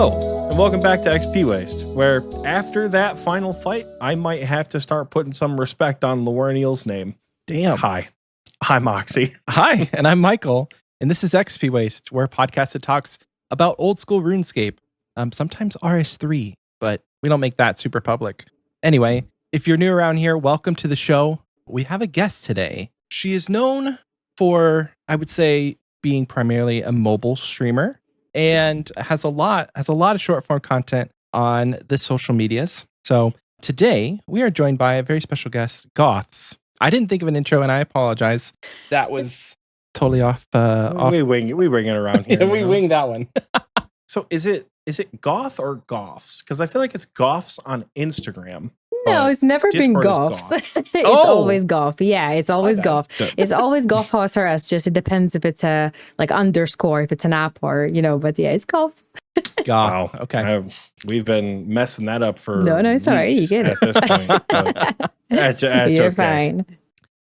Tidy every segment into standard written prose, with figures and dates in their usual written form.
Hello, and welcome back to Xpwaste, where after that final fight, I might have to start putting some respect on Lawerniel's name. Damn. Hi, I'm Oxie. Hi, and I'm Michael, and this is Xpwaste, where a podcast that talks about old school RuneScape, sometimes RS3, but we don't make that super public. Anyway, if you're new around here, welcome to the show. We have a guest today. She is known for, I would say, being primarily a mobile streamer, and has a lot of short form content on the social medias. So today we are joined by a very special guest, Goths. I didn't think of an intro, and I apologize. That was totally off. We wing it around here. Yeah, we wing that one. So is it Goth or Goths? Because I feel like it's Goths on Instagram. No, it's never been Discord Goths. is It's always Goth. Yeah, it's always Goth. Good. It's always GothOSRS. Just it depends if it's a like underscore, if it's an app or but yeah, it's Goth. Wow. Okay. We've been messing that up for No, it's all right. You weeks get at it. this point. But that's You're okay. fine.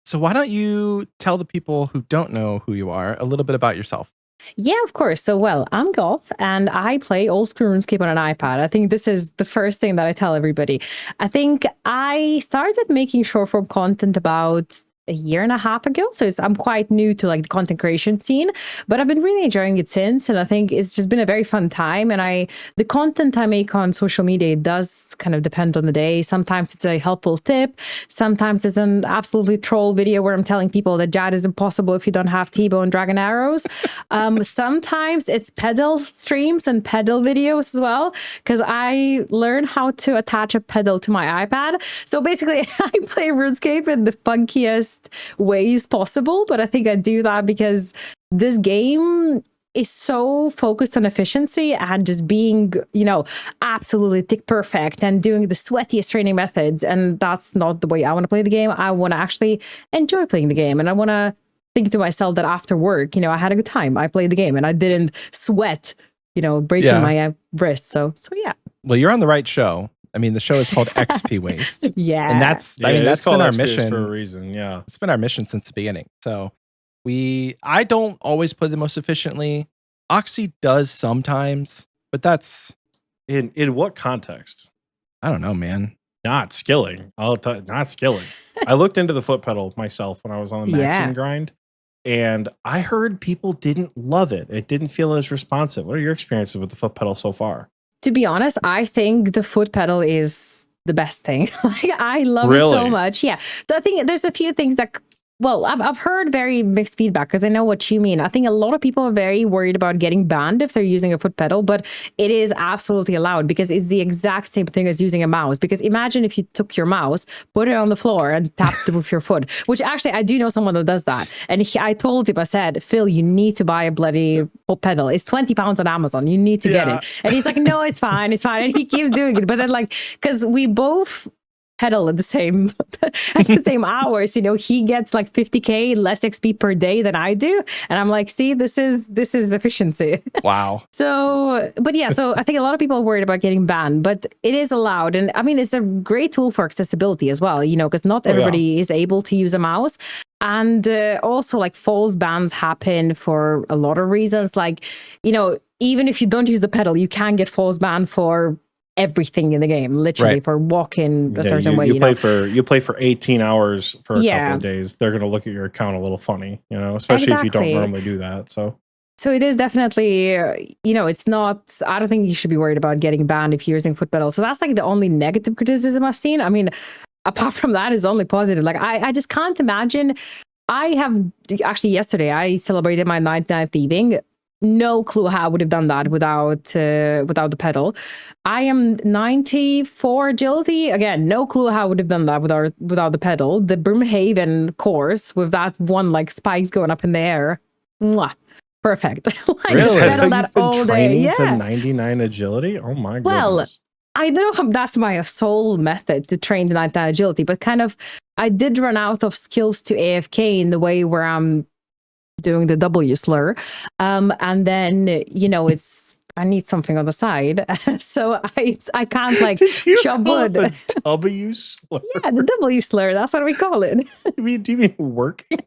So why don't you tell the people who don't know who you are a little bit about yourself? Yeah, of course. So, I'm Goth and I play old school RuneScape on an iPad. I think this is the first thing that I tell everybody. I think I started making short form content about a year and a half ago. So I'm quite new to like the content creation scene, but I've been really enjoying it since. And I think it's just been a very fun time. And the content I make on social media, it does kind of depend on the day. Sometimes it's a helpful tip. Sometimes it's an absolutely troll video where I'm telling people that Jad is impossible if you don't have T-bone dragon arrows. Sometimes it's pedal streams and pedal videos as well, because I learned how to attach a pedal to my iPad. So basically I play RuneScape in the funkiest ways possible, but I think I do that because this game is so focused on efficiency and just being, absolutely tick perfect and doing the sweatiest training methods. And that's not the way I want to play the game. I want to actually enjoy playing the game, and I want to think to myself that after work, I had a good time. I played the game and I didn't sweat, breaking my wrist. So yeah. Well, you're on the right show. I mean, the show is called Xpwaste. Yeah. And that's it's been called our Xpwaste mission for a reason. Yeah. It's been our mission since the beginning. So I don't always play the most efficiently. Oxie does sometimes, but that's In what context? I don't know, man. Not skilling. Not skilling. I looked into the foot pedal myself when I was on the maxing grind, and I heard people didn't love it. It didn't feel as responsive. What are your experiences with the foot pedal so far? To be honest, I think the foot pedal is the best thing. I love it so much. Yeah. So I think there's a few things that, I've heard very mixed feedback because I know what you mean. I think a lot of people are very worried about getting banned if they're using a foot pedal, but it is absolutely allowed because it's the exact same thing as using a mouse. Because imagine if you took your mouse, put it on the floor and tapped it with your foot, which actually I do know someone that does that. And I told him, I said, Phil, you need to buy a bloody foot pedal. It's 20 pounds on Amazon. You need to get it. And he's like, no, it's fine. It's fine. And he keeps doing it. But then because we both pedal at the same hours, he gets like 50k less XP per day than I do, and I'm like, see, this is efficiency. Wow. So I think a lot of people are worried about getting banned, but it is allowed. And I mean, it's a great tool for accessibility as well, because not everybody is able to use a mouse. And also like false bans happen for a lot of reasons. Like, even if you don't use the pedal, you can get false banned for everything in the game, literally, for walking a certain way. You play for 18 hours for a couple of days. They're going to look at your account a little funny, especially if you don't normally do that. So it is definitely, it's not, I don't think you should be worried about getting banned if you're using foot pedal. So that's like the only negative criticism I've seen. I mean, apart from that, it's only positive. Like, I just can't imagine. Yesterday, I celebrated my 99th evening. No clue how I would have done that without the pedal. I am 94 agility. Again, no clue how I would have done that without the pedal. The Brimhaven course with that one like spikes going up in the air. Mwah. Perfect. Really? Pedal that all day. Yeah. To 99 agility? Oh my goodness. Well, I don't know if that's my sole method to train to 99 agility, but kind of I did run out of skills to AFK in the way where I'm doing the W slur, and then I need something on the side, so I can't like chop wood. The W slur? Yeah, the W slur. That's what we call it. Do you mean working?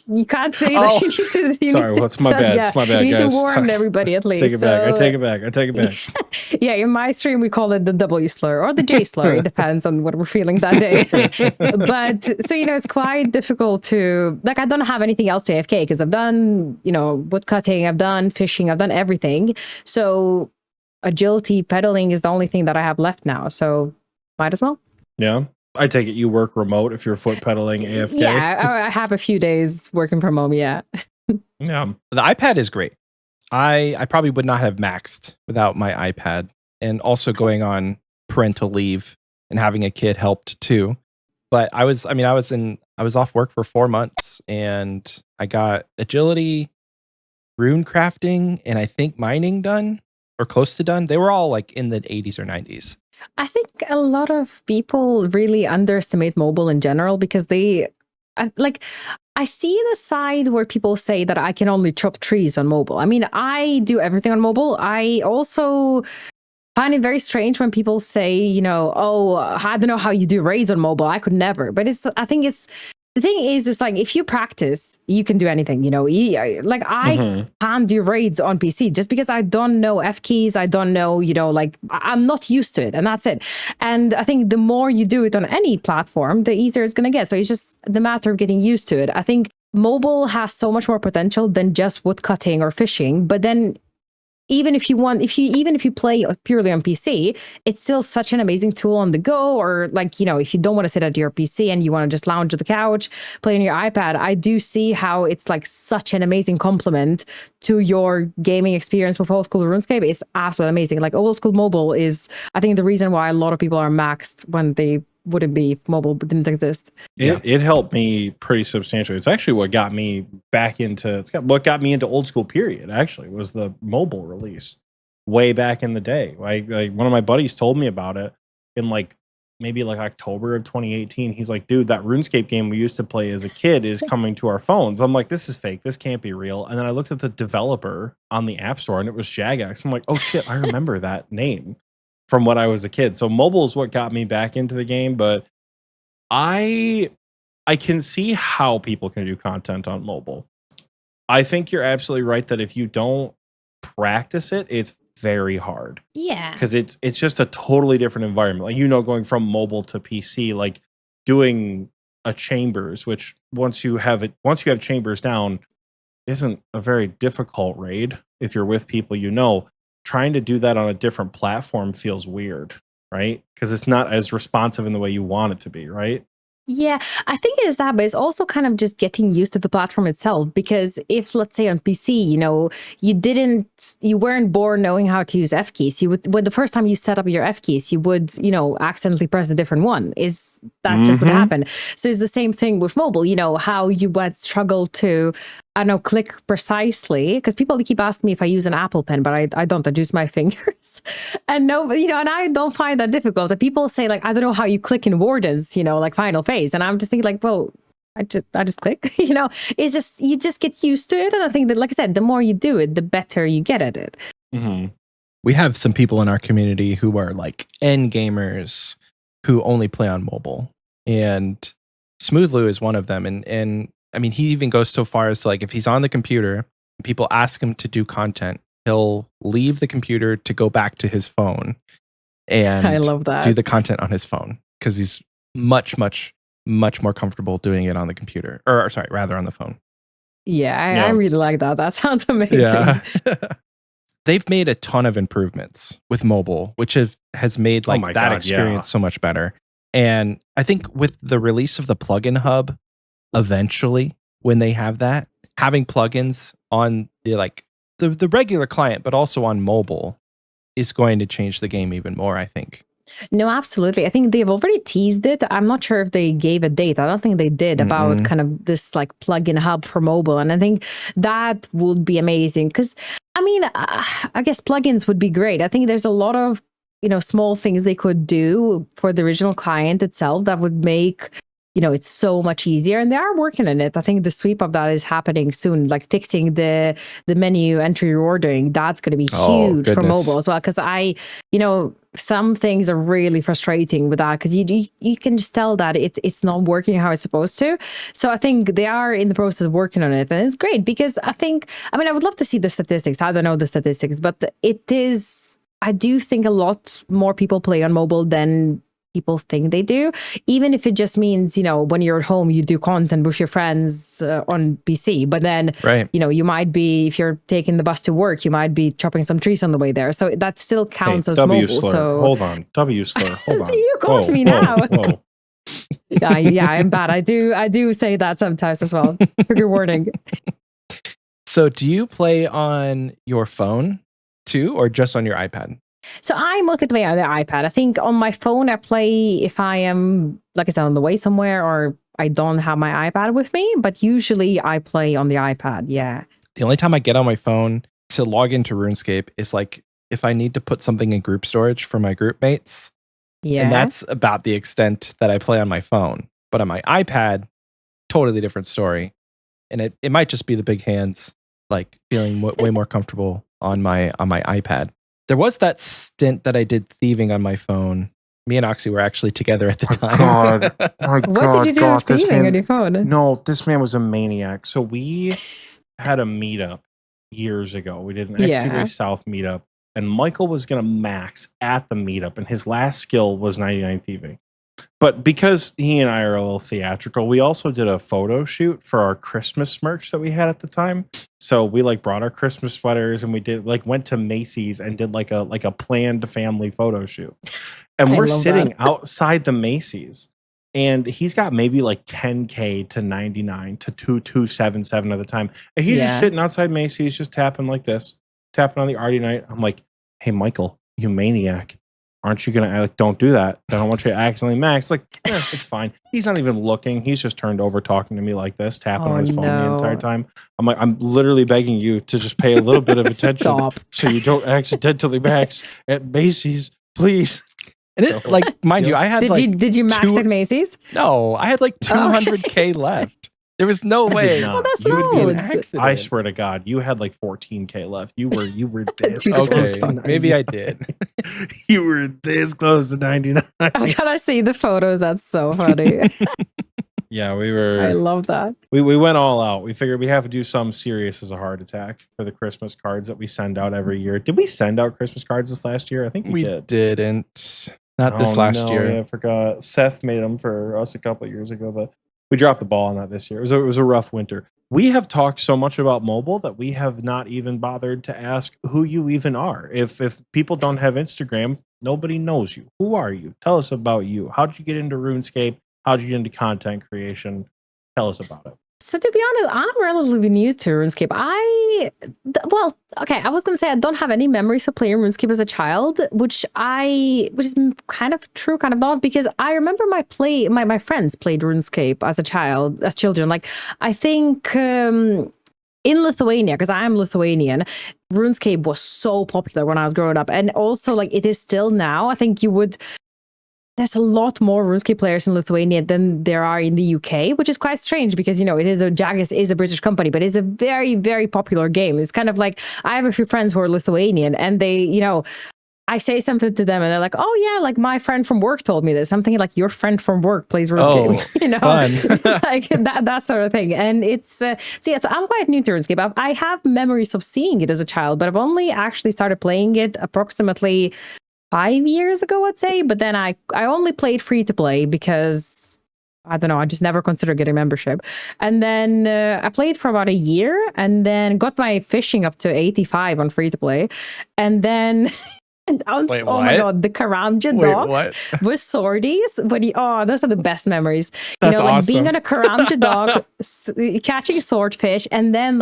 You can't say that. You need to, sorry, that's my bad. Yeah, it's my bad, you need guys. to warn everybody at least. Take it back. I take it back. Yeah, in my stream we call it the W slur or the J slur. It depends on what we're feeling that day. But so it's quite difficult to I don't have anything else to AFK because I've done wood cutting, I've done fishing, I've done everything. So agility pedaling is the only thing that I have left now. So might as well. Yeah. I take it you work remote if you're foot pedaling AFK. Yeah, I have a few days working from home. Yeah. Yeah. The iPad is great. I probably would not have maxed without my iPad, and also going on parental leave and having a kid helped too. But I was off work for 4 months, and I got agility, rune crafting, and I think mining done or close to done. They were all like in the 80s or 90s. I think a lot of people really underestimate mobile in general because I see the side where people say that I can only chop trees on mobile. I mean, I do everything on mobile. I also find it very strange when people say, oh, I don't know how you do raids on mobile. I could never. But the thing is like if you practice, you can do anything, I can't do raids on PC just because I don't know F keys. I don't know, I'm not used to it, and that's it. And I think the more you do it on any platform, the easier it's going to get. So it's just the matter of getting used to it. I think mobile has so much more potential than just wood cutting or fishing. But then even if you play purely on PC, it's still such an amazing tool on the go. Or if you don't want to sit at your PC and you want to just lounge at the couch, play on your iPad, I do see how it's like such an amazing complement to your gaming experience with old school RuneScape. It's absolutely amazing. Like old school mobile is, I think, the reason why a lot of people are maxed when they wouldn't be if mobile didn't exist. It helped me pretty substantially. It's actually what got me back into what got me into old school period, actually, was the mobile release way back in the day. Like one of my buddies told me about it in maybe October of 2018. He's like, dude, that RuneScape game we used to play as a kid is coming to our phones. I'm like, this is fake. This can't be real. And then I looked at the developer on the App Store and it was Jagex. I'm like, oh shit, I remember that name from when I was a kid. So mobile is what got me back into the game, but I can see how people can do content on mobile. I think you're absolutely right that if you don't practice it, it's very hard. Yeah. Because it's just a totally different environment. Like, going from mobile to PC, like doing a chambers, which once you have chambers down, isn't a very difficult raid if you're with people trying to do that on a different platform feels weird, right? Because it's not as responsive in the way you want it to be, right? Yeah, I think it is that, but it's also kind of just getting used to the platform itself. Because if, let's say on PC, you weren't born knowing how to use F keys. When the first time you set up your F keys, you would, accidentally press a different one. Is that just what happened? So it's the same thing with mobile, how you would struggle to, I don't know, click precisely, because people keep asking me if I use an Apple Pen, but I don't. I use my fingers, and and I don't find that difficult. And people say I don't know how you click in Wardens, like Final Phase, and I'm just thinking well, I just click, it's just you just get used to it, and I think that, like I said, the more you do it, the better you get at it. Mm-hmm. We have some people in our community who are end gamers who only play on mobile, and Smoothlu is one of them, and I mean, he even goes so far as if he's on the computer and people ask him to do content, he'll leave the computer to go back to his phone and I love that. do the content on his phone because he's much, much, much more comfortable doing it on the computer, or sorry, rather on the phone. Yeah, I really like that. That sounds amazing. Yeah. They've made a ton of improvements with mobile, which has made that experience so much better. And I think with the release of the plugin hub, eventually, when they have that, having plugins on the regular client, but also on mobile, is going to change the game even more, I think. No, absolutely. I think they've already teased it. I'm not sure if they gave a date. I don't think they did about kind of this plugin hub for mobile. And I think that would be amazing because, I mean, I guess plugins would be great. I think there's a lot of, small things they could do for the original client itself that would make it's so much easier, and they are working on it. I think the sweep of that is happening soon, like fixing the menu entry reordering. That's going to be huge for mobile as well, because some things are really frustrating with that, because you can just tell that it's not working how it's supposed to. So I think they are in the process of working on it, and it's great, because I would love to see the statistics. I don't know the statistics, but I do think a lot more people play on mobile than people think they do, even if it just means, when you're at home, you do content with your friends on PC, but then, you might be, if you're taking the bus to work, you might be chopping some trees on the way there. So that still counts as mobile. Slur. So hold on. W slur. Hold on. You got me now. Whoa. Yeah, I'm bad. I do say that sometimes as well. Trigger warning. So do you play on your phone too, or just on your iPad? So I mostly play on the iPad. I think on my phone, I play if I am, like I said, on the way somewhere, or I don't have my iPad with me, but usually I play on the iPad. Yeah. The only time I get on my phone to log into RuneScape is like if I need to put something in group storage for my group mates. Yeah. And that's about the extent that I play on my phone. But on my iPad, totally different story. And it might just be the big hands, like feeling way more comfortable on my iPad. There was that stint that I did thieving on my phone. Me and Oxie were actually together at the time. My God. What did you do with thieving on your phone? No, this man was a maniac. So we had a meetup years ago. We did an Xpwaste South meetup, and Michael was going to max at the meetup, and his last skill was 99 thieving. But because he and I are a little theatrical, we also did a photo shoot for our Christmas merch that we had at the time. So we brought our Christmas sweaters, and we did went to Macy's and did like a planned family photo shoot. And we're sitting outside the Macy's, and he's got maybe 10K to 99 to 2277 at the time. And he's just sitting outside Macy's, just tapping like this, tapping on the Artie Night. I'm like, hey, Michael, you maniac. Aren't you going to don't do that? I don't want you to accidentally max. It's fine. He's not even looking. He's just turned over talking to me like this, tapping on his phone the entire time. I'm like, I'm literally begging you to just pay a little bit of attention so you don't accidentally max at Macy's, please. And mind you, I had did you max at Macy's? No, I had 200K left. There was no way. Oh, that's loads. I swear to God, you had 14K left. You were this okay, maybe I did. You were this close to 99. I gotta see the photos. That's so funny. Yeah, we were. I love that. We went all out. We figured we have to do something serious as a heart attack for the Christmas cards that we send out every year. Did we send out Christmas cards this last year? I think we did. Didn't. Not this last year. Yeah, I forgot. Seth made them for us a couple of years ago, but we dropped the ball on that this year. It was a rough winter. We have talked so much about mobile that we have not even bothered to ask who you even are. If people don't have Instagram, nobody knows you. Who are you? Tell us about you. How'd you get into RuneScape? How'd you get into content creation? Tell us about it. So to be honest, I'm relatively new to RuneScape. I was going to say I don't have any memories of playing RuneScape as a child, which is kind of true, kind of not, because I remember my friends played RuneScape as children. I think in Lithuania, because I am Lithuanian, RuneScape was so popular when I was growing up, and also it is still now. I think there's a lot more RuneScape players in Lithuania than there are in the UK, which is quite strange because, Jagex is a British company, but it's a very, very popular game. It's kind of I have a few friends who are Lithuanian, and they, I say something to them and they're like, oh yeah, my friend from work told me this. I'm thinking your friend from work plays RuneScape, fun. that sort of thing. And it's, so I'm quite new to RuneScape. I have memories of seeing it as a child, but I've only actually started playing it approximately 5 years ago, I'd say. But then I only played free to play because I don't know, I just never considered getting membership. And then I played for about a year and then got my fishing up to 85 on free to play. And then Wait, oh my God, the Karamja dogs with swordies. But those are the best memories. That's awesome. Being on a Karamja dog, catching swordfish, and then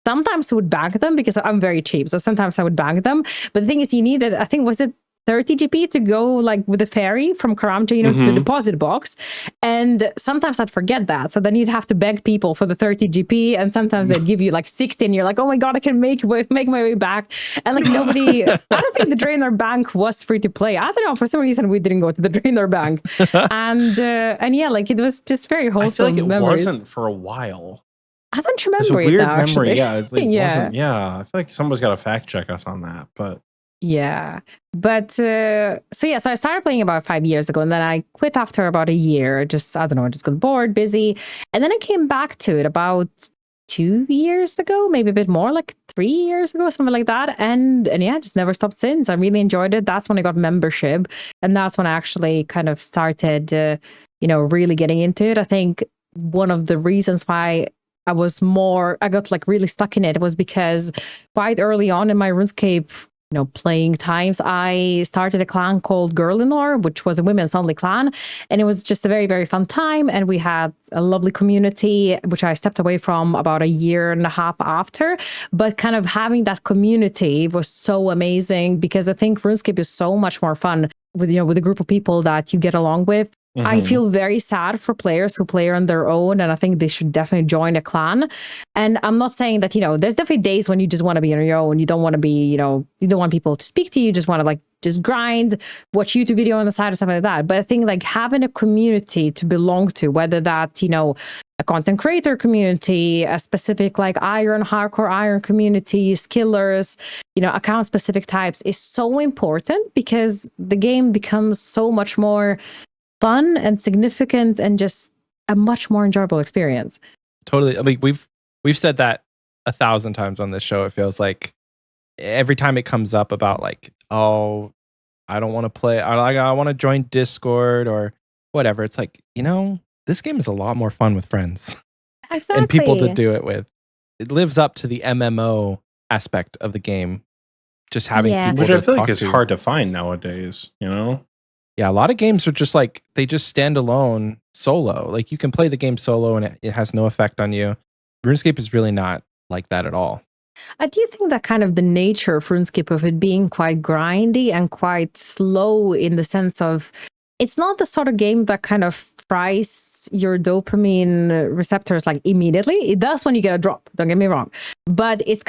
sometimes I would bank them because I'm very cheap. So sometimes I would bank them. But the thing is, you needed, I think, was it 30 GP to go like with the ferry from Karam to, to the deposit box. And sometimes I'd forget that. So then you'd have to beg people for the 30 GP. And sometimes they'd give you like 60 and you're like, oh my God, I can make my way back. And like nobody, I don't think the Draenor Bank was free to play. I don't know. For some reason, we didn't go to the Draenor Bank. And yeah, like it was just very wholesome. I feel like it memories. wasn't for a while. I don't remember It's a weird now, memory. actually. Yeah, it like Yeah. wasn't. Yeah, I feel like someone's got to fact check us on that. But yeah, but so I started playing about 5 years ago, and then I quit after about a year. I just got bored, busy, and then I came back to it about 2 years ago, maybe a bit more, like 3 years ago, something like that. And yeah, just never stopped since. I really enjoyed it. That's when I got membership, and that's when I actually kind of started, really getting into it. I think one of the reasons why I got like really stuck in it was because quite early on in my RuneScape playing times, I started a clan called Girlinor, which was a women's only clan. And it was just a very, very fun time. And we had a lovely community, which I stepped away from about a year and a half after. But kind of having that community was so amazing because I think RuneScape is so much more fun with a group of people that you get along with. I feel very sad for players who play on their own, and I think they should definitely join a clan. And I'm not saying that, there's definitely days when you just want to be on your own. You don't want to be, you don't want people to speak to you. You just want to just grind, watch YouTube video on the side or something like that. But I think like having a community to belong to, whether that, a content creator community, a specific like hardcore iron community, skillers, account specific types is so important because the game becomes so much more fun and significant and just a much more enjoyable experience. Totally. I mean, we've said that 1,000 times on this show. It feels like every time it comes up about like, oh, I don't want to play. I want to join Discord or whatever. It's like, this game is a lot more fun with friends. Exactly. And people to do it with. It lives up to the MMO aspect of the game. Just having people which to I feel like talk is to. hard to find nowadays, Yeah, a lot of games are just like, they just stand alone solo. Like you can play the game solo and it has no effect on you. RuneScape is really not like that at all. I do think that kind of the nature of RuneScape of it being quite grindy and quite slow in the sense of it's not the sort of game that kind of fries your dopamine receptors like immediately. It does when you get a drop, don't get me wrong. But it's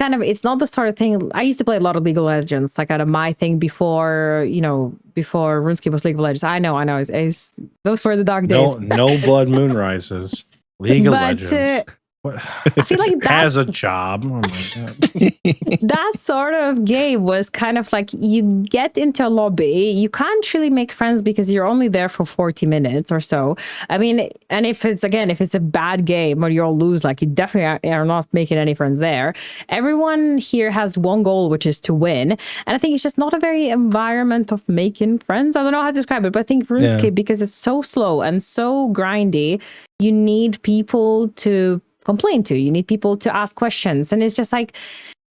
not the sort of thing. I used to play a lot of League of Legends, like out of my thing before RuneScape was League of Legends. I know. It's those were the dark days. No blood moon rises. League of Legends. I feel like that's as a job. Oh my God. That sort of game was kind of like you get into a lobby, you can't really make friends because you're only there for 40 minutes or so. I mean, and if it's a bad game or you'll lose, like you definitely are not making any friends there. Everyone here has one goal, which is to win. And I think it's just not a very environment of making friends. I don't know how to describe it, but I think RuneScape, because it's so slow and so grindy, you need people to complain to. You need people to ask questions. And it's just like,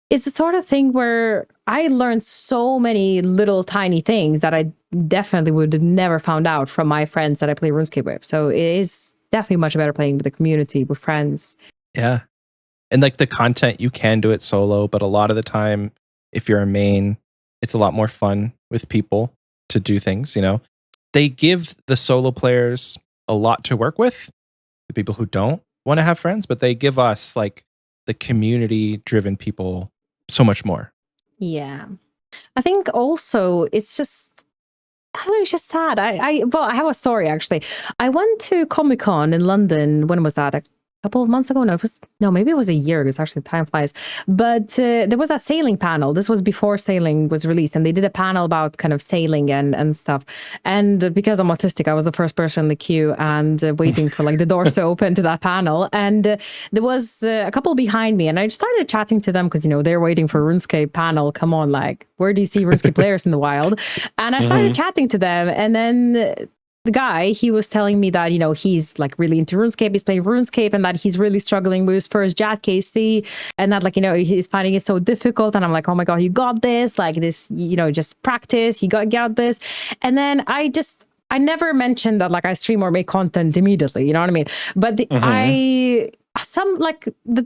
it's the sort of thing where I learned so many little tiny things that I definitely would have never found out from my friends that I play RuneScape with. So it is definitely much better playing with the community, with friends. Yeah. And like the content, you can do it solo, but a lot of the time, if you're a main, it's a lot more fun with people to do things, They give the solo players a lot to work with, the people who don't want to have friends, but they give us like the community driven people so much more. Yeah. I think also it's just sad. I have a story actually. I went to Comic-Con in London. When was that? A couple of months ago? Maybe it was a year because actually time flies. But there was that sailing panel. This was before sailing was released, and they did a panel about kind of sailing and stuff. And because I'm autistic, I was the first person in the queue and waiting for like the doors to open to that panel. And there was a couple behind me, and I just started chatting to them because they're waiting for RuneScape panel. Come on, like where do you see RuneScape players in the wild? And I started chatting to them, and then the guy, he was telling me that, he's like really into RuneScape, he's playing RuneScape, and that he's really struggling with his first Jat KC, and that like, he's finding it so difficult. And I'm like, oh my God, you got this, like this, just practice, you got this. And then I never mentioned that like I stream or make content immediately, you know what I mean? But the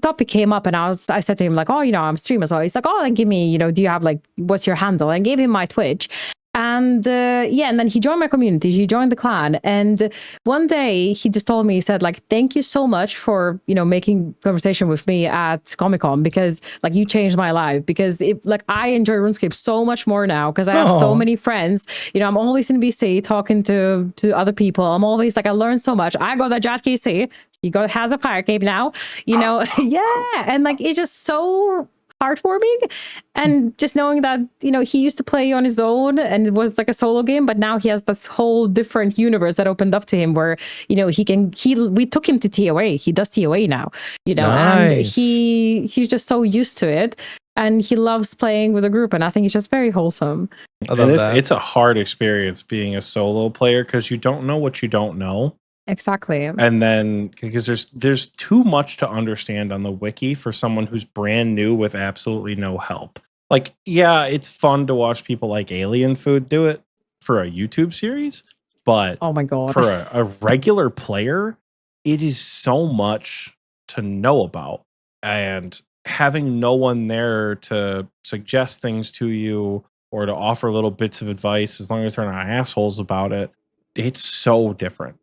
topic came up, and I said to him like, oh, I'm a streamer. So he's like, oh, give me, do you have like, what's your handle? And I gave him my Twitch. And and then he joined my community. He joined the clan. And one day he just told me, he said, like, thank you so much for, making conversation with me at Comic-Con, because like you changed my life, because I enjoy RuneScape so much more now because I have so many friends. I'm always in VC talking to other people. I'm always like, I learned so much. I got that Jat KC. He has a fire cape now, yeah. And like, it's just so heartwarming, and just knowing that he used to play on his own and it was like a solo game, but now he has this whole different universe that opened up to him where we took him to TOA. He does TOA now, and he's just so used to it, and he loves playing with a group, and I think it's just very wholesome. It's a hard experience being a solo player because you don't know what you don't know. Exactly. And then because there's too much to understand on the wiki for someone who's brand new with absolutely no help. Like, yeah, it's fun to watch people like Alien Food do it for a YouTube series, but oh my god, for a regular player, it is so much to know about, and having no one there to suggest things to you or to offer little bits of advice, as long as they're not assholes about it, it's so different.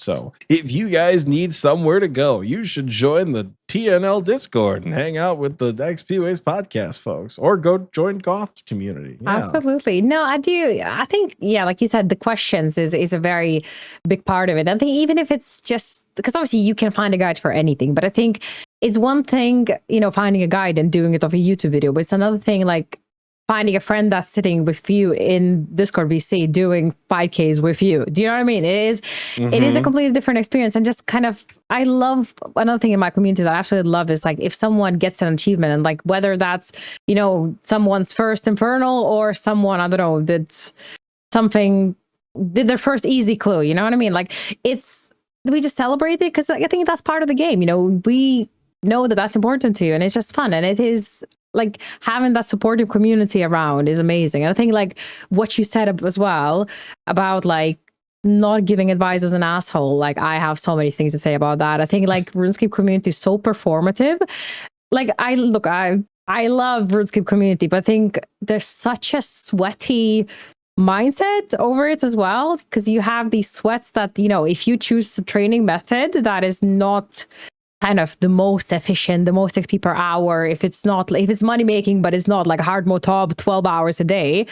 So if you guys need somewhere to go, you should join the TNL Discord and hang out with the Xpwaste podcast folks, or go join Goth's community. Yeah. Absolutely. No, I do. I think, like you said, the questions is a very big part of it. I think even if it's just, because obviously you can find a guide for anything, but I think it's one thing, finding a guide and doing it off a YouTube video, but it's another thing like finding a friend that's sitting with you in Discord VC doing 5Ks with you. Do you know what I mean? It is a completely different experience. And just kind of, I love another thing in my community that I absolutely love is like if someone gets an achievement, and like whether that's, someone's first Infernal or someone, I don't know, did their first easy clue. You know what I mean? Like we just celebrate it because I think that's part of the game. We know that that's important to you, and it's just fun. And it is like having that supportive community around is amazing. And I think like what you said as well about like not giving advice as an asshole, like I have so many things to say about that. I think like RuneScape community is so performative. Like I love RuneScape community, but I think there's such a sweaty mindset over it as well, because you have these sweats that, if you choose a training method that is not kind of the most efficient, the most XP per hour, if it's money making, but it's not like hard mode top 12 hours a day,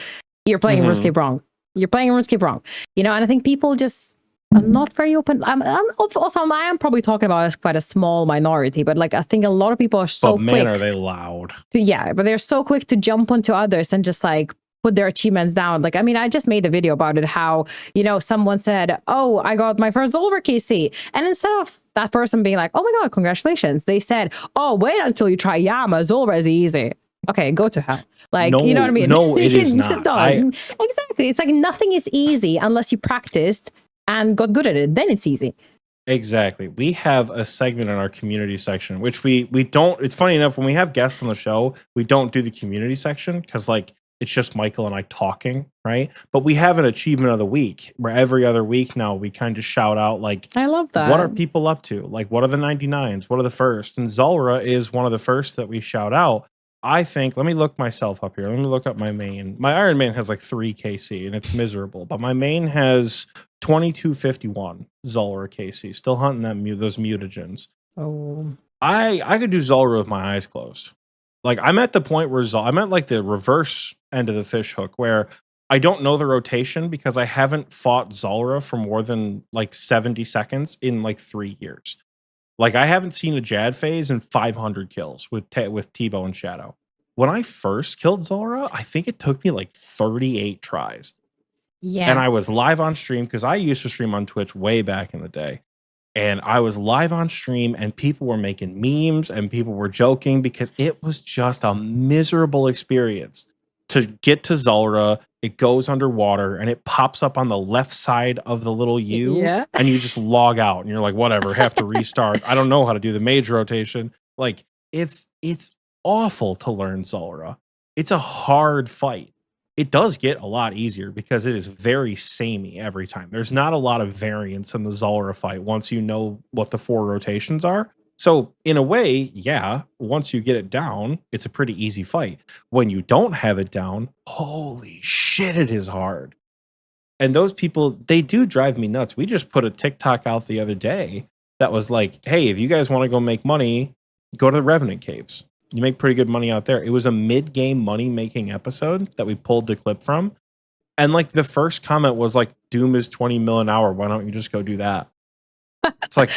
you're playing RuneScape wrong. You're playing RuneScape wrong. And I think people just are not very open. I am probably talking about quite a small minority, but like I think a lot of people are so quick. Man, are they loud? But they're so quick to jump onto others and just like put their achievements down. Like, I mean, I just made a video about it, how, someone said, oh, I got my first Zolver KC. And instead of that person being like, oh my God, congratulations, they said, oh, wait until you try Yama. Zolver is easy. Okay, go to hell. Like, no, you know what I mean? No, it is not. Exactly. It's like nothing is easy unless you practiced and got good at it. Then it's easy. Exactly. We have a segment in our community section, which we don't, it's funny enough, when we have guests on the show, we don't do the community section because like, it's just Michael and I talking, right? But we have an achievement of the week where every other week now we kind of shout out like, I love that. What are people up to? Like, what are the 99s? What are the first? And Zulrah is one of the first that we shout out. I think, let me look myself up here. Let me look up my main. My Iron Man has like 3 KC and it's miserable, but my main has 2251 Zulrah KC. Still hunting those mutagens. Oh, I could do Zulrah with my eyes closed. Like I'm at the point where I'm at like the reverse end of the fish hook where I don't know the rotation because I haven't fought Zulrah for more than like 70 seconds in like 3 years. Like I haven't seen a Jad phase in 500 kills with Tebow and Shadow. When I first killed Zulrah, I think it took me like 38 tries. Yeah. And I was live on stream because I used to stream on Twitch way back in the day. And I was live on stream and people were making memes and people were joking because it was just a miserable experience to get to Zulrah. It goes underwater and it pops up on the left side of the little U. Yeah. And you just log out and you're like, whatever, have to restart. I don't know how to do the mage rotation. Like it's awful to learn Zulrah. It's a hard fight. It does get a lot easier because it is very samey every time. There's not a lot of variance in the Zulrah fight once you know what the 4 rotations are. So in a way, yeah, once you get it down, it's a pretty easy fight. When you don't have it down, holy shit, it is hard. And those people, they do drive me nuts. We just put a TikTok out the other day that was like, hey, if you guys want to go make money, go to the Revenant Caves. You make pretty good money out there. It was a mid-game money-making episode that we pulled the clip from. And like the first comment was like, Doom is 20 mil an hour. Why don't you just go do that? It's like,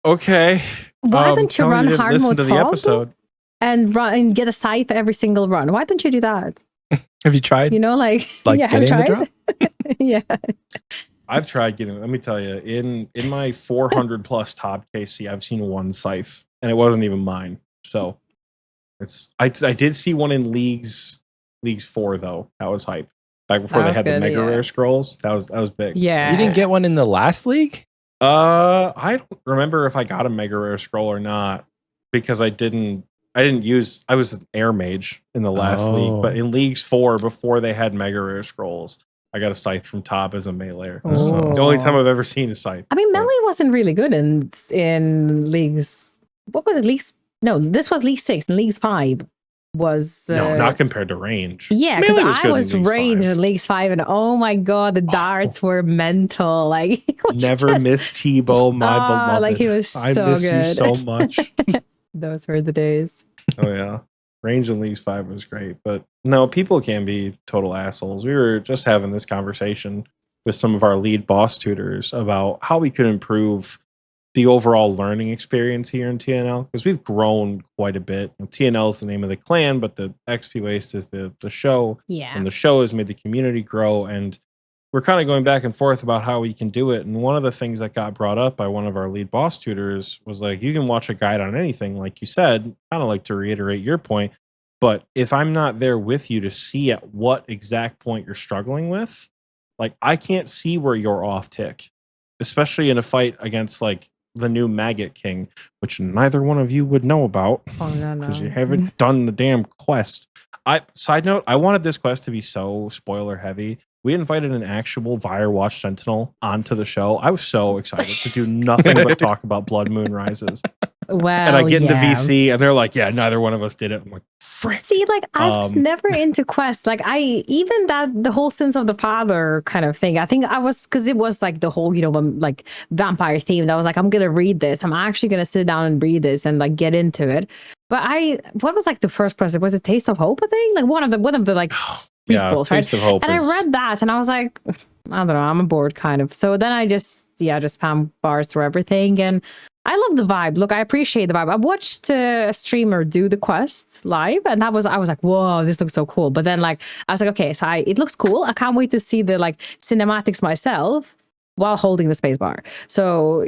okay. Why don't you run hard listen mode to the episode? and run and get a scythe every single run? Why don't you do that? Have you tried? You know, like Yeah, getting the drop? Yeah. I've tried getting. Let me tell you, in my 400 plus top KC, I've seen one scythe, and it wasn't even mine. So it's. I did see one in leagues 4 though. That was hype. Back before they had the mega rare scrolls. That was big. Yeah. You didn't get one in the last league? I don't remember if I got a mega rare scroll or not because I didn't use. I was an air mage in the last league, but in leagues 4 before they had mega rare scrolls, I got a scythe from top as a melee. It's the only time I've ever seen a scythe. I mean, melee wasn't really good in leagues. What was it? Leagues? No, this was League 6 and Leagues 5 was no, not compared to range. Yeah, because I was range in Leagues 5, and oh my god, the darts were mental. Like never miss Tebow, my beloved. Like he was so I miss good. you so much. Those were the days. Oh yeah, range in Leagues 5 was great, but no, people can be total assholes. We were just having this conversation with some of our lead boss tutors about how we could improve the overall learning experience here in TNL, because we've grown quite a bit. TNL is the name of the clan, but the Xpwaste is the show. Yeah. And the show has made the community grow. And we're kind of going back and forth about how we can do it. And one of the things that got brought up by one of our lead boss tutors was like, you can watch a guide on anything, like you said, kind of like to reiterate your point. But if I'm not there with you to see at what exact point you're struggling with, like I can't see where you're off tick, especially in a fight against like the new Maggot King, which neither one of you would know about because you haven't done the damn quest. Side note, I wanted this quest to be so spoiler heavy. We invited an actual Firewatch Sentinel onto the show. I was so excited to do nothing but talk about Blood Moon Rises. Well, and I get into VC and they're like, yeah, neither one of us did it. I'm like, frick. See, like I was never into quests. Like even the whole Sins of the Father kind of thing. I think I was, because it was like the whole, like vampire theme. I was like, I'm going to read this. I'm actually going to sit down and read this and like get into it. But what was like the first quest? Was it Taste of Hope, I think? Like one of the like prequels, Taste of Hope. And I read that and I was like, I don't know, I'm bored kind of. So then I just spam bars through everything. And I love the vibe. Look, I appreciate the vibe. I watched a streamer do the quest live, and I was like, whoa, this looks so cool. But then like, I was like, okay, so it looks cool. I can't wait to see the like cinematics myself while holding the spacebar. So,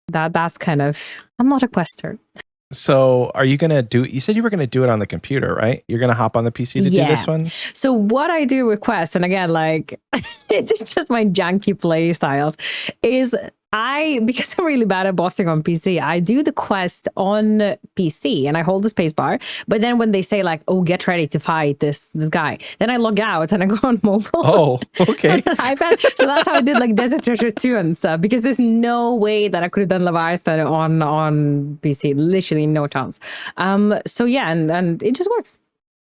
that's kind of, I'm not a quester. So are you going to you said you were going to do it on the computer, right? You're going to hop on the PC to do this one? So what I do with quests, and again, like, it's just my janky play styles, is because I'm really bad at bossing on PC, I do the quest on PC and I hold the space bar. But then when they say like, oh, get ready to fight this guy, then I log out and I go on mobile. Oh, okay. iPad. So that's how I did like Desert Treasure 2 and stuff, because there's no way that I could have done Leviathan on PC. Literally no chance. So yeah, and it just works.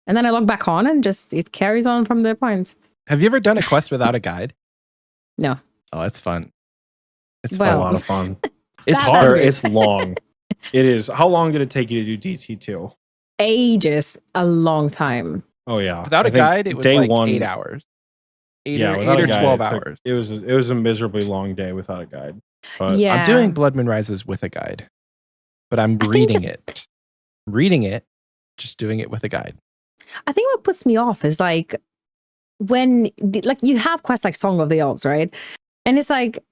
And then I log back on and it carries on from the point. Have you ever done a quest without a guide? No. Oh, that's fun. It's a lot of fun. It's hard. It's long. It is. How long did it take you to do DT2? Ages. A long time. Oh yeah. Without a guide, it was like 8 hours. 8 or 12 hours. It was a miserably long day without a guide. But yeah. I'm doing Blood Moon Rises with a guide, but I'm reading it. Reading it, just doing it with a guide. I think what puts me off is like when like you have quests like Song of the Elves, right? And it's like,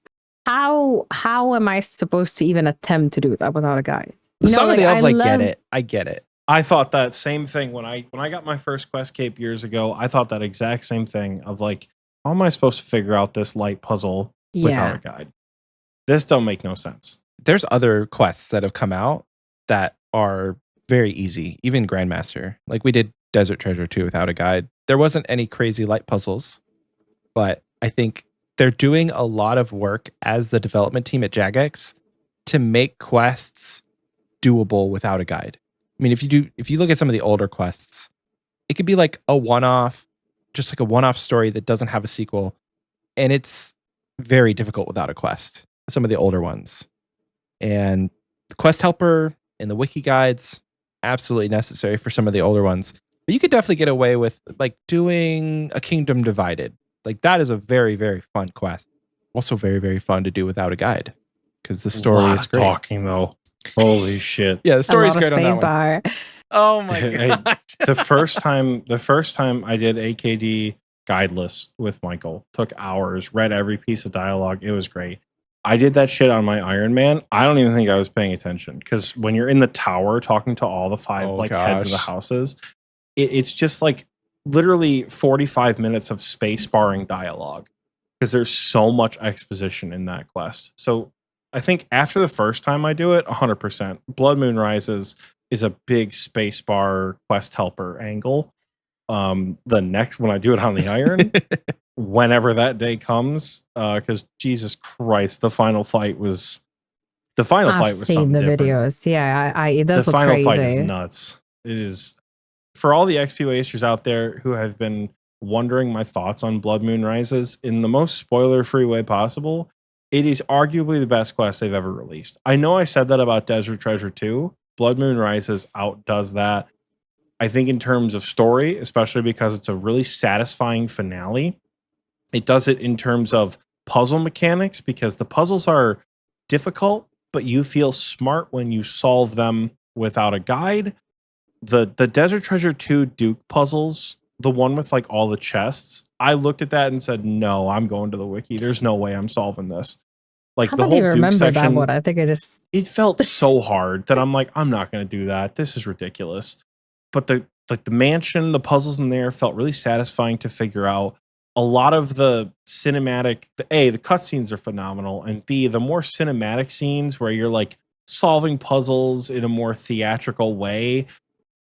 how am I supposed to even attempt to do that without a guide? Some of the elves, get it. I get it. I thought that same thing when I got my first quest cape years ago. I thought that exact same thing of like, how am I supposed to figure out this light puzzle without a guide? This don't make no sense. There's other quests that have come out that are very easy, even Grandmaster. Like we did Desert Treasure 2 without a guide. There wasn't any crazy light puzzles, but I think they're doing a lot of work as the development team at Jagex to make quests doable without a guide. I mean, if you look at some of the older quests, it could be like a one-off, just like a one-off story that doesn't have a sequel, and it's very difficult without a quest. Some of the older ones, and the quest helper and the wiki guides absolutely necessary for some of the older ones. But you could definitely get away with like doing a Kingdom Divided. Like that is a very, very fun quest. Also very, very fun to do without a guide because the story is great. Talking though. Holy shit. Yeah, the story's great on that bar. Oh my god. The first time I did AKD guideless with Michael, took hours, read every piece of dialogue. It was great. I did that shit on my Iron Man. I don't even think I was paying attention because when you're in the tower talking to all the five heads of the houses, it's just like literally 45 minutes of space barring dialogue because there's so much exposition in that quest. So I think after the first time I do it, 100%. Blood Moon Rises is a big space bar quest helper angle. The next when I do it on the Iron, whenever that day comes, because Jesus Christ, the final fight was I've seen the different. Videos. Yeah, it does the look final crazy. fight is nuts. It is for all the XP wasters out there who have been wondering my thoughts on Blood Moon Rises in the most spoiler-free way possible. It is arguably the best quest they've ever released. I know I said that about Desert Treasure 2. Blood Moon Rises outdoes that. I think in terms of story, especially because it's a really satisfying finale. It does it in terms of puzzle mechanics because the puzzles are difficult, but you feel smart when you solve them without a guide. The Desert Treasure 2 Duke puzzles, the one with like all the chests, I looked at that and said, no, I'm going to the wiki. There's no way I'm solving this. Like I the don't whole even Duke remember section, that one. I think it felt so hard that I'm like, I'm not going to do that. This is ridiculous. But the mansion, the puzzles in there felt really satisfying to figure out. A lot of the cinematic, the cutscenes are phenomenal, and B, the more cinematic scenes where you're like solving puzzles in a more theatrical way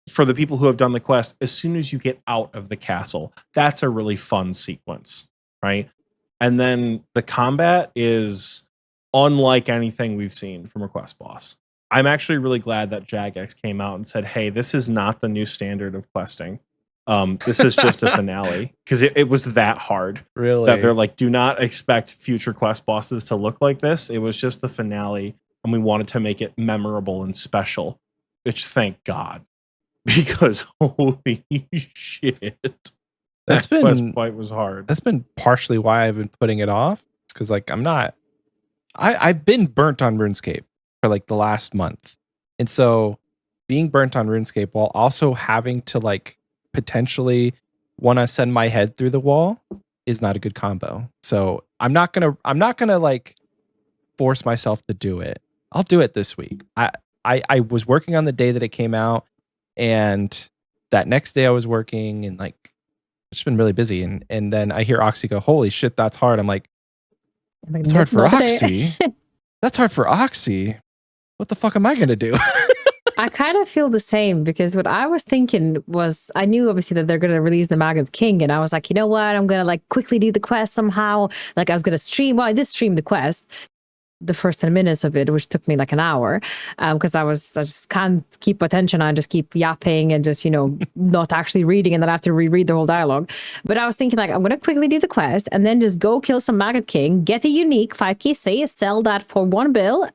for the people who have done the quest, as soon as you get out of the castle, that's a really fun sequence, right? And then the combat is unlike anything we've seen from a quest boss. I'm actually really glad that Jagex came out and said, hey, this is not the new standard of questing. This is just a finale because it was that hard. Really? That they're like, do not expect future quest bosses to look like this. It was just the finale, and we wanted to make it memorable and special, which thank God, because holy shit, That's that quest been fight was hard. That's been partially why I've been putting it off. Because like I've been burnt on RuneScape for like the last month, and so being burnt on RuneScape while also having to like potentially want to send my head through the wall is not a good combo. So I'm not gonna like force myself to do it. I'll do it this week. I was working on the day that it came out, and that next day I was working, and like it's been really busy. And then I hear Oxie go, "Holy shit, that's hard." I'm like, it's hard for Oxie. That's hard for Oxie. What the fuck am I gonna do? I kind of feel the same because what I was thinking was I knew obviously that they're going to release the Maggot King, and I was like, you know what? I'm going to like quickly do the quest somehow. Like I was going to stream. Well, I did stream the quest, the first 10 minutes of it, which took me like an hour because I just can't keep attention. I just keep yapping and just, not actually reading, and then I have to reread the whole dialogue. But I was thinking like, I'm going to quickly do the quest and then just go kill some Maggot King, get a unique 5k say, sell that for 1 bill.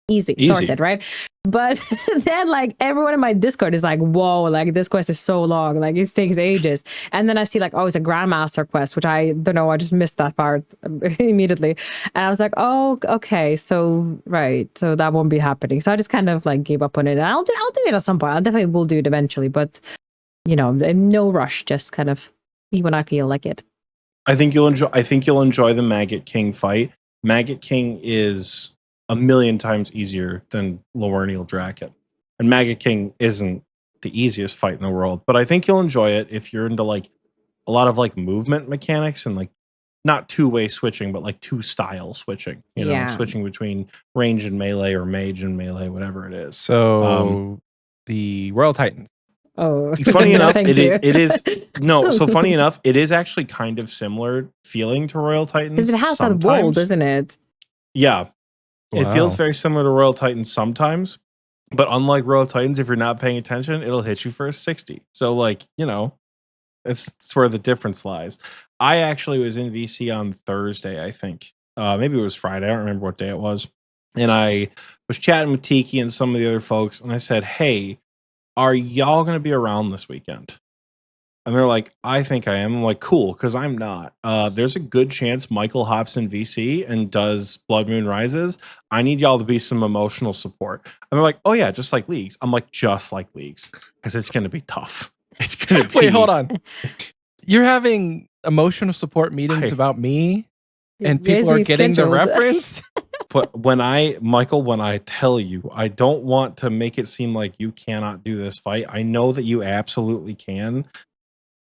Easy, sorted, right? But then like everyone in my Discord is like, whoa, like this quest is so long, like it takes ages. And then I see like, oh, it's a Grandmaster quest, which I don't know, I just missed that part immediately. And I was like, oh, okay, so right, so that won't be happening. So I just kind of like gave up on it. And I'll do it at some point. I definitely will do it eventually, but no rush, just kind of see when I feel like it. I think you'll enjoy the Maggot King fight. Maggot King is a million times easier than Lowernial Draken. And Maggot King isn't the easiest fight in the world, but I think you'll enjoy it if you're into like a lot of like movement mechanics and like not two-way switching, but like two-style switching, switching between range and melee or mage and melee, whatever it is. So the Royal Titans. Oh, funny enough, it is no. So funny enough, it is actually kind of similar feeling to Royal Titans. Because it has that wall, doesn't it? Yeah. Wow. It feels very similar to Royal Titans sometimes, But unlike Royal Titans, if you're not paying attention, it'll hit you for a 60. So, like, you know, it's where the difference lies. I actually was in VC on Thursday, I think. Maybe it was Friday. I don't remember what day it was. And I was chatting with Tiki and some of the other folks, and I said, hey, are y'all going to be around this weekend? And they're like, I think I am. I'm like, cool, because I'm not. There's a good chance Michael hops in VC and does Blood Moon Rises. I need y'all to be some emotional support. And they're like, oh yeah, just like Leagues. I'm like, just like Leagues, because it's going to be tough. It's going to be. Wait, hold on. You're having emotional support meetings about me, and people are getting the reference? But when I tell you, I don't want to make it seem like you cannot do this fight. I know that you absolutely can.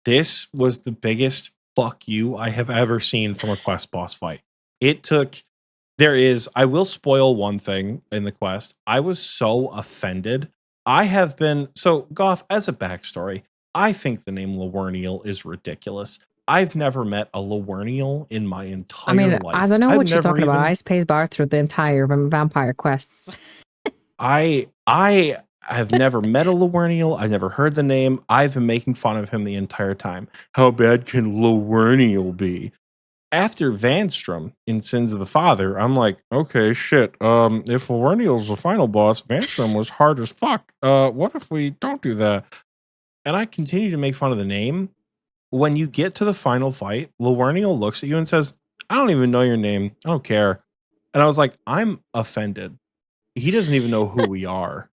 This was the biggest fuck you I have ever seen from a quest boss fight. I will spoil one thing in the quest. I was so offended. Goth, as a backstory, I think the name Lawerniel is ridiculous. I've never met a Lawerniel in my entire life. I don't know what you're talking about. I spaced bar through the entire vampire quests. I have never met a Lawerniel. I've never heard the name. I've been making fun of him the entire time. How bad can Lawerniel be? After Vanstrom in Sins of the Father, I'm like, okay, shit. If Lawerniel's the final boss, Vanstrom was hard as fuck. What if we don't do that? And I continue to make fun of the name. When you get to the final fight, Lawerniel looks at you and says, I don't even know your name. I don't care. And I was like, I'm offended. He doesn't even know who we are.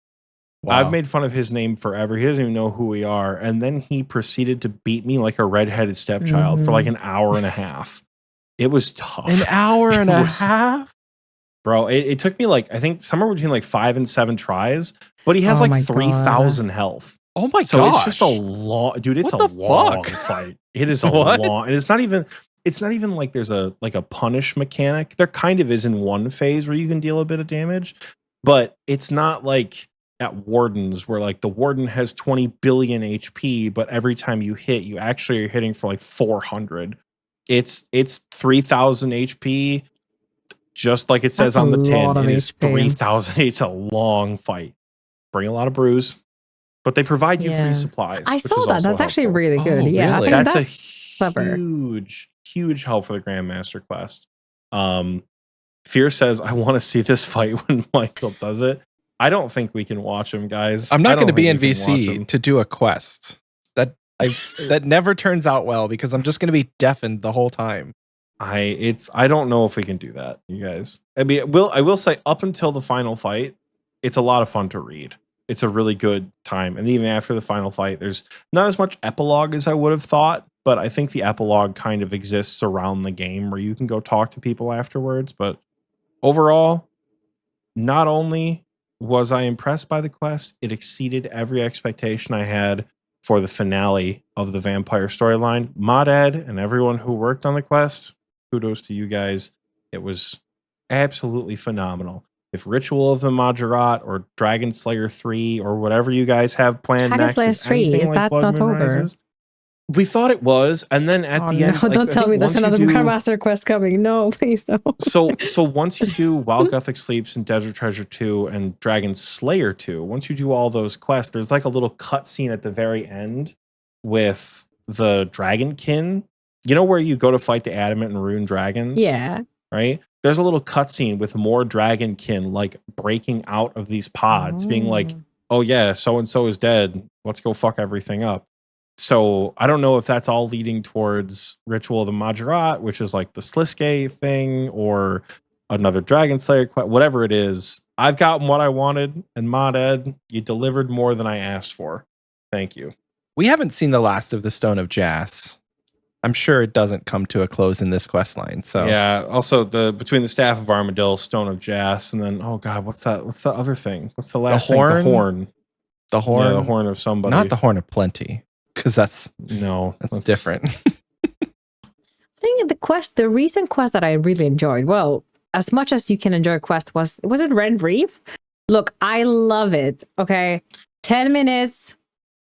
Wow. I've made fun of his name forever. He doesn't even know who we are. And then he proceeded to beat me like a redheaded stepchild for like an hour and a half. It was tough. An hour and a half? Bro, it took me like, I think somewhere between like 5 and 7 tries, but he has 3,000 health. Oh my god. So it's just a long, dude, it's a long fight. It is a long, and it's not even like there's a punish mechanic. There kind of is in one phase where you can deal a bit of damage, but it's not like at Wardens where like the Warden has 20 billion HP, but every time you hit, you actually are hitting for like 400. It's 3,000 HP, just like it says on the tin. It is 3,000. It's a long fight. Bring a lot of brews. But they provide you free supplies. I saw that. That's actually really good. Yeah, really? That's a clever. huge help for the Grandmaster quest. Fear says, I want to see this fight when Michael does it. I don't think we can watch him, guys. I'm not going to be in VC to do a quest. That never turns out well because I'm just going to be deafened the whole time. I don't know if we can do that, you guys. I mean, I will say up until the final fight, it's a lot of fun to read. It's a really good time. And even after the final fight, there's not as much epilogue as I would have thought, but I think the epilogue kind of exists around the game where you can go talk to people afterwards. But overall, not only was I impressed by the quest, it exceeded every expectation I had for the finale of the vampire storyline. Mod Ed and everyone who worked on the quest, kudos to you guys. It was absolutely phenomenal. If Ritual of the Majorat or Dragon Slayer 3 or whatever you guys have planned next is 3, is that not over? Rises, we thought it was, and then at the end, don't tell me there's another Grandmaster quest coming. No, please don't. So once you do While Gothic Sleeps and Desert Treasure 2 and Dragon Slayer 2, once you do all those quests, there's like a little cutscene at the very end with the Dragonkin. You know where you go to fight the Adamant and Rune dragons? Yeah. Right? There's a little cutscene with more Dragonkin like breaking out of these pods, being like, oh yeah, so-and-so is dead. Let's go fuck everything up. So I don't know if that's all leading towards Ritual of the Majorat, which is like the Sliske thing, or another Dragon Slayer, whatever it is. I've gotten what I wanted, and Mod Ed, you delivered more than I asked for. Thank you. We haven't seen the last of the Stone of Jas. I'm sure it doesn't come to a close in this quest line. So yeah. Also, between the Staff of Armadillo, Stone of Jas, and then oh god, what's that? What's the other thing? What's the last thing? The horn. The horn. Yeah, the horn of somebody. Not the Horn of Plenty, because that's different. I think the recent quest that I really enjoyed. Well, as much as you can enjoy a quest was it Red Reef? Look, I love it. Okay, 10 minutes.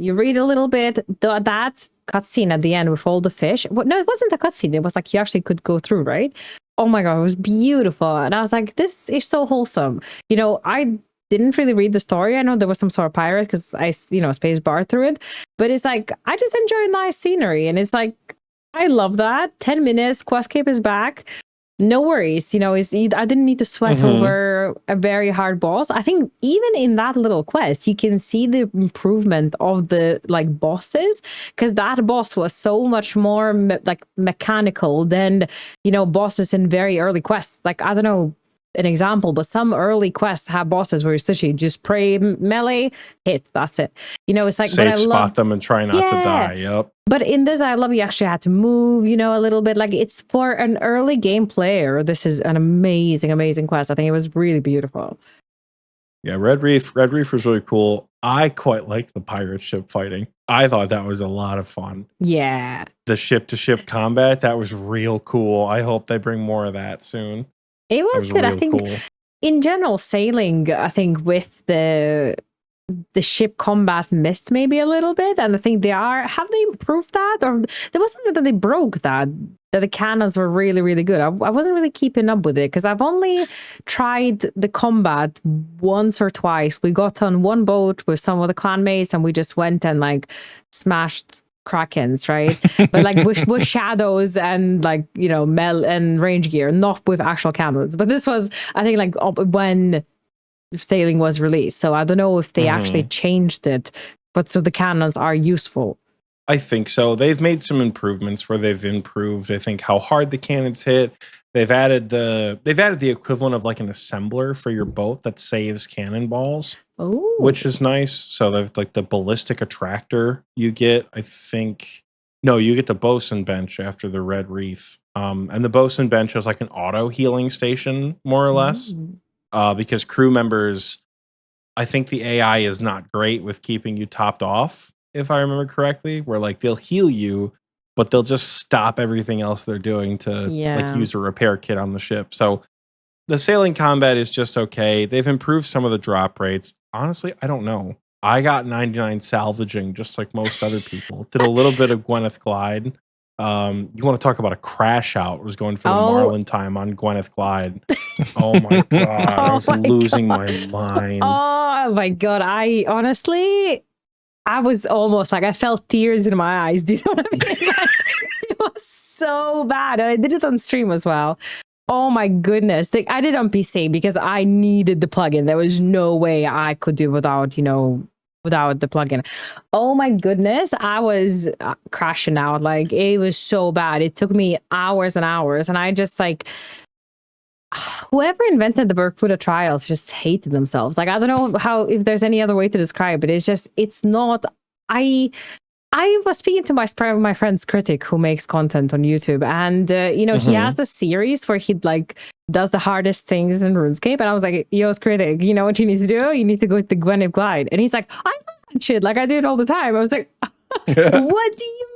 You read a little bit. That cutscene at the end with all the fish. No, it wasn't a cutscene. It was like you actually could go through, right? Oh my god, it was beautiful. And I was like, this is so wholesome. You know, I didn't really read the story. I know there was some sort of pirate because I, space bar through it. But it's like, I just enjoy nice scenery. And it's like, I love that. 10 minutes, Questcape is back. No worries. I didn't need to sweat over a very hard boss. I think even in that little quest, you can see the improvement of the bosses, because that boss was so much more mechanical than, bosses in very early quests. Like, I don't know an example, but some early quests have bosses where it's literally just pray melee, hit, that's it. It's like, safe spot them and try not to die. Yep. But in this, I love you actually had to move, a little bit. Like, it's for an early game player. This is an amazing, amazing quest. I think it was really beautiful. Yeah, Red Reef was really cool. I quite like the pirate ship fighting. I thought that was a lot of fun. Yeah. The ship-to-ship combat, that was real cool. I hope they bring more of that soon. It was good. I think cool. In general, sailing, I think with the ship combat missed maybe a little bit. And I think have they improved that? Or there was something that they broke that the cannons were really, really good. I wasn't really keeping up with it because I've only tried the combat once or twice. We got on one boat with some of the clanmates and we just went and smashed Krakens, right? But with shadows and mel and range gear, not with actual cannons. But this was, I think, when sailing was released. So I don't know if they actually changed it, but so the cannons are useful. I think so. They've made some improvements where they've improved, I think, how hard the cannons hit. They've added the equivalent of an assembler for your boat that saves cannonballs. Ooh. Which is nice. So they've the ballistic attractor you get, I think. No, you get the bosun bench after the Red Reef. And the bosun bench is an auto healing station, more or less. Because crew members, I think the AI is not great with keeping you topped off, if I remember correctly, where they'll heal you, but they'll just stop everything else they're doing to use a repair kit on the ship. So the sailing combat is just okay. They've improved some of the drop rates. Honestly, I don't know. I got 99 salvaging just like most other people. Did a little bit of Gwyneth Glide. You want to talk about a crash out? Was going for the Marlin time on Gwyneth Glide. Oh my god, I was losing my mind. Oh my god, I was almost I felt tears in my eyes. Do you know what I mean? It was so bad, and I did it on stream as well. Oh my goodness. I did on PC because I needed the plugin. There was no way I could do without the plugin. Oh my goodness. I was crashing out. It was so bad. It took me hours and hours. And I just whoever invented the Berkmuda trials just hated themselves. I don't know if there's any other way to describe it. It's not, I was speaking to my friend's critic who makes content on YouTube, and he has the series where he does the hardest things in RuneScape, and I was like, "Yo, critic, you know what you need to do? You need to go with the Gwyneth Glide." And he's like, "I love that shit. I do it all the time." I was like, "What do you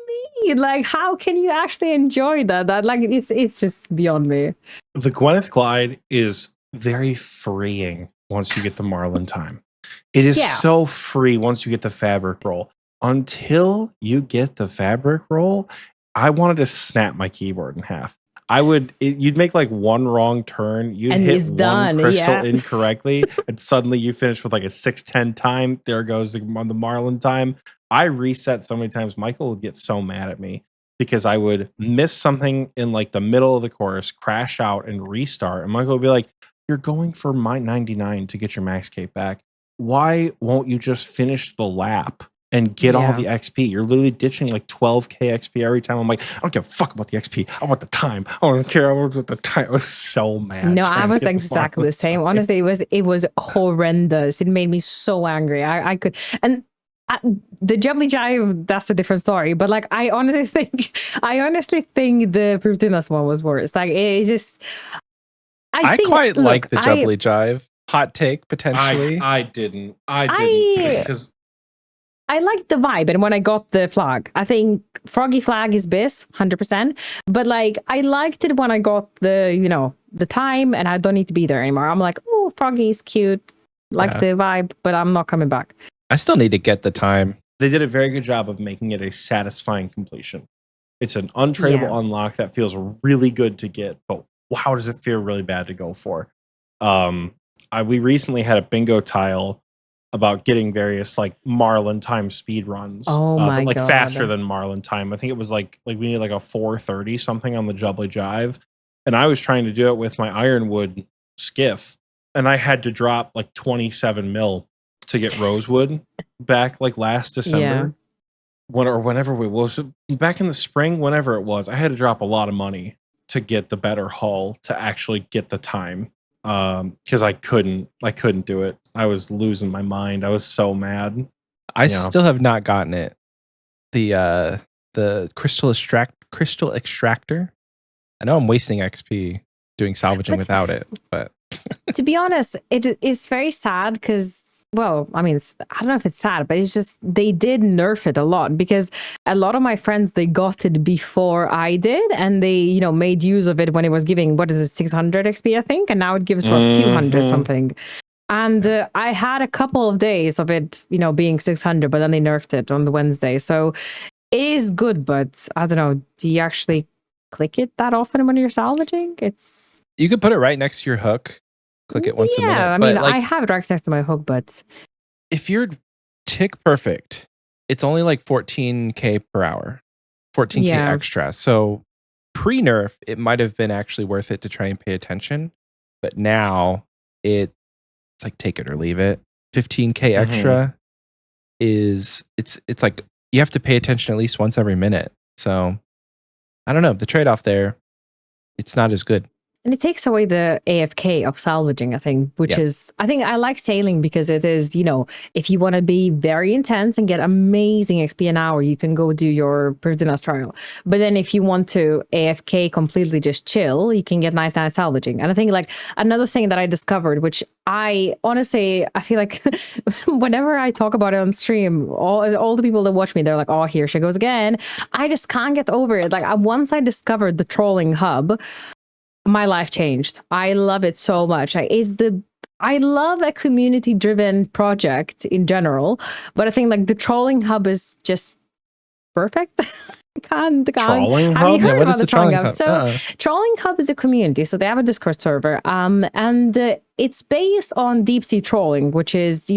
mean? How can you actually enjoy that? It's just beyond me." The Gwyneth Glide is very freeing once you get the Marlin time. It is so free once you get the fabric roll. Until you get the fabric roll, I wanted to snap my keyboard in half. You'd make one wrong turn, you'd hit one crystal incorrectly, and suddenly you finish with a 6-10 time. There goes the Marlin time. I reset so many times. Michael would get so mad at me because I would miss something in the middle of the course, crash out, and restart. And Michael would be like, "You're going for my 99 to get your max cape back. Why won't you just finish the lap and get all the XP? You're literally ditching 12k XP every time." I'm like, "I don't give a fuck about the XP. I want the time. I don't care about the time." I was so mad. No, I was exactly the same. Honestly, it was horrendous. It made me so angry. I could, and the Jubbly Jive, that's a different story. But I honestly think the Prutinas one was worse. It just, I quite like the Jubbly Jive. Hot take, potentially. I didn't because I liked the vibe, and when I got the flag, I think Froggy Flag is biz, 100%. But I liked it when I got the time, and I don't need to be there anymore. I'm like, oh, Froggy's cute, the vibe, but I'm not coming back. I still need to get the time. They did a very good job of making it a satisfying completion. It's an untradeable unlock that feels really good to get, but wow, does it feel really bad to go for? we recently had a bingo tile about getting various like Marlin time speed runs. Oh but my like God. faster than Marlin time. I think it was like we needed like a 4:30 something on the Jubbly Jive. And I was trying to do it with my Ironwood skiff. And I had to drop like 27 mil to get Rosewood back like last December. Whenever we was back in the spring, whenever it was, I had to drop a lot of money to get the better hull to actually get the time. Because I couldn't do it. I was losing my mind. I was so mad. I still have not gotten it. The crystal extractor. I know I'm wasting XP doing salvaging without it, but to be honest, it is very sad because, well, I mean, I don't know if it's sad, but it's just they did nerf it a lot because a lot of my friends, they got it before I did, and they, made use of it when it was giving, 600 XP, I think, and now it gives 200 something. And I had a couple of days of it, being 600, but then they nerfed it on the Wednesday. So it is good, but I don't know. Do you actually click it that often when you're salvaging? You could put it right next to your hook. Click it once a minute. Yeah, I mean, I have it right next to my hook, but if you're tick perfect, it's only like 14k per hour, 14k extra. So pre-nerf, it might have been actually worth it to try and pay attention, but now it's like take it or leave it. 15k extra is it's like you have to pay attention at least once every minute. So I don't know, the trade-off there, it's not as good. And it takes away the AFK of salvaging, I think, which is, I think I like sailing because it is, if you want to be very intense and get amazing XP an hour, you can go do your Perdinas trial. But then if you want to AFK completely just chill, you can get nighttime salvaging. And I think like another thing that I discovered, which I honestly, I feel like whenever I talk about it on stream, all the people that watch me, they're like, oh, here she goes again. I just can't get over it. Like once I discovered the trolling hub, my life changed. I love it so much. I love a community-driven project in general, but I think like the trolling hub is just perfect. Trolling hub? Have you heard about the trolling hub? hub? So trolling hub is a community. So they have a Discord server, and it's based on deep sea trolling, which is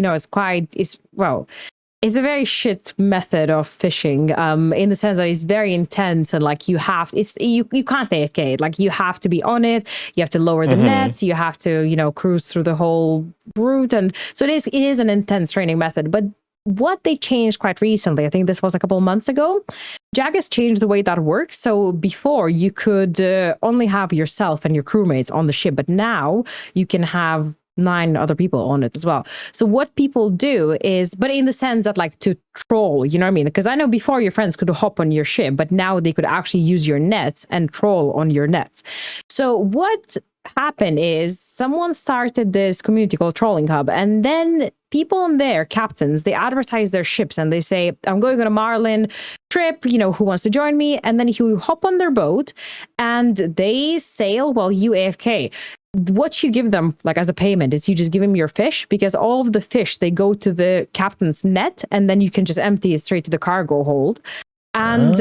it's a very shit method of fishing, in the sense that it's very intense and like you can't AFK it. Like you have to be on it. You have to lower the nets. You have to, cruise through the whole route. And so it is an intense training method. But what they changed quite recently, I think this was a couple of months ago, Jag has changed the way that works. So before you could only have yourself and your crewmates on the ship, but now you can have 9 other people on it as well. So what people do is, but in the sense that like to troll, you know what I mean? Because I know before your friends could hop on your ship, but now they could actually use your nets and troll on your nets. So what happened is someone started this community called Trolling Hub, and then people on there, captains, they advertise their ships and they say, I'm going on a Marlin trip, who wants to join me? And then you hop on their boat and they sail while you AFK. What you give them like as a payment is you just give them your fish, because all of the fish, they go to the captain's net and then you can just empty it straight to the cargo hold. And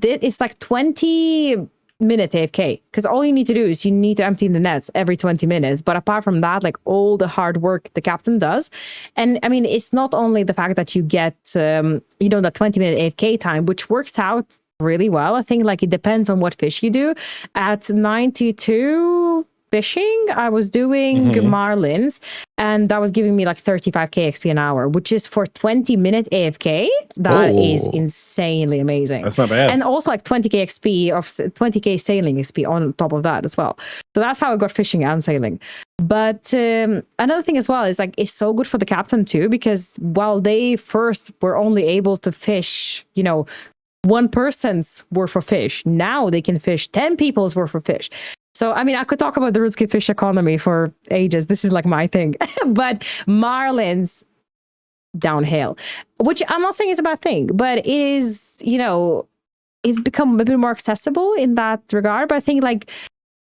it's like 20-minute AFK, because all you need to do is you need to empty the nets every 20 minutes. But apart from that, like all the hard work the captain does. And I mean, it's not only the fact that you get, that 20-minute AFK time, which works out really well. I think like it depends on what fish you do. At 92 fishing, I was doing marlins, and that was giving me like 35k XP an hour, which is for 20-minute AFK. That is insanely amazing. That's not bad. And also like 20k XP of 20k sailing XP on top of that as well. So that's how I got fishing and sailing. But another thing as well is like it's so good for the captain too, because while they first were only able to fish, one person's worth of fish, now they can fish 10 people's worth of fish. So, I mean, I could talk about the Runescape fish economy for ages. This is like my thing. But marlins, downhill, which I'm not saying is a bad thing, but it is, it's become a bit more accessible in that regard. But I think like,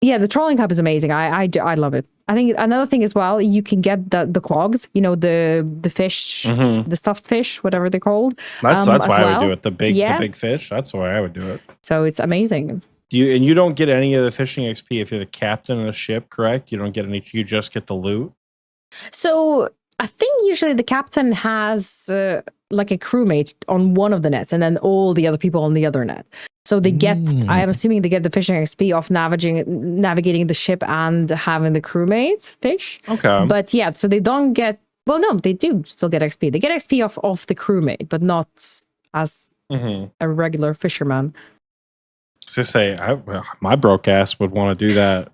the trolling hub is amazing. I love it. I think another thing as well, you can get the clogs, the fish, the stuffed fish, whatever they're called. That's why I would do it. The big fish. That's why I would do it. So it's amazing. You don't get any of the fishing XP if you're the captain of the ship, correct? You don't get any. You just get the loot. So I think usually the captain has like a crewmate on one of the nets and then all the other people on the other net. So they get, I am assuming they get the fishing XP off navigating the ship and having the crewmates fish. Okay. But yeah, so they don't get, well, no, they do still get XP. They get XP off the crewmate, but not as a regular fisherman. So say, my broke ass would want to do that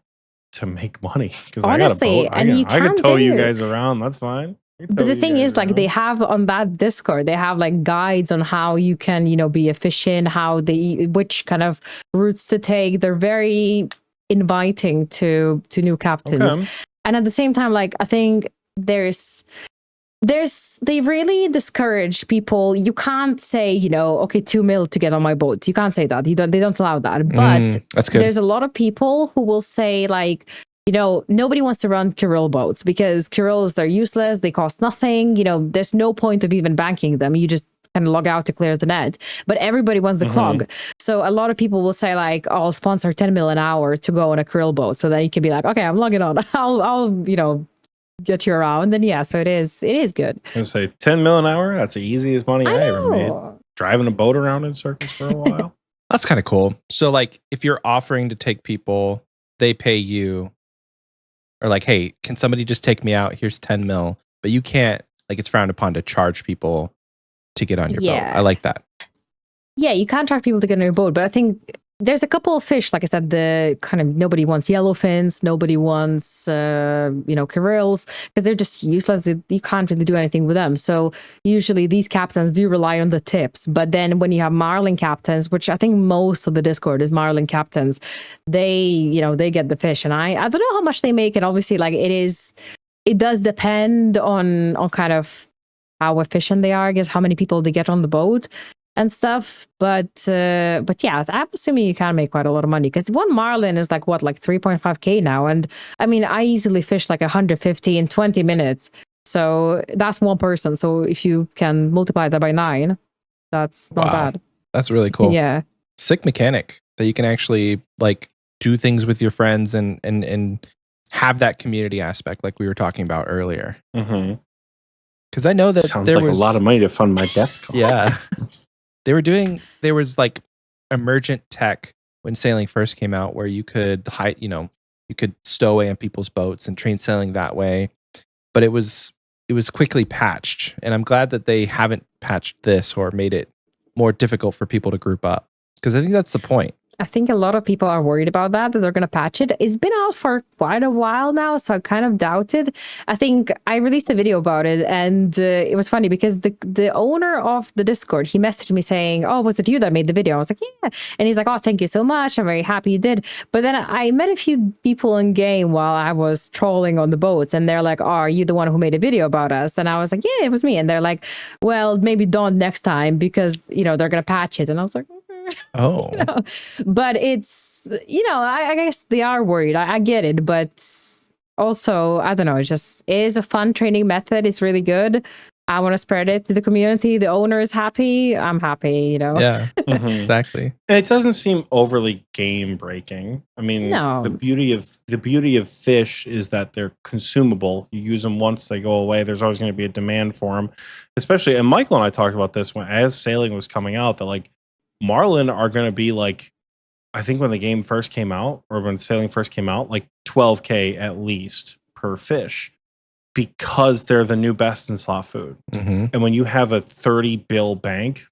to make money because I got a boat. I could tow you guys around. That's fine. But the thing is, like, they have on that Discord, they have like guides on how you can, be efficient, which kind of routes to take. They're very inviting to new captains. Okay. And at the same time, like, I think they really discourage people. You can't say, okay, 2 mil to get on my boat. You can't say that. They don't allow that. But that's good. There's a lot of people who will say, like, nobody wants to run Kirill boats because Kirills, they're useless. They cost nothing. There's no point of even banking them. You just kind of log out to clear the net. But everybody wants the clog. So a lot of people will say, like, oh, I'll sponsor 10 mil an hour to go on a Kirill boat. So then you can be like, okay, I'm logging on. I'll get you around. And yeah, so it is good. I say 10 mil an hour. That's the easiest money I ever made. Driving a boat around in circles for a while. That's kind of cool. So like if you're offering to take people, they pay you, or like, hey, can somebody just take me out? Here's 10 mil. But you can't, like, it's frowned upon to charge people to get on your boat. I like that. Yeah, you can't charge people to get on your boat, but I think there's a couple of fish, like I said, the kind of nobody wants yellowfins, nobody wants, Kirills, because they're just useless. You can't really do anything with them. So usually these captains do rely on the tips. But then when you have Marlin captains, which I think most of the Discord is Marlin captains, they get the fish. And I don't know how much they make. And obviously, like, it does depend on kind of how efficient they are, I guess, how many people they get on the boat and stuff, but yeah, I'm assuming you can make quite a lot of money because one marlin is like 3.5k now, and I mean I easily fish like 150 in 20 minutes, so that's one person. So if you can multiply that by 9, that's not bad. That's really cool. Yeah, sick mechanic that you can actually like do things with your friends and have that community aspect like we were talking about earlier. Because I know that sounds like a lot of money to fund my death cost. Yeah. There was like emergent tech when sailing first came out where you could you could stow away on people's boats and train sailing that way. But it was quickly patched. And I'm glad that they haven't patched this or made it more difficult for people to group up. Because I think that's the point. I think a lot of people are worried about that they're going to patch it. It's been out for quite a while now, so I kind of doubt it. I think I released a video about it, and it was funny because the owner of the Discord, he messaged me saying, oh, was it you that made the video? I was like, yeah. And he's like, oh, thank you so much. I'm very happy you did. But then I met a few people in game while I was trolling on the boats, and they're like, oh, are you the one who made a video about us? And I was like, yeah, it was me. And they're like, well, maybe don't next time because, they're going to patch it. And I was like, oh, but it's, I guess they are worried. I get it, but also, I don't know, it is a fun training method. It's really good. I want to spread it to the community. The owner is happy. I'm happy, Yeah, exactly. It doesn't seem overly game breaking. I mean, no. the beauty of fish is that they're consumable. You use them once, they go away. There's always going to be a demand for them, especially. And Michael and I talked about this as sailing was coming out, that like marlin are going to be like, I think when the game first came out or when sailing first came out, like 12k at least per fish, because they're the new best in slot food. And when you have a 30 bill bank,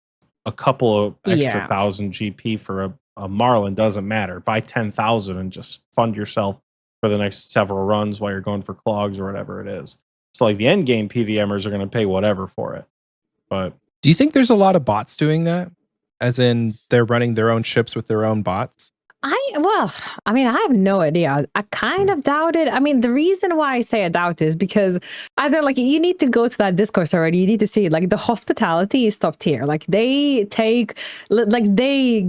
a couple of extra 1,000 GP for a marlin doesn't matter. Buy 10,000 and just fund yourself for the next several runs while you're going for clogs or whatever it is. So like the end game PVMers are going to pay whatever for it. But do you think there's a lot of bots doing that? As in they're running their own ships with their own bots? I have no idea. I kind of doubt it. I mean, the reason why I say I doubt is because either like you need to go to that Discourse already. You need to see like the hospitality is top tier. Like they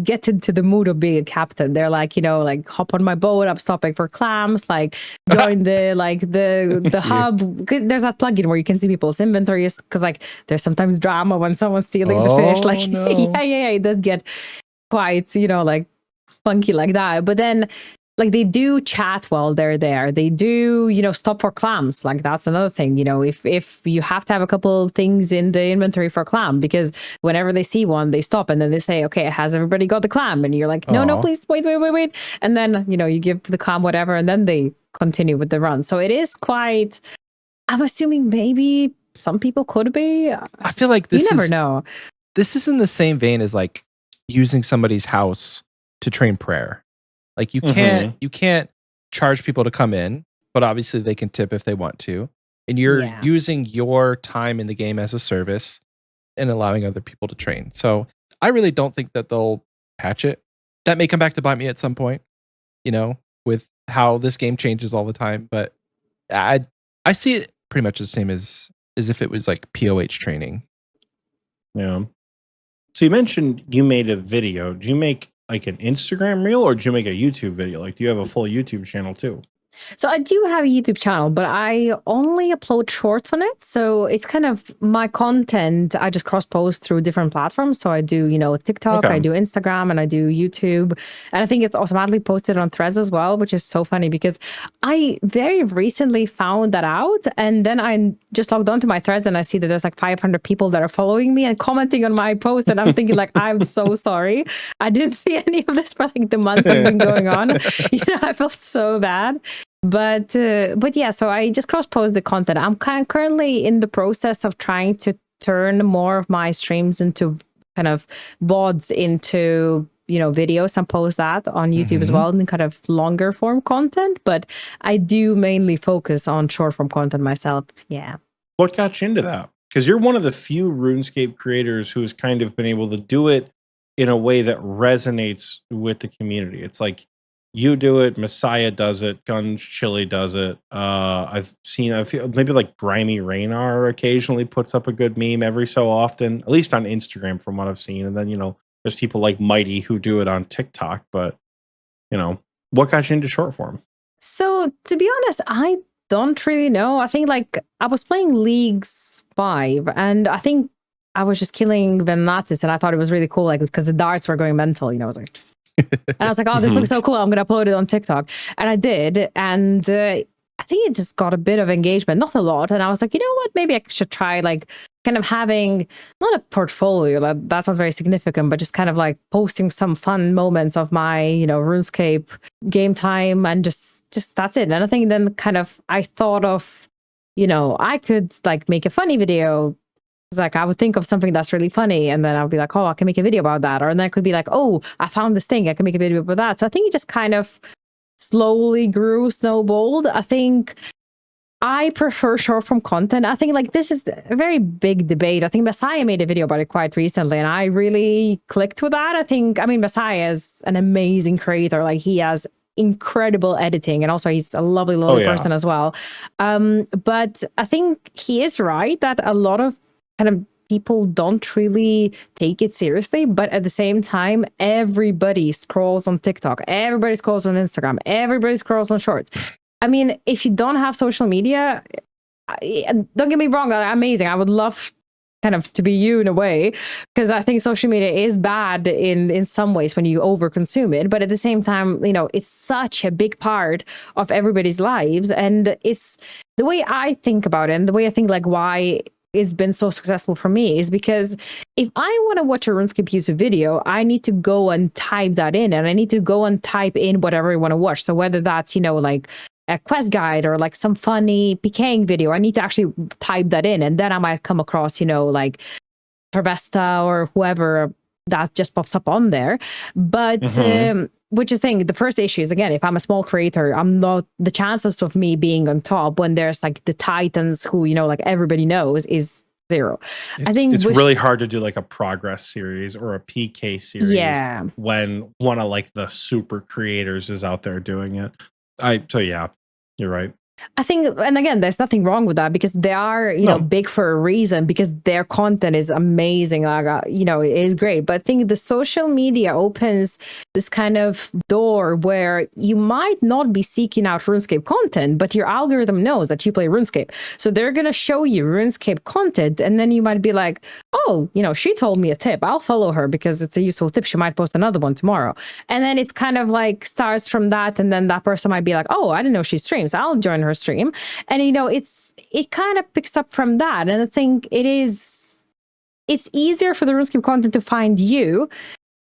get into the mood of being a captain. They're like, like hop on my boat. I'm stopping for clams. Like join the hub. There's that plugin where you can see people's inventories because like there's sometimes drama when someone's stealing the fish. Like yeah, it does get quite like funky like that. But then like they do chat while they're there. They do, stop for clams. Like that's another thing. If you have to have a couple of things in the inventory for clam, because whenever they see one, they stop and then they say, okay, has everybody got the clam? And you're like, no, please wait. And then, you give the clam whatever, and then they continue with the run. So it is quite, I'm assuming maybe some people could be. I feel like you never know. This is in the same vein as like using somebody's house to train prayer. Like you can't charge people to come in, but obviously they can tip if they want to. And you're using your time in the game as a service and allowing other people to train. So I really don't think that they'll patch it. That may come back to bite me at some point, with how this game changes all the time. But I see it pretty much the same as if it was like POH training. Yeah. So you mentioned you made a video. Did you make like an Instagram reel, or did you make a YouTube video? Like, do you have a full YouTube channel too? So I do have a YouTube channel, but I only upload shorts on it. So it's kind of my content. I just cross post through different platforms. So I do, TikTok, I do Instagram, and I do YouTube. And I think it's automatically posted on Threads as well, which is so funny because I very recently found that out. And then I just logged onto my Threads and I see that there's like 500 people that are following me and commenting on my post. And I'm thinking like, I'm so sorry. I didn't see any of this for like the months that have been going on. I felt so bad. But yeah, so I just cross-post the content. I'm currently in the process of trying to turn more of my streams into kind of VODs into, videos and post that on YouTube as well, and kind of longer form content. But I do mainly focus on short form content myself. Yeah. What got you into that? Because you're one of the few RuneScape creators who's kind of been able to do it in a way that resonates with the community. It's like, you do it, Messiah does it, Guns Chili does it. I've seen, maybe like Grimy Raynar occasionally puts up a good meme every so often, at least on Instagram from what I've seen. And then, there's people like Mighty who do it on TikTok. But, what got you into short form? So to be honest, I don't really know. I think like I was playing Leagues 5 and I think I was just killing Venatus and I thought it was really cool, like because the darts were going mental, I was like, and I was like, oh, this looks so cool. I'm going to upload it on TikTok. And I did. And I think it just got a bit of engagement, not a lot. And I was like, you know what? Maybe I should try like kind of having not a portfolio. That sounds very significant, but just kind of like posting some fun moments of my, RuneScape game time and just that's it. And I think then kind of I thought of, I could like make a funny video. It's like I would think of something that's really funny and then I'll be like, oh, I can make a video about that. Or then it could be like, oh, I found this thing, I can make a video about that. So I think it just kind of slowly grew, snowballed. I think I prefer short form content. I think like this is a very big debate. I think Messiah made a video about it quite recently and I really clicked with that. Messiah is an amazing creator. Like he has incredible editing and also he's a lovely person as well. But I think he is right that a lot of kind of people don't really take it seriously, but at the same time, everybody scrolls on TikTok, everybody scrolls on Instagram, everybody scrolls on Shorts. I mean, if you don't have social media, don't get me wrong, amazing. I would love kind of to be you in a way, because I think social media is bad in some ways when you overconsume it. But at the same time, it's such a big part of everybody's lives. And it's the way I think about it and the way I think like why it's been so successful for me is because if I want to watch a RuneScape YouTube video, I need to go and type that in and I need to go and type in whatever I want to watch. So whether that's, like a quest guide or like some funny PKing video, I need to actually type that in and then I might come across, like Pervesta or whoever that just pops up on there. But which is the thing, the first issue is, again, if I'm a small creator, the chances of me being on top when there's like the titans who, like everybody knows is zero. I think it's really hard to do like a progress series or a PK series when one of like the super creators is out there doing it. So yeah, you're right. I think, and again, there's nothing wrong with that because they are, big for a reason because their content is amazing. Like, it is great. But I think the social media opens this kind of door where you might not be seeking out RuneScape content, but your algorithm knows that you play RuneScape. So they're going to show you RuneScape content. And then you might be like, oh, she told me a tip. I'll follow her because it's a useful tip. She might post another one tomorrow. And then it's kind of like starts from that. And then that person might be like, oh, I didn't know she streams. I'll join her stream. And it kind of picks up from that. And I think it's easier for the RuneScape content to find you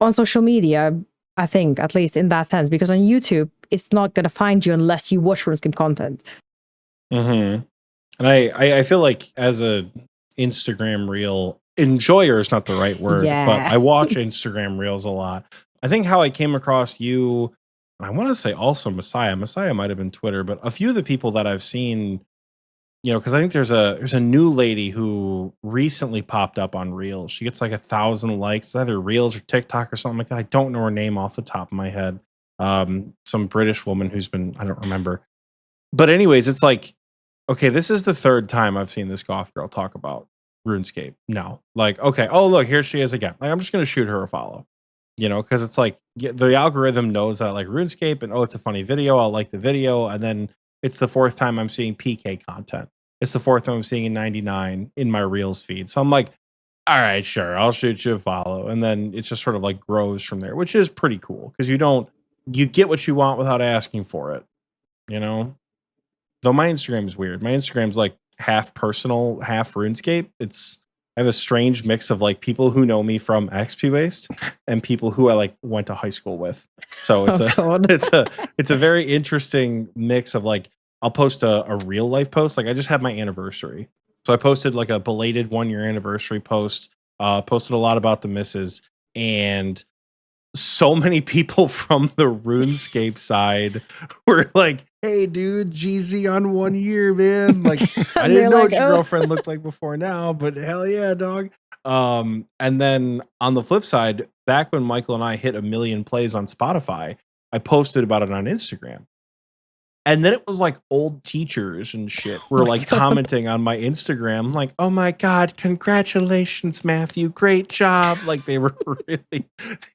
on social media, I think, at least in that sense, because on YouTube it's not going to find you unless you watch RuneScape content. And I feel like as a Instagram reel enjoyer is not the right word, but I watch Instagram reels a lot. I think how I came across you, I want to say also Messiah might have been Twitter, but a few of the people that I've seen, because I think there's a new lady who recently popped up on Reels. She gets like 1,000 likes, either Reels or TikTok or something like that. I don't know her name off the top of my head. Some British woman I don't remember. But anyways, it's like, okay, this is the third time I've seen this goth girl talk about RuneScape. No, like, okay, oh look, here she is again. Like, I'm just gonna shoot her a follow. Because it's like the algorithm knows that I like RuneScape and it's a funny video. I'll like the video. And then it's the fourth time I'm seeing PK content. It's the fourth time I'm seeing 99 in my Reels feed. So I'm like, all right, sure, I'll shoot you a follow. And then it just sort of like grows from there, which is pretty cool because you get what you want without asking for it, Though my Instagram is weird. My Instagram's like half personal, half RuneScape. I have a strange mix of like people who know me from Xpwaste and people who I like went to high school with. So it's a very interesting mix of like, I'll post a real life post. Like I just had my anniversary. So I posted like a belated 1-year anniversary post, posted a lot about the misses, and so many people from the RuneScape side were like, hey dude, GZ on 1 year, man. Like I didn't know what your girlfriend looked like before now, but hell yeah, dog. And then on the flip side, back when Michael and I hit 1 million plays on Spotify, I posted about it on Instagram. And then it was like old teachers and shit were like commenting on my Instagram, like, oh my God, congratulations, Matthew. Great job. Like they were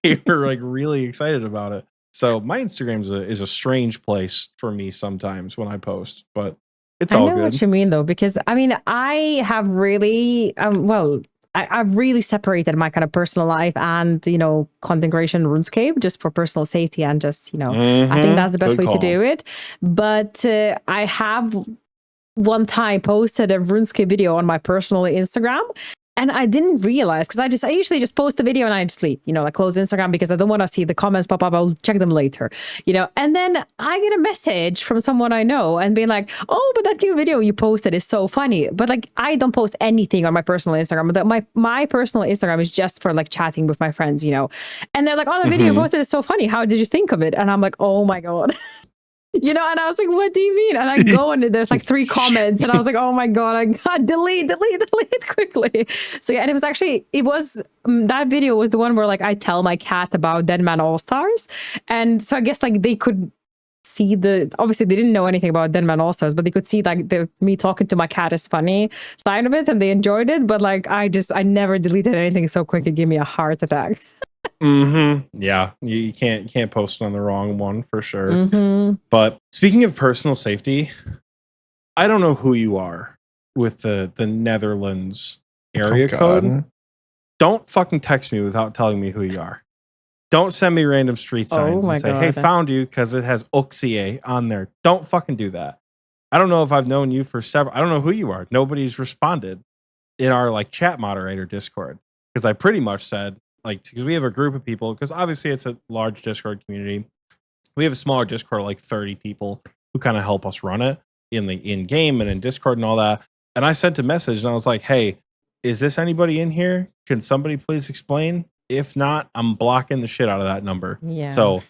really excited about it. So my Instagram is a strange place for me sometimes when I post, but it's all good. I know what you mean though, because I mean, I have really, I've really separated my kind of personal life and, content creation RuneScape just for personal safety and just, I think that's the best way to do it. But I have one time posted a RuneScape video on my personal Instagram. And I didn't realize because I usually just post the video and I just leave, like close Instagram because I don't want to see the comments pop up. I'll check them later, and then I get a message from someone I know and being like, oh, but that new video you posted is so funny. But like, I don't post anything on my personal Instagram. My personal Instagram is just for like chatting with my friends, and they're like, oh, the video you posted is so funny. How did you think of it? And I'm like, oh my God. And I was like, what do you mean? And I go and there's like 3 comments and I was like, oh my God, I got delete quickly. So yeah, and that video was the one where like I tell my cat about Deadman Allstars. And so I guess like they could see obviously they didn't know anything about Deadman Allstars, but they could see like me talking to my cat is funny side of it and they enjoyed it. But like, I never deleted anything so quick it gave me a heart attack. Yeah, you can't post it on the wrong one for sure. But speaking of personal safety, I don't know who you are with the Netherlands area code. Don't fucking text me without telling me who you are. Don't send me random street signs and say, hey, found you, because it has Oxie on there. Don't fucking do that. I don't know if I've known you for I don't know who you are. Nobody's responded in our like chat moderator Discord because I pretty much said, like, because we have a group of people, because obviously it's a large Discord community. We have a smaller Discord, like 30 people who kind of help us run it in game and in Discord and all that. And I sent a message and I was like, hey, is this anybody in here? Can somebody please explain? If not, I'm blocking the shit out of that number. Yeah. So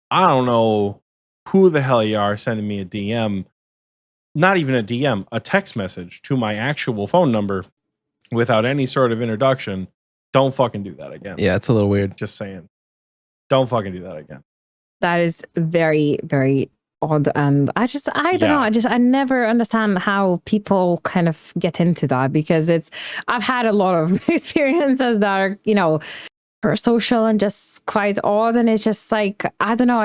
I don't know who the hell you are sending me a DM, not even a DM, a text message to my actual phone number without any sort of introduction. Don't fucking do that again. Yeah, it's a little weird. Just saying. Don't fucking do that again. That is very, very odd. And I don't know. I never understand how people kind of get into that, because I've had a lot of experiences that are, social and just quite odd. And it's just like, I don't know.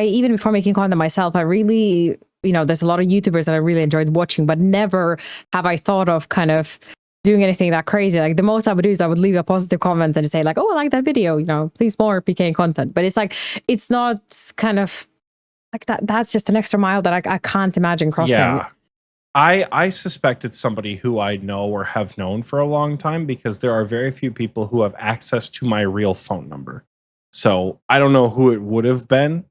Even before making content myself, I really, there's a lot of YouTubers that I really enjoyed watching, but never have I thought of kind of doing anything that crazy. Like the most I would do is I would leave a positive comment and say like, oh, I like that video, please more PKing content. But it's like, it's not kind of like that. That's just an extra mile that I can't imagine crossing. Yeah. I suspect it's somebody who I know or have known for a long time, because there are very few people who have access to my real phone number. So I don't know who it would have been.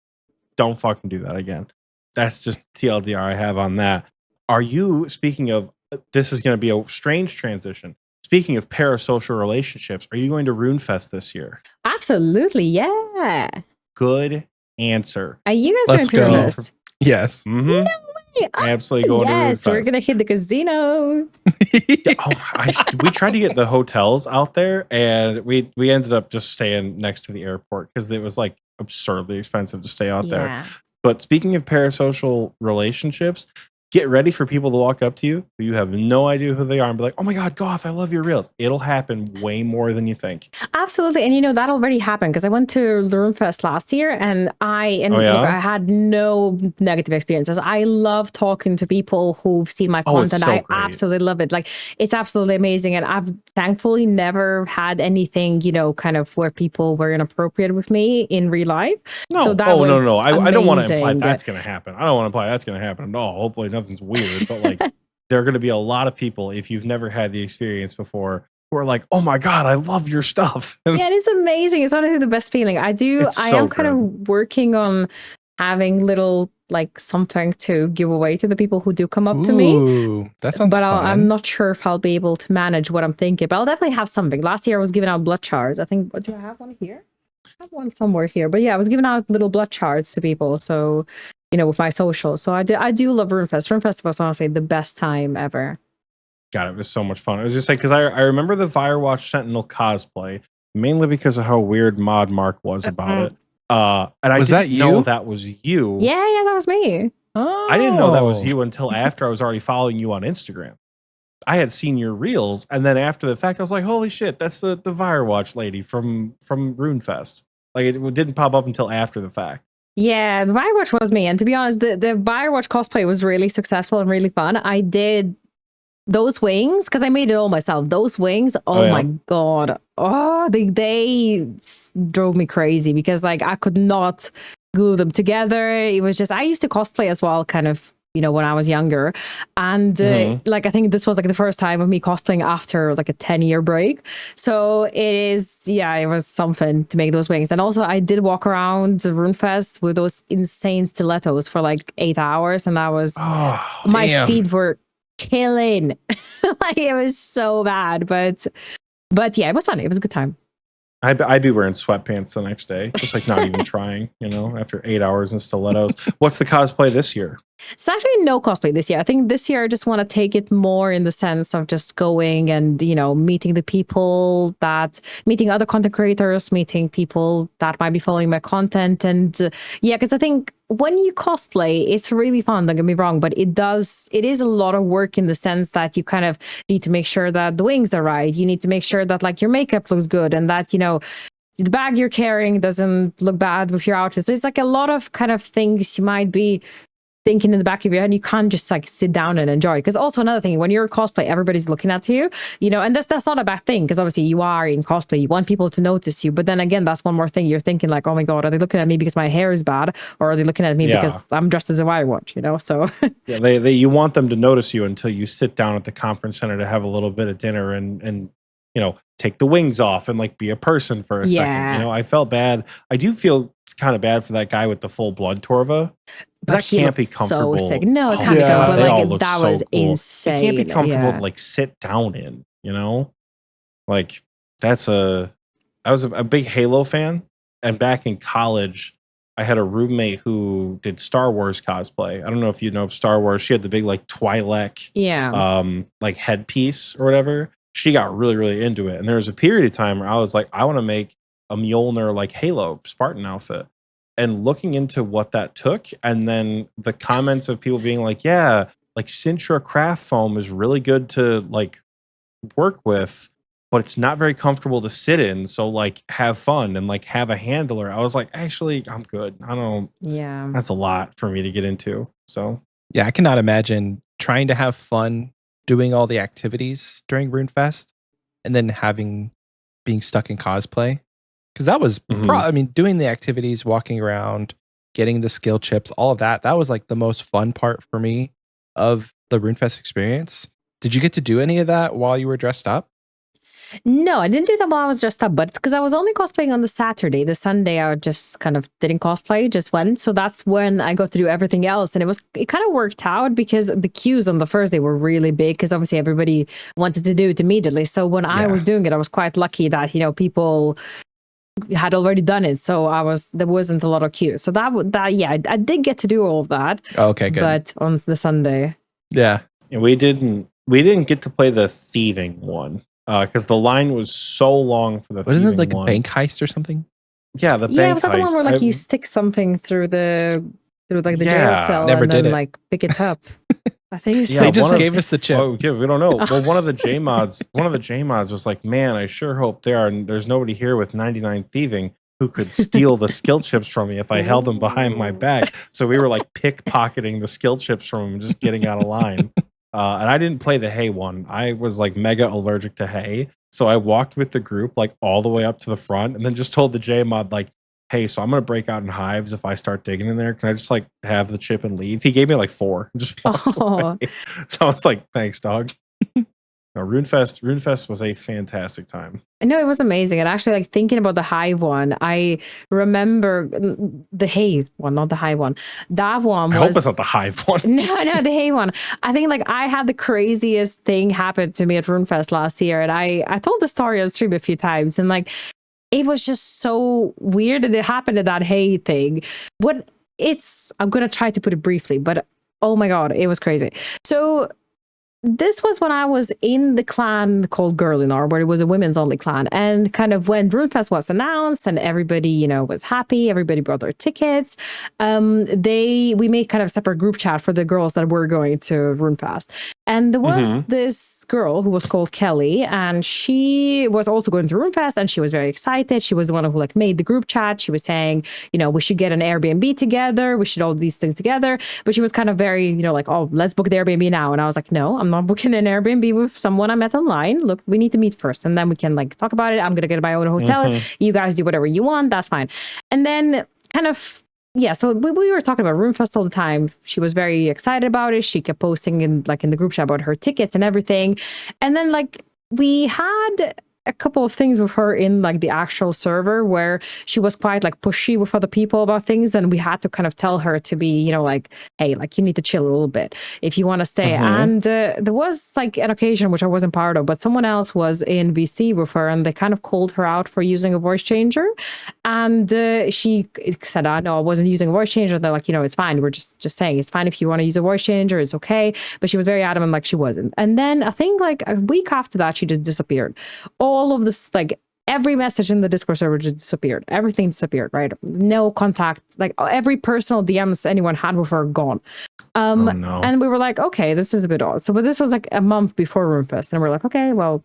Don't fucking do that again. That's just TLDR I have on that. Are you, speaking of, this is going to be a strange transition. Speaking of parasocial relationships, are you going to RuneFest this year? Absolutely, yeah. Good answer. Are you guys going to RuneFest? Yes. Mm-hmm. No way. Absolutely going to RuneFest. Yes, we're going to hit the casino. We tried to get the hotels out there, and we ended up just staying next to the airport because it was like absurdly expensive to stay out there. But speaking of parasocial relationships, get ready for people to walk up to you who you have no idea who they are and be like, oh my God, Goth, I love your reels. It'll happen way more than you think. Absolutely. And that already happened, because I went to RuneFest last year, and look, I had no negative experiences. I love talking to people who've seen my content. So I absolutely love it. Like, it's absolutely amazing. And I've thankfully never had anything, kind of where people were inappropriate with me in real life. No, so that no. I don't want to imply amazing. that's going to happen. I don't want to imply that's going to happen at all. Hopefully nothing's weird, but like there are going to be a lot of people, if you've never had the experience before, who are like, oh my God, I love your stuff. Yeah, it is amazing. It's honestly the best feeling. I am kind of working on having little like something to give away to the people who do come up to me. That sounds fun. I'm not sure if I'll be able to manage what I'm thinking, but I'll definitely have something. Last year I was giving out blood shards. I think, do I have one here? I have one somewhere here. But yeah, I was giving out little blood shards to people. So, with my social. So I do love RuneFest. RuneFest was honestly the best time ever. God, it was so much fun. I was just like, because I remember the Firewatch Sentinel cosplay, mainly because of how weird Mod Mark was about it. And I didn't know that was you. Yeah, that was me. Oh. I didn't know that was you until after I was already following you on Instagram. I had seen your reels, and then after the fact, I was like, holy shit, that's the Firewatch lady from RuneFest. Like, it didn't pop up until after the fact. Yeah, the Firewatch was me. And to be honest, the Firewatch cosplay was really successful and really fun. I did those wings, because I made it all myself. Those wings, my God. Oh, they drove me crazy, because like I could not glue them together. It was just, I used to cosplay as well, kind of, when I was younger. And like, I think this was like the first time of me cosplaying after like a 10-year break. So it was something to make those wings. And also I did walk around the RuneFest with those insane stilettos for like 8 hours. And that was, my feet were killing. Like, it was so bad. But yeah, it was fun. It was a good time. I'd be wearing sweatpants the next day, just like not even trying, after 8 hours in stilettos. What's the cosplay this year? It's actually no cosplay this year. I think this year I just want to take it more in the sense of just going and, meeting the people meeting other content creators, meeting people that might be following my content. And because I think when you cosplay, it's really fun, don't get me wrong, but it is a lot of work in the sense that you kind of need to make sure that the wings are right. You need to make sure that like your makeup looks good, and that, the bag you're carrying doesn't look bad with your outfit. So it's like a lot of kind of things you might be thinking in the back of your head. You can't just like sit down and enjoy. Because also another thing, when you're in cosplay, everybody's looking at you, and that's not a bad thing, because obviously you are in cosplay, you want people to notice you. But then again, that's one more thing. You're thinking like, oh my God, are they looking at me because my hair is bad, or are they looking at me because I'm dressed as a Firewatch? So yeah, you want them to notice you until you sit down at the conference center to have a little bit of dinner and take the wings off and like be a person for a second. I felt bad. I do feel kind of bad for that guy with the full blood Torva. That can't be comfortable. So sick. No, it can't be comfortable. But like, that was cool. insane. It can't be comfortable to like sit down in, Like I was a big Halo fan, and back in college, I had a roommate who did Star Wars cosplay. I don't know if you know Star Wars. She had the big like Twi'lek, like headpiece or whatever. She got really, really into it. And there was a period of time where I was like, I want to make a Mjolnir like Halo Spartan outfit. and looking into what that took, and then the comments of people being like, yeah, like Sintra craft foam is really good to like work with, but it's not very comfortable to sit in. So like have fun and like have a handler. I was like, actually, I'm good. I don't, Yeah. that's a lot for me to get into. So yeah, I cannot imagine trying to have fun doing all the activities during RuneFest and then being stuck in cosplay. Because that was, I mean, doing the activities, walking around, getting the skill chips, all of that, that was like the most fun part for me of the RuneFest experience. Did you get to do any of that while you were dressed up? No, I didn't do that while I was dressed up, but because I was only cosplaying on the Saturday. The Sunday I just kind of didn't cosplay, just went. So that's when I got to do everything else. And it kind of worked out because the queues on the first day were really big because obviously everybody wanted to do it immediately. So when I was doing it, I was quite lucky that, people had already done it, so there wasn't a lot of queue. So I did get to do all of that. Okay, good. But on the Sunday, yeah, and we didn't get to play the thieving one because the line was so long for the thieving wasn't it like one. a bank heist or something? Yeah, the bank yeah, it was that the one heist. where like you stick something through the jail cell never and then did it. like pick it up. I think so. They just gave us the chip. Oh, yeah, we don't know. Well, one of the J mods was like, "Man, I sure hope there's nobody here with 99 thieving who could steal the skill chips from me if I held them behind my back." So we were like pickpocketing the skill chips from him, just getting out of line. And I didn't play the hay one. I was like mega allergic to hay, so I walked with the group like all the way up to the front, and then just told the J mod like, "Hey, so I'm gonna break out in hives if I start digging in there. Can I just like have the chip and leave?" He gave me like 4. Just walked away. So I was like, "Thanks, dog." No, RuneFest was a fantastic time. I know it was amazing. And actually, like thinking about the hive one, I remember the hay one, not the hive one. That one was. I hope it's not the hive one. No, the hay one. I think like I had the craziest thing happen to me at RuneFest last year, and I told the story on stream a few times, and like. It was just so weird that it happened to that hay thing. I'm going to try to put it briefly, but oh my God, it was crazy. So this was when I was in the clan called Girlinar, where it was a women's only clan. And kind of when RuneFest was announced and everybody, was happy, everybody brought their tickets. We made kind of a separate group chat for the girls that were going to RuneFest. And there was this girl who was called Kelly, and she was also going to RuneFest, and she was very excited. She was the one who like made the group chat. She was saying, we should get an Airbnb together. We should all these things together. But she was kind of very, like, oh, let's book the Airbnb now. And I was like, no, I'm not booking an Airbnb with someone I met online. Look, we need to meet first, and then we can like talk about it. I'm going to get my own hotel. You guys do whatever you want. That's fine. And then kind of so we were talking about RuneFest all the time. She was very excited about it. She kept posting in the group chat about her tickets and everything. And then like we had a couple of things with her in like the actual server where she was quite like pushy with other people about things, and we had to kind of tell her to be like, hey, like you need to chill a little bit if you want to stay. And there was like an occasion which I wasn't part of, but someone else was in VC with her, and they kind of called her out for using a voice changer, and she said, no, I wasn't using a voice changer. They're like, it's fine, we're just saying it's fine if you want to use a voice changer, it's okay. But she was very adamant like she wasn't. And then I think like a week after that she just disappeared. All of this, like every message in the Discord server just disappeared. Everything disappeared, right? No contact, like every personal DMs anyone had with her gone. No. And we were like, okay, this is a bit odd. So, but this was like a month before RuneFest, and we're like, okay, well,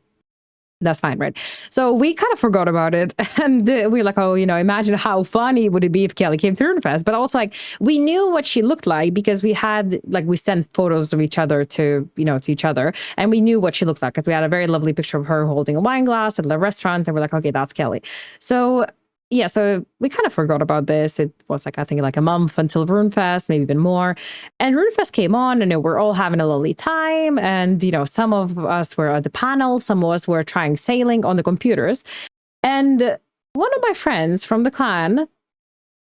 that's fine, right? So we kind of forgot about it, and we were like, oh, imagine how funny would it be if Kelly came to RuneFest. But also, like, we knew what she looked like because we had, like, we sent photos of each other to each other, and we knew what she looked like because we had a very lovely picture of her holding a wine glass at the restaurant, and we're like, okay, that's Kelly. So yeah, so we kind of forgot about this. It was like, I think like a month until RuneFest, maybe even more. And RuneFest came on, and we're all having a lovely time. And, some of us were at the panel, some of us were trying sailing on the computers. And one of my friends from the clan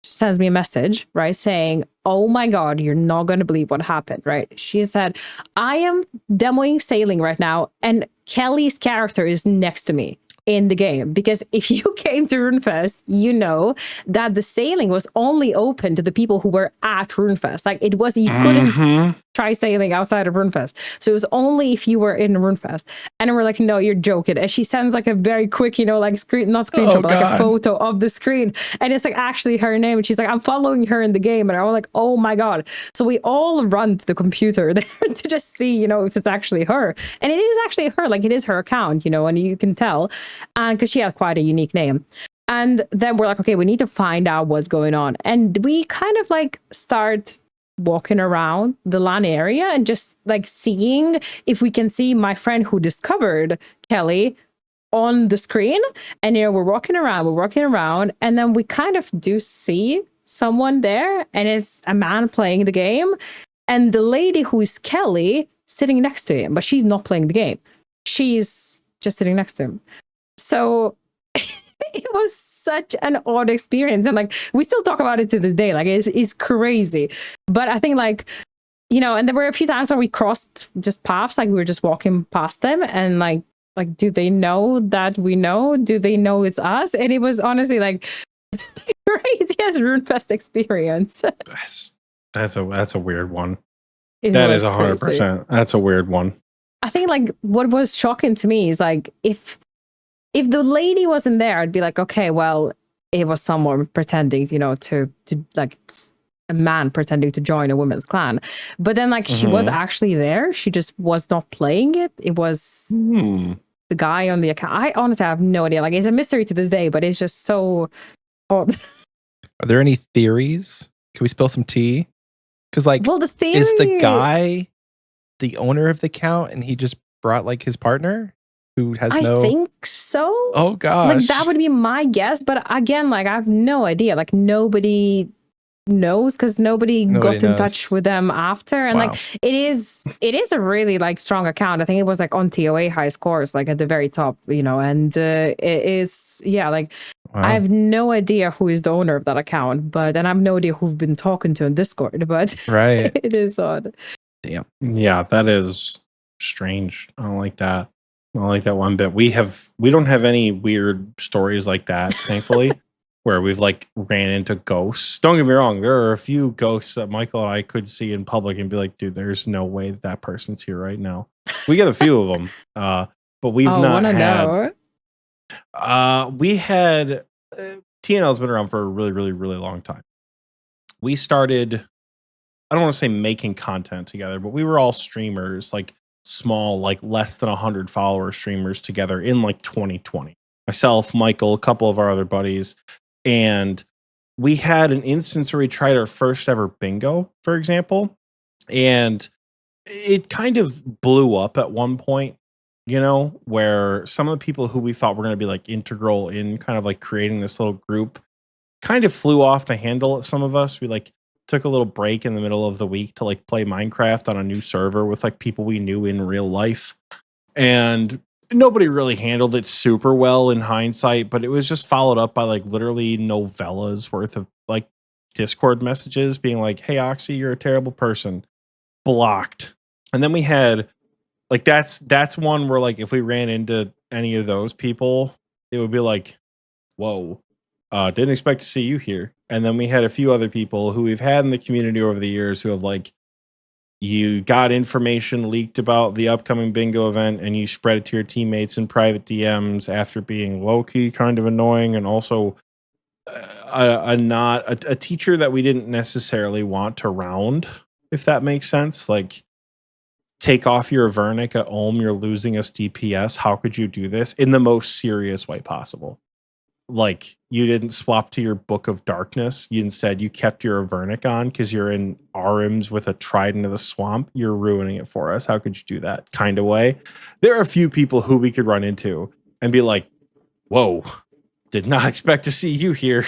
sends me a message, right, saying, oh my God, you're not going to believe what happened, right? She said, I am demoing sailing right now, and Kelly's character is next to me in the game, because if you came to RuneFest, you know that the sailing was only open to the people who were at RuneFest. Like it was, you couldn't try sailing outside of Runefest. So it was only if you were in Runefest. And we're like, no, you're joking. And she sends like a very quick, like not screenshot, but like a photo of the screen. And it's like actually her name. And she's like, I'm following her in the game. And I was like, oh my God. So we all run to the computer there to just see, if it's actually her. And it is actually her, like it is her account, and you can tell. And because she had quite a unique name. And then we're like, okay, we need to find out what's going on. And we kind of like start walking around the LAN area and just like seeing if we can see my friend who discovered Kelly on the screen. And we're walking around, and then we kind of do see someone there, and it's a man playing the game, and the lady who is Kelly sitting next to him, but she's not playing the game. She's just sitting next to him. So it was such an odd experience, and like we still talk about it to this day. Like it's crazy. But I think like and there were a few times where we crossed just paths, like we were just walking past them, and like do they know that we know? Do they know it's us? And it was honestly like it's the craziest Runefest experience. That's a weird one. That is 100%. That's a weird one. I think like what was shocking to me is like if the lady wasn't there, I'd be like, okay, well, it was someone pretending, to like a man pretending to join a women's clan. But then like she was actually there. She just was not playing it. It was the guy on the account. I honestly have no idea. Like it's a mystery to this day, but it's just so odd. Are there any theories? Can we spill some tea? Because like, well, the theory is the guy the owner of the account and he just brought like his partner? Who has I think so. Oh gosh. Like that would be my guess. But again, like I have no idea. Like nobody knows because nobody got in touch with them after. And like it is a really like strong account. I think it was like on TOA high scores, like at the very top, and it is like I have no idea who is the owner of that account, but and I have no idea who've been talking to in Discord, but right. It is odd. Damn. Yeah, that is strange. I don't like that. I don't like that one bit. We don't have any weird stories like that, thankfully, where we've like ran into ghosts. Don't get me wrong. There are a few ghosts that Michael and I could see in public and be like, dude, there's no way that person's here right now. We get a few of them, but we've not had. We had TNL's been around for a really, really, really long time. We started, I don't want to say making content together, but we were all streamers, like small, like less than 100 follower streamers together in like 2020. Myself, Michael, a couple of our other buddies, and we had an instance where we tried our first ever bingo, for example, and it kind of blew up at one point, where some of the people who we thought were going to be like integral in kind of like creating this little group kind of flew off the handle at some of us. We like took a little break in the middle of the week to like play Minecraft on a new server with like people we knew in real life. And nobody really handled it super well in hindsight, but it was just followed up by like literally novellas worth of like Discord messages being like, hey, Oxie, you're a terrible person. Blocked. And then we had like, that's one where like, if we ran into any of those people, it would be like, whoa, didn't expect to see you here. And then we had a few other people who we've had in the community over the years who have like, you got information leaked about the upcoming bingo event and you spread it to your teammates in private DMs after being low-key kind of annoying, and also a teacher that we didn't necessarily want to round, if that makes sense. Like, take off your Vernic at Ulm, you're losing us DPS. How could you do this? In the most serious way possible. Like, you didn't swap to your Book of Darkness. Instead, you kept your Avernic on because you're in Arims with a Trident of the Swamp. You're ruining it for us. How could you do that kind of way? There are a few people who we could run into and be like, whoa, did not expect to see you here.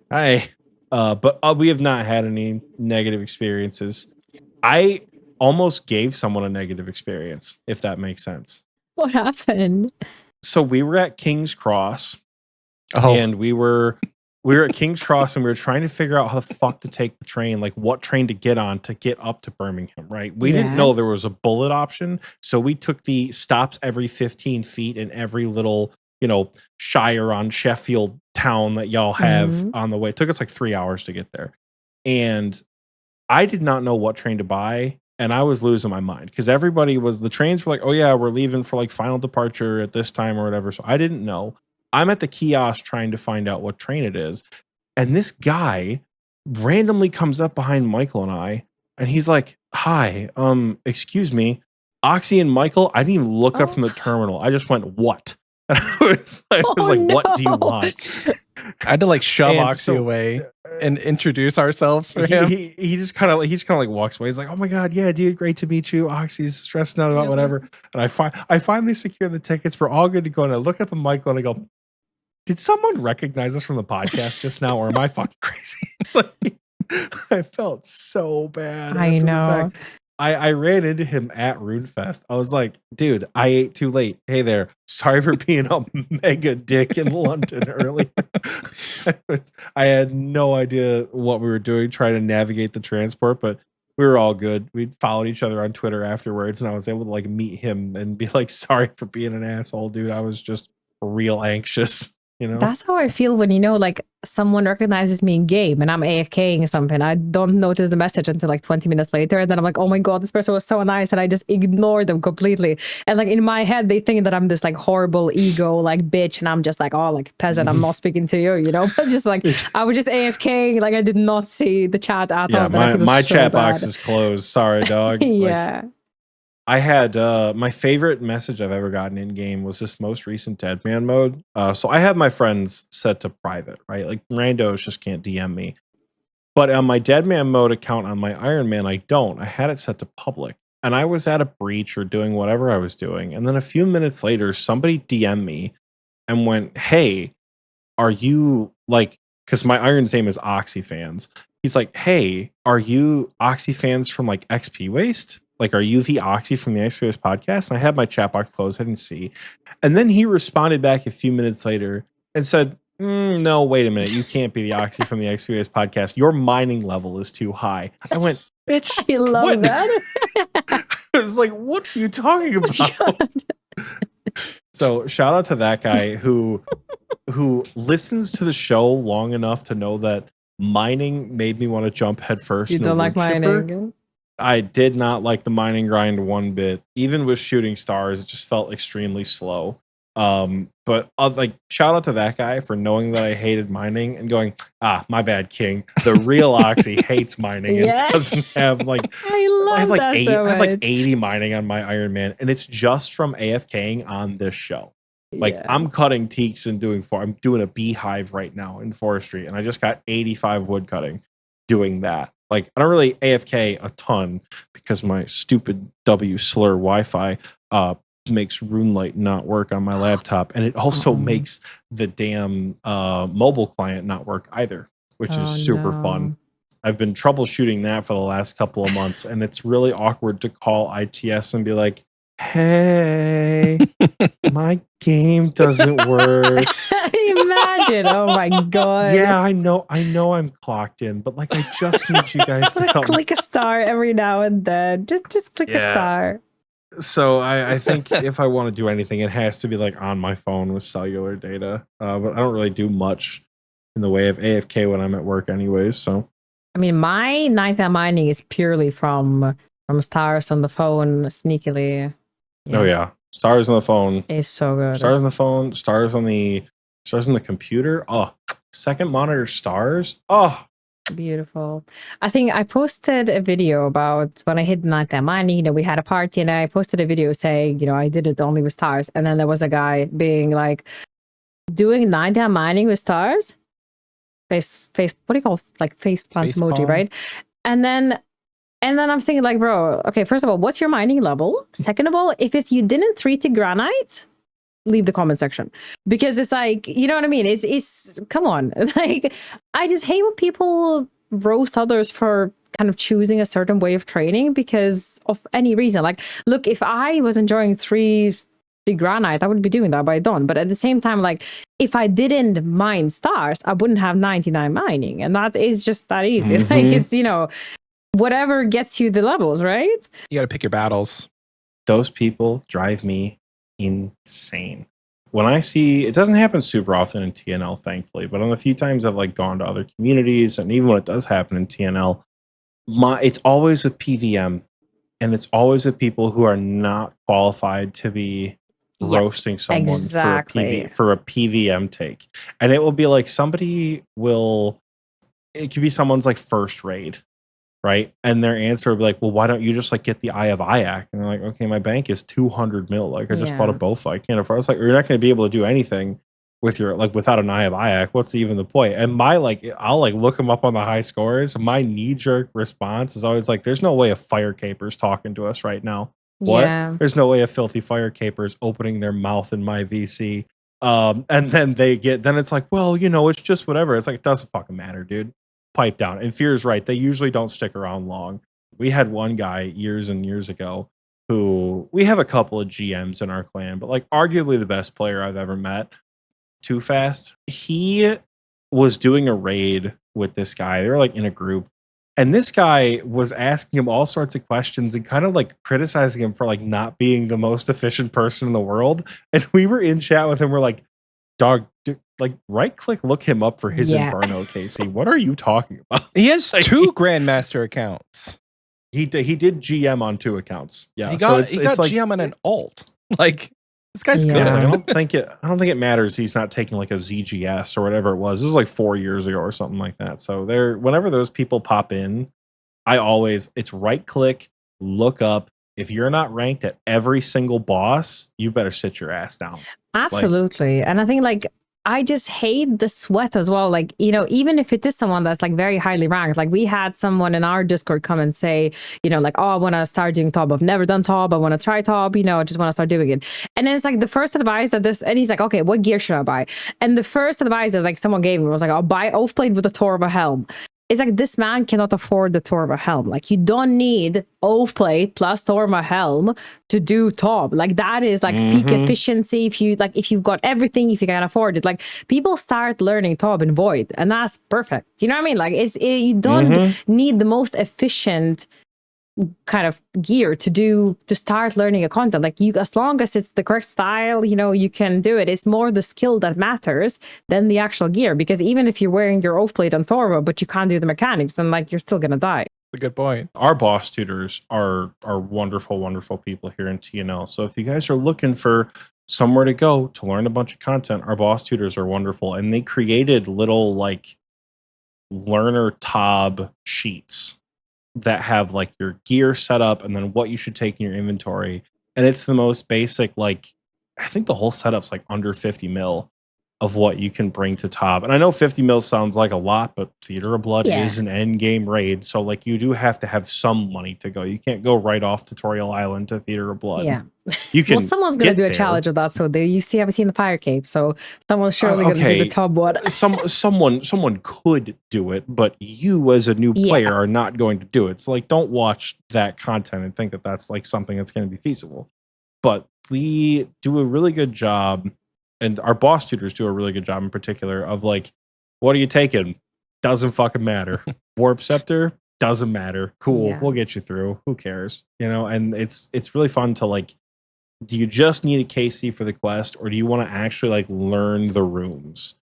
Hi. But we have not had any negative experiences. I almost gave someone a negative experience, if that makes sense. What happened? So we were at King's Cross. Oh. And we were at King's Cross and we were trying to figure out how the fuck to take the train, like what train to get on to get up to Birmingham, right? We didn't know there was a bullet option. So we took the stops every 15 feet in every little, shire on Sheffield town that y'all have on the way. It took us like 3 hours to get there. And I did not know what train to buy. and I was losing my mind because the trains were like, oh yeah, we're leaving for like final departure at this time or whatever. So I didn't know. I'm at the kiosk trying to find out what train it is. And this guy randomly comes up behind Michael and I, and he's like, hi, excuse me, Oxie and Michael. I didn't even look up from the terminal. I just went, what? And I was like, no. what do you want? I had to like shove Oxie away and introduce ourselves for him. He just kind of like walks away. He's like, oh my God, yeah, dude, great to meet you. Oxie's stressing out about whatever. And I finally secure the tickets. We're all good to go. And I look up at Michael and I go, did someone recognize us from the podcast just now, or am I fucking crazy? Like, I felt so bad. I know. I ran into him at RuneFest. I was like, dude, I ate too late. Hey there. Sorry for being a mega dick in London earlier. I had no idea what we were doing, trying to navigate the transport, but we were all good. We followed each other on Twitter afterwards, and I was able to like meet him and be like, sorry for being an asshole, dude. I was just real anxious. You know? That's how I feel when, like someone recognizes me in game and I'm AFKing something. I don't notice the message until like 20 minutes later. And then I'm like, oh my God, this person was so nice. And I just ignore them completely. And like in my head, they think that I'm this like horrible ego, like bitch. And I'm just like, oh, like peasant, I'm not speaking to you, But just like, I was just AFKing. Like I did not see the chat at all. My chat box is closed. Sorry, dog. Yeah. I had my favorite message I've ever gotten in game was this most recent Dead Man mode. So I have my friends set to private, right? Like randos just can't DM me. But on my Dead Man mode account on my Iron Man, I don't. I had it set to public. And I was at a breach or doing whatever I was doing. And then a few minutes later, somebody DM'd me and went, hey, are you like, because my Iron's name is Oxie Fans. He's like, hey, are you Oxie Fans from like Xpwaste? Like, are you the Oxie from the Xpwaste podcast? And I had my chat box closed. I didn't see. And then he responded back a few minutes later and said, no, wait a minute. You can't be the Oxie from the Xpwaste podcast. Your mining level is too high. I went, bitch. I love that. I was like, what are you talking about? So shout out to that guy who listens to the show long enough to know that mining made me want to jump headfirst. You don't like mining? I did not like the mining grind one bit. Even with shooting stars, it just felt extremely slow. But like, shout out to that guy for knowing that I hated mining and going, my bad, King. The real Oxie hates mining and doesn't have like I have like 80 mining on my Iron Man, and it's just from AFKing on this show. Like I'm cutting teaks and I'm doing a beehive right now in forestry, and I just got 85 wood cutting doing that. Like, I don't really AFK a ton because my stupid W slur Wi-Fi makes RuneLight not work on my laptop. And it also makes the damn mobile client not work either, which is super fun. I've been troubleshooting that for the last couple of months, and it's really awkward to call ITS and be like, hey, my game doesn't work. Imagine. Oh my God. Yeah, I know I'm clocked in, but like I just need you guys to help click a star every now and then. Just click a star. So I think if I want to do anything, it has to be like on my phone with cellular data. But I don't really do much in the way of AFK when I'm at work anyways. So I mean, my nighttime mining is purely from stars on the phone sneakily. Yeah. Oh yeah. Stars on the phone. It's so good. Stars on the phone, stars on the computer. Oh, second monitor stars. Oh, beautiful. I think I posted a video about when I hit nighttime mining. We had a party and I posted a video saying, I did it only with stars. And then there was a guy being like, doing nighttime mining with stars. Face, what do you call like face plant emoji, right? And then I'm thinking like, bro, okay, first of all, what's your mining level? Second of all, if you didn't 3T granite, leave the comment section, because it's like, you know what I mean? It's come on. Like, I just hate when people roast others for kind of choosing a certain way of training because of any reason. Like, look, if I was enjoying 3 granite, I wouldn't be doing that, but I don't. But at the same time, like, if I didn't mine stars, I wouldn't have 99 mining, and that is just that easy. Like, it's, whatever gets you the levels, right? You got to pick your battles. Those people drive me insane. When I see, it doesn't happen super often in TNL, thankfully, but on the few times I've like gone to other communities, and even when it does happen in TNL, it's always with PVM. and it's always the people who are not qualified to be roasting someone for a PVM take. And it will be like it could be someone's like first raid, right? And their answer will be like, well, why don't you just like get the Eye of Iac? And they're like, okay, my bank is 200 mil. Like I just bought a Bofa. I can't afford. It's like, you're not going to be able to do anything with your like without an Eye of Iac. What's even the point? And my like, I'll like look them up on the high scores. My knee jerk response is always like, there's no way a Fire Caper's talking to us right now. What? Yeah. There's no way a filthy Fire Caper's opening their mouth in my VC. And then then it's like, well, you know, it's just whatever. It's like, it doesn't fucking matter, dude. Pipe down. And Fear's right. They usually don't stick around long. We had one guy years and years ago who we have a couple of GMs in our clan, but like arguably the best player I've ever met. Too Fast. He was doing a raid with this guy. They were like in a group. And this guy was asking him all sorts of questions and kind of like criticizing him for like not being the most efficient person in the world. And we were in chat with him. We're like, dog, like right click, look him up for his Inferno, Casey. What are you talking about? He has like, 2 Grandmaster accounts. He did GM on 2 accounts. Yeah. He got like, GM on an alt. Like this guy's good. Like, I don't think it matters. He's not taking like a ZGS or whatever it was. This was like 4 years ago or something like that. So whenever those people pop in, it's right click, look up. If you're not ranked at every single boss, you better sit your ass down. Absolutely. And I think like, I just hate the sweat as well. Like, you know, even if it is someone that's like very highly ranked, like we had someone in our Discord come and say, you know, like, oh, I want to start doing Tob. I've never done Tob. I want to try Tob, you know, I just want to start doing it. And then it's like the first advice and he's like, okay, what gear should I buy? And the first advice that like someone gave me was like, I'll buy Oathblade with the Torva helm. It's like this man cannot afford the Torva helm. Like you don't need Oathblade plus Torva helm to do Tob. Like that is like peak efficiency. If you've got everything, if you can afford it, like people start learning Tob in Void, and that's perfect. You know what I mean? Like you don't need the most efficient kind of gear to start learning a content. Like you, as long as it's the correct style, you know, you can do it. It's more the skill that matters than the actual gear, because even if you're wearing your Oathblade on Thorva but you can't do the mechanics, then like you're still gonna die. A good point. Our boss tutors are wonderful people here in TNL. So if you guys are looking for somewhere to go to learn a bunch of content, our boss tutors are wonderful, and they created little like learner Tob sheets that have like your gear set up and then what you should take in your inventory. And it's the most basic, like I think the whole setup's like under 50 mil of what you can bring to Tob. And I know 50 mil sounds like a lot, but Theater of Blood is an end game raid. So like you do have to have some money to go. You can't go right off Tutorial Island to Theater of Blood. Yeah. You can someone's going to do a challenge of that. So haven't seen the Fire Cape. So someone's surely going to do the Tob one. Someone could do it, but you as a new player are not going to do it. So like, don't watch that content and think that that's like something that's going to be feasible. But we do a really good job, and our boss tutors do a really good job in particular of like, what are you taking? Doesn't fucking matter. Warp Scepter? Doesn't matter. Cool. We'll get you through. Who cares? You know, and it's really fun to like, do you just need a KC for the quest, or do you want to actually like learn the rooms?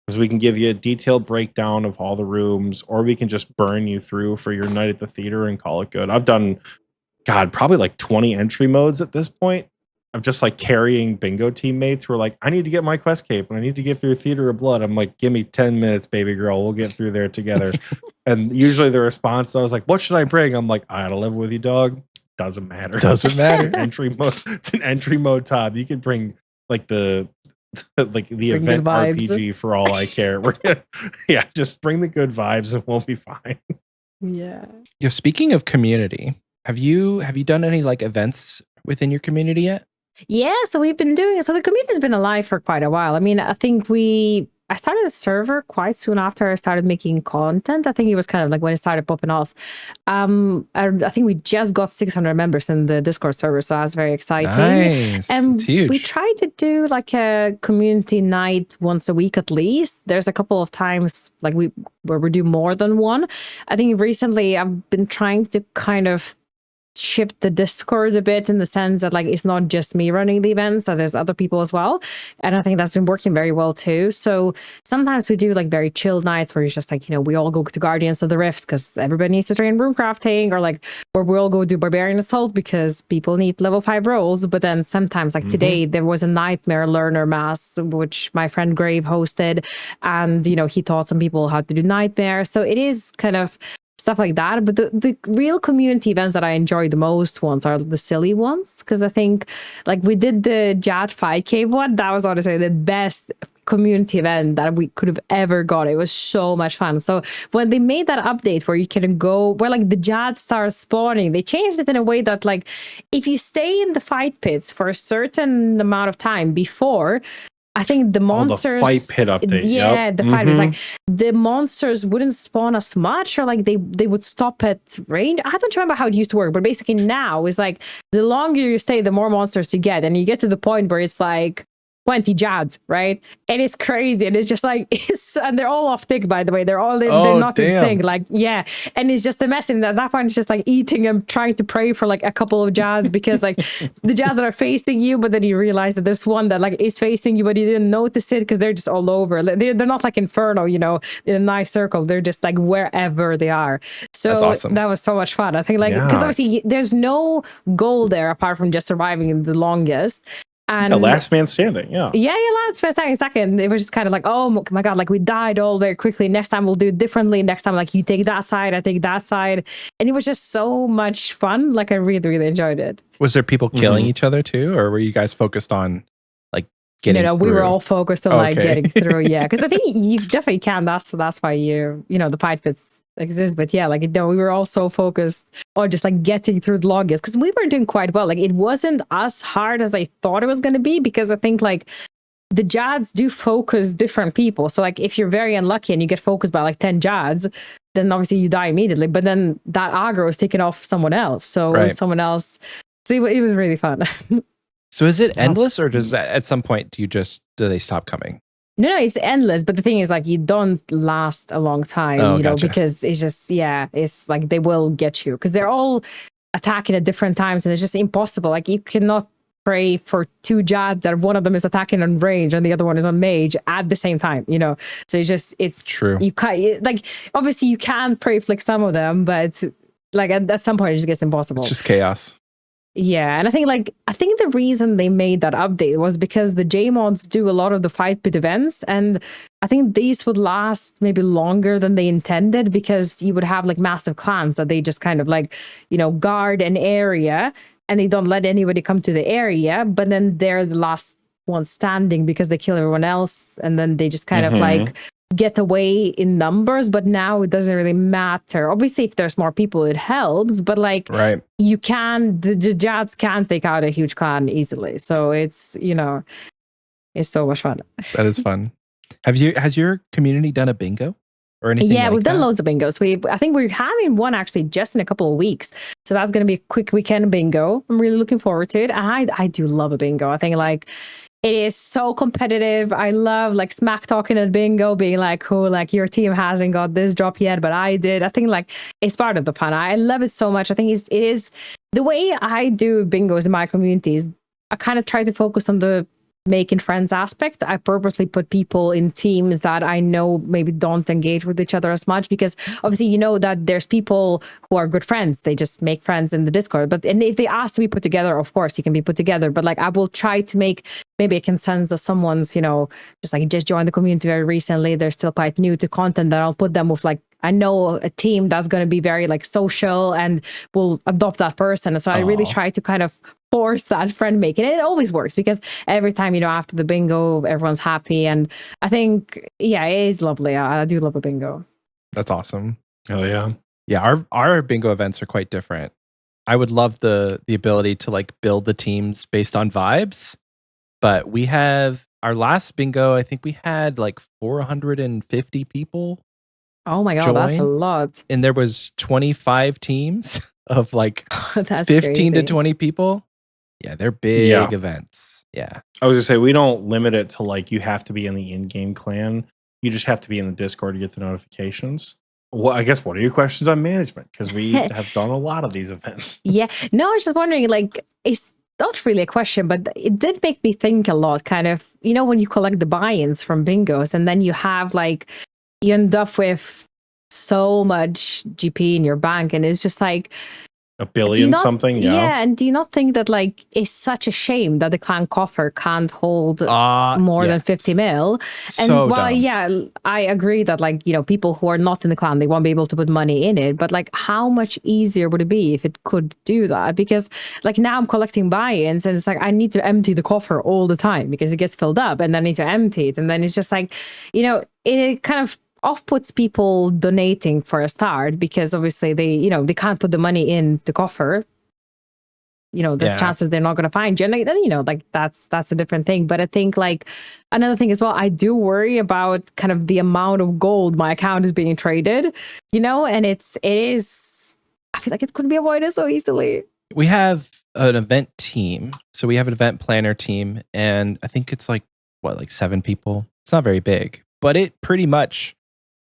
Because we can give you a detailed breakdown of all the rooms, or we can just burn you through for your night at the theater and call it good. I've done, probably like 20 entry modes at this point of just like carrying bingo teammates who are like, I need to get my quest cape and I need to get through Theater of Blood. I'm like, give me 10 minutes, baby girl. We'll get through there together. And usually the response, I was like, what should I bring? I'm like, I gotta live with you, dog. Doesn't matter. Doesn't matter. It's an entry mode Tob. You can bring like the event RPG for all I care. We're gonna, just bring the good vibes and we'll be fine. Yeah. Speaking of community, have you done any like events within your community yet? Yeah, so we've been doing it. So the community's been alive for quite a while. I mean, I think I started a server quite soon after I started making content. I think it was kind of like when it started popping off. I think we just got 600 members in the Discord server, so that's very exciting. Nice. And it's huge. we try to do like a community night once a week at least. There's a couple of times like where we do more than one. I think recently I've been trying to kind of shift the Discord a bit in the sense that like it's not just me running the events, that there's other people as well. And I think that's been working very well too. So sometimes we do like very chill nights where it's just like, we all go to Guardians of the Rift because everybody needs to train room crafting, or like where we all go do Barbarian Assault because people need level 5 rolls. But then sometimes like today there was a Nightmare Learner Mass, which my friend Grave hosted. And, he taught some people how to do Nightmare. So it is kind of stuff like that. But the real community events that I enjoy the most ones are the silly ones, because I think like we did the Jad 5K one. That was honestly the best community event that we could have ever got. It was so much fun. So when they made that update where you can go, where like the Jad starts spawning, they changed it in a way that like if you stay in the fight pits for a certain amount of time before, I think the monsters, the fight pit update. Yeah, the fight was like the monsters wouldn't spawn as much, or like they would stop at range. I don't remember how it used to work, but basically now it's like the longer you stay, the more monsters you get, and you get to the point where it's like 20 Jads, right? And it's crazy, and it's just like and they're all off tick, by the way. They're not in sync, like yeah. And it's just a mess. And at that point, it's just like eating and trying to pray for like a couple of Jads because like the Jads that are facing you, but then you realize that there's one that like is facing you, but you didn't notice it because they're just all over. They're not like Inferno, in a nice circle. They're just like wherever they are. So that's awesome. That was so much fun. I think like because obviously there's no goal there apart from just surviving in the longest. And last man standing, yeah, last man standing second. It was just kind of like, oh my god, like we died all very quickly. Next time we'll do it differently. Next time, like you take that side, I take that side, and it was just so much fun. Like I really, really enjoyed it. Was there people killing each other too, or were you guys focused on like getting? No, we were all focused on like getting through. Yeah, because I think you definitely can. That's why the fight pits exist. But yeah, like we were all so focused on just like getting through the longest, because we were doing quite well. Like it wasn't as hard as I thought it was going to be, because I think like the Jads do focus different people. So like if you're very unlucky and you get focused by like 10 Jads, then obviously you die immediately. But then that aggro is taken off someone else. So someone else. So it was really fun. So is it endless, or does at some point do they stop coming? No, it's endless. But the thing is, like, you don't last a long time, because it's just, it's like they will get you because they're all attacking at different times, and it's just impossible. Like, you cannot pray for 2 Jads that one of them is attacking on range and the other one is on mage at the same time, So it's true. You can't, like, obviously you can pray flick some of them, but like at some point it just gets impossible. It's just chaos. Yeah, and I think the reason they made that update was because the JMods do a lot of the fight pit events, and I think these would last maybe longer than they intended, because you would have like massive clans that they just kind of like, guard an area and they don't let anybody come to the area, but then they're the last one standing because they kill everyone else, and then they just kind of like get away in numbers. But now it doesn't really matter. Obviously, if there's more people, it helps, but like you can, the Jads can take out a huge clan easily. So it's, it's so much fun. That is fun. Has your community done a bingo or anything? Yeah, we've done loads of bingos. I think we're having one actually just in a couple of weeks. So that's going to be a quick weekend bingo. I'm really looking forward to it. And I do love a bingo. I think like it is so competitive. I love like smack talking at bingo, being like, oh, like your team hasn't got this drop yet, but I did. I think like it's part of the fun. I love it so much. I think it is the way I do bingos in my communities. I kind of try to focus on the making friends aspect. I purposely put people in teams that I know maybe don't engage with each other as much, because obviously that there's people who are good friends. They just make friends in the Discord. And if they ask to be put together, of course you can be put together. But like I will try to make maybe I can sense that someone's, just joined the community very recently. They're still quite new to content. Then I'll put them with like, I know a team that's going to be very like social and will adopt that person. And so I really try to kind of force that friend making. It always works, because every time, after the bingo, everyone's happy. And I think, it is lovely. I do love a bingo. That's awesome. Oh yeah. Yeah. Our bingo events are quite different. I would love the ability to like build the teams based on vibes, but we have our last bingo. I think we had like 450 people. Oh my God, that's a lot. And there was 25 teams of like 15 crazy. to 20 people. Yeah, they're big events. Yeah. I was gonna say, we don't limit it to like you have to be in the in-game clan. You just have to be in the Discord to get the notifications. Well, I guess what are your questions on management? Because we have done a lot of these events. Yeah. No, I was just wondering, like, it's not really a question, but it did make me think a lot, kind of, when you collect the buy-ins from bingos and then you have like, you end up with so much GP in your bank, and it's just like, $1 billion something, yeah. And do you not think that like it's such a shame that the clan coffer can't hold more than 50 mil? And dumb. Yeah, I agree that like, people who are not in the clan, they won't be able to put money in it. But like, how much easier would it be if it could do that? Because like now I'm collecting buy-ins, and it's like I need to empty the coffer all the time because it gets filled up, and then I need to empty it, and then it's just like, it kind of off-puts people donating for a start, because obviously they can't put the money in the coffer. There's chances they're not going to find you, and like that's a different thing. But I think like another thing as well, I do worry about kind of the amount of gold my account is being traded, and it is, I feel like it could be avoided so easily. We have an event team, so we have an event planner team, and I think it's like 7 people. It's not very big, but it pretty much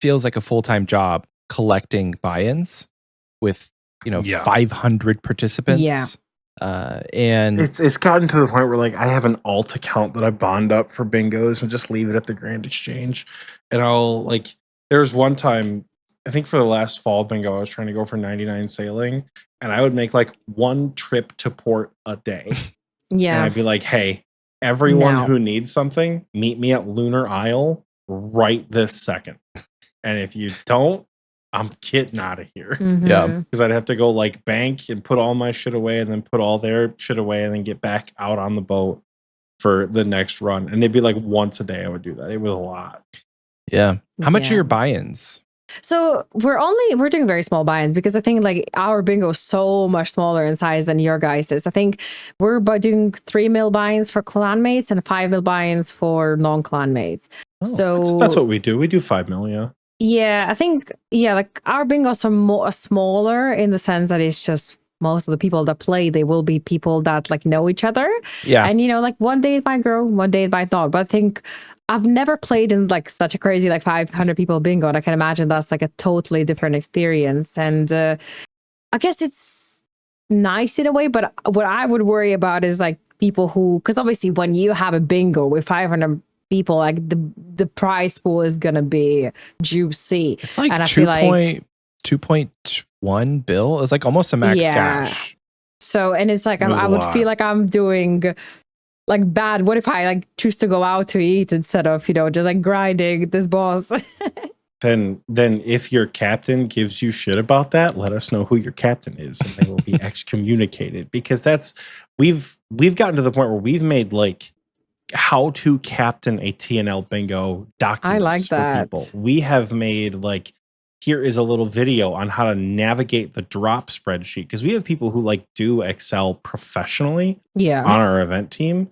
feels like a full-time job collecting buy-ins with 500 participants. Yeah. And it's gotten to the point where like I have an alt account that I bond up for bingos and just leave it at the Grand Exchange. And I'll like, there was one time, I think for the last fall bingo, I was trying to go for 99 sailing, and I would make like one trip to port a day. Yeah. And I'd be like, hey, everyone who needs something, meet me at Lunar Isle right this second. And if you don't, I'm getting out of here. Mm-hmm. Yeah. Because I'd have to go like bank and put all my shit away, and then put all their shit away, and then get back out on the boat for the next run. And it'd be like once a day I would do that. It was a lot. Yeah. How much are your buy-ins? So we're doing very small buy-ins, because I think like our bingo is so much smaller in size than your guys's. I think we're doing 3 mil buy-ins for clanmates and 5 mil buy-ins for non-clanmates. Oh, so that's what we do. We do 5 mil, yeah. Yeah, I think, like our bingos are more smaller in the sense that it's just most of the people that play, they will be people that like know each other. Yeah. And like one day it might grow, one day it might not. But I think I've never played in like such a crazy like 500 people bingo, and I can imagine that's like a totally different experience. And I guess it's nice in a way, but what I would worry about is like people who, because obviously when you have a bingo with 500 people, like the prize pool is gonna be juicy. It's like and I feel like 2.1 bill. It's like almost a max cash. So, and it's like I would feel like I'm doing like bad. What if I like choose to go out to eat instead of just like grinding this boss? Then if your captain gives you shit about that, let us know who your captain is, and they will be excommunicated. Because we've gotten to the point where we've made like how to captain a TNL bingo documents. I like that. For people. We have made like, here is a little video on how to navigate the drop spreadsheet, because we have people who like do Excel professionally on our event team,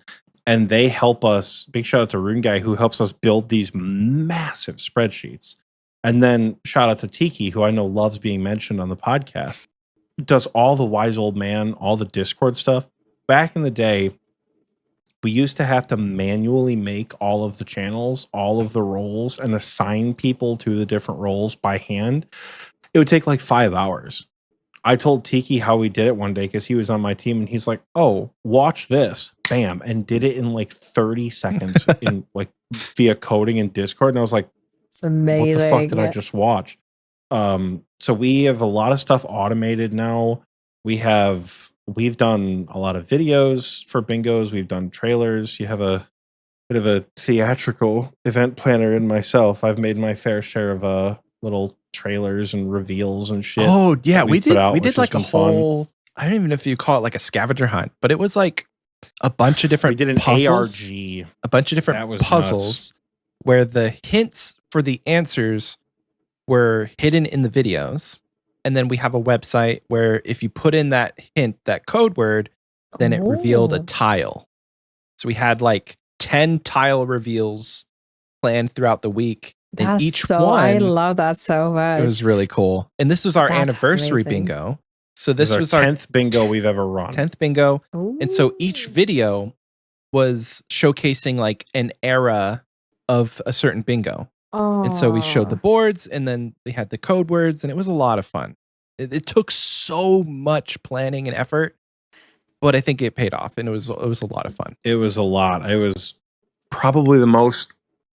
and they help us. Big shout out to Rune Guy, who helps us build these massive spreadsheets. And then shout out to Tiki, who I know loves being mentioned on the podcast, does all the wise old man, all the Discord stuff. Back in the day, we used to have to manually make all of the channels, all of the roles, and assign people to the different roles by hand. It would take like 5 hours. I told Tiki how we did it one day because he was on my team, and he's like, "Oh, watch this." Bam. And did it in like 30 seconds in like via coding in Discord. And I was like, it's amazing. What the fuck did I just watch? So we have a lot of stuff automated now. We've done a lot of videos for bingos. We've done trailers. You have a bit of a theatrical event planner in myself. I've made my fair share of little trailers and reveals and shit. Oh yeah, we did like a whole fun. I don't even know if you call it like a scavenger hunt, but it was like a bunch of different we did an puzzles, ARG. a bunch of different puzzles nuts. Where the hints for the answers were hidden in the videos. And then we have a website where if you put in that hint, that code word, then it revealed a tile. So we had like 10 tile reveals planned throughout the week. And each one, I love that so much. It was really cool. And this was our anniversary bingo. So this was our 10th bingo we've ever run. 10th bingo. Ooh. And so each video was showcasing like an era of a certain bingo. And so we showed the Oh, boards, and then we had the code words, and it was a lot of fun. It took so much planning and effort, but I think it paid off, and it was a lot of fun. It was a lot. It was probably the most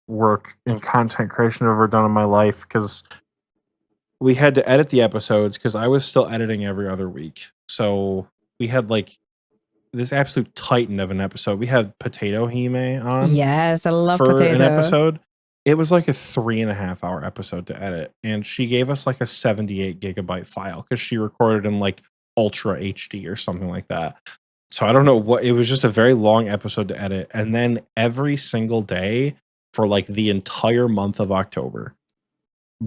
work in content creation I've ever done in my life, because we had to edit the episodes because I was still editing every other week. So we had like this absolute titan of an episode. We had Potato Hime on yes, I love for an potato. episode. It was like a 3.5 hour episode to edit, and she gave us like a 78 gigabyte file because she recorded in like Ultra HD or something like that. So I don't know what, it was just a very long episode to edit. And then every single day for like the entire month of October,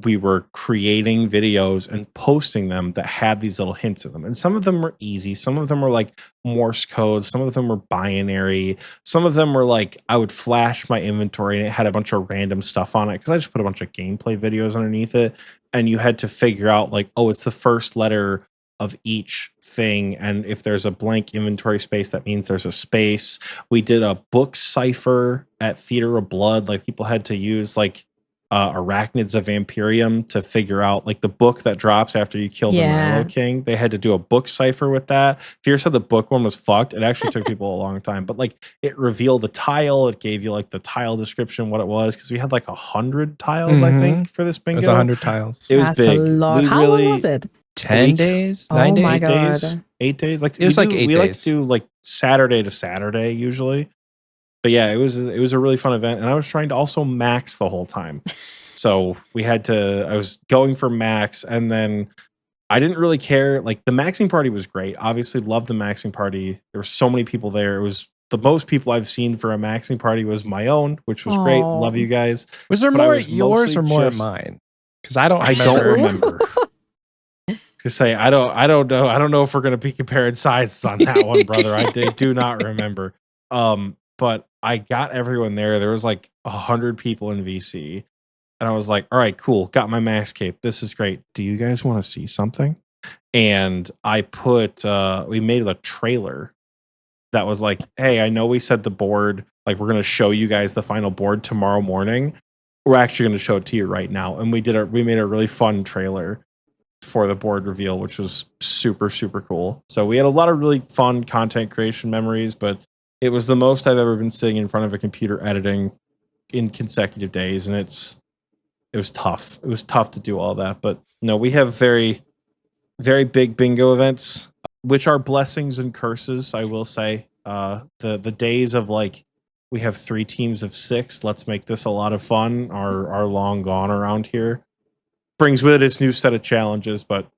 we were creating videos and posting them that had these little hints in them. And some of them were easy. Some of them were like Morse code. Some of them were binary. Some of them were like, I would flash my inventory and it had a bunch of random stuff on it because I just put a bunch of gameplay videos underneath it. And you had to figure out like, oh, it's the first letter of each thing. And if there's a blank inventory space, that means there's a space. We did a book cipher at Theater of Blood. Like people had to use like Arachnids of Vampirium to figure out like the book that drops after you kill the Nilo King. They had to do a book cipher with that. Fear said the book one was fucked. It actually took people a long time, but like it revealed the tile. It gave you like the tile description, what it was, because we had like 100 tiles, I think, for this bingo. It was 100 tiles. It was big. A lot. How long was it? 10 days? 9 days? Oh my 8 God. days? 8 days? Like it was like 8 days. We like to do like Saturday to Saturday usually. But yeah, it was a really fun event, and I was trying to also max the whole time. So I was going for max, and then I didn't really care. Like the maxing party was great. Obviously loved the maxing party. There were so many people there. It was the most people I've seen for a maxing party was my own, which was great. Love you guys. Was there more at yours or more at mine? Because I don't remember. To say I don't know. I don't know if we're gonna be comparing sizes on that one, brother. I do not remember. But I got everyone there. There was like 100 people in VC. And I was like, all right, cool. Got my max cape. This is great. Do you guys want to see something? And I we made a trailer that was like, hey, I know we said the board, like we're going to show you guys the final board tomorrow morning. We're actually going to show it to you right now. And we made a really fun trailer for the board reveal, which was super, super cool. So we had a lot of really fun content creation memories, but it was the most I've ever been sitting in front of a computer editing in consecutive days. And it was tough. It was tough to do all that. But no, we have very, very big bingo events, which are blessings and curses, I will say. The days of like, we have 3 teams of 6, let's make this a lot of fun, are long gone around here. Brings with it its new set of challenges, but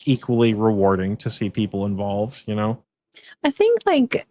equally rewarding to see people involved, you know? I think like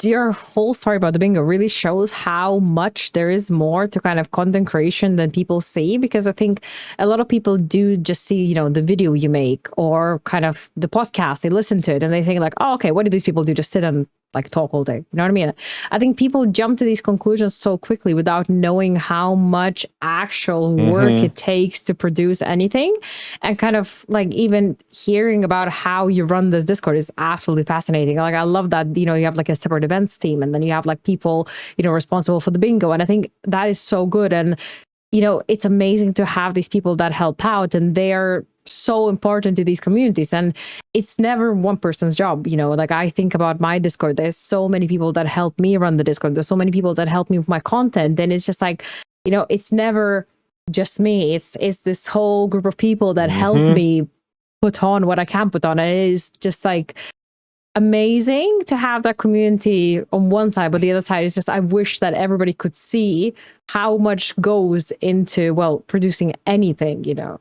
your whole story about the bingo really shows how much there is more to kind of content creation than people see, because I think a lot of people do just see, you know, the video you make or kind of the podcast, they listen to it and they think like, oh, okay, what do these people do? Just sit and like talk all day. You know what I mean? I think people jump to these conclusions so quickly without knowing how much actual work it takes to produce anything. And kind of like even hearing about how you run this Discord is absolutely fascinating. Like I love that, you know, you have like a separate events team and then you have like people, you know, responsible for the bingo. And I think that is so good. And, you know, it's amazing to have these people that help out, and they are so important to these communities, and it's never one person's job. You know, like I think about my Discord, there's so many people that help me run the Discord, there's so many people that help me with my content, and it's just like, you know, it's never just me, it's this whole group of people that help me put on what I can put on. And it is just like amazing to have that community on one side, but the other side is just, I wish that everybody could see how much goes into, well, producing anything, you know.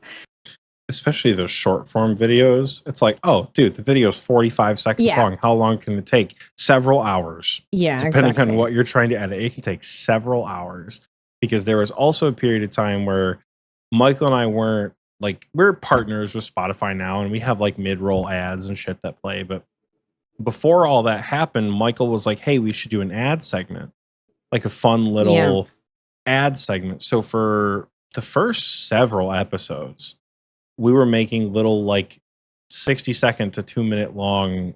Especially those short form videos. It's like, oh, dude, the video is 45 seconds long. How long can it take? Several hours. Yeah, depending on what you're trying to edit, it can take several hours. Because there was also a period of time where Michael and I weren't like, we're partners with Spotify now, and we have like mid-roll ads and shit that play. But before all that happened, Michael was like, hey, we should do an ad segment, like a fun little ad segment. So for the first several episodes, we were making little like 60-second to 2-minute long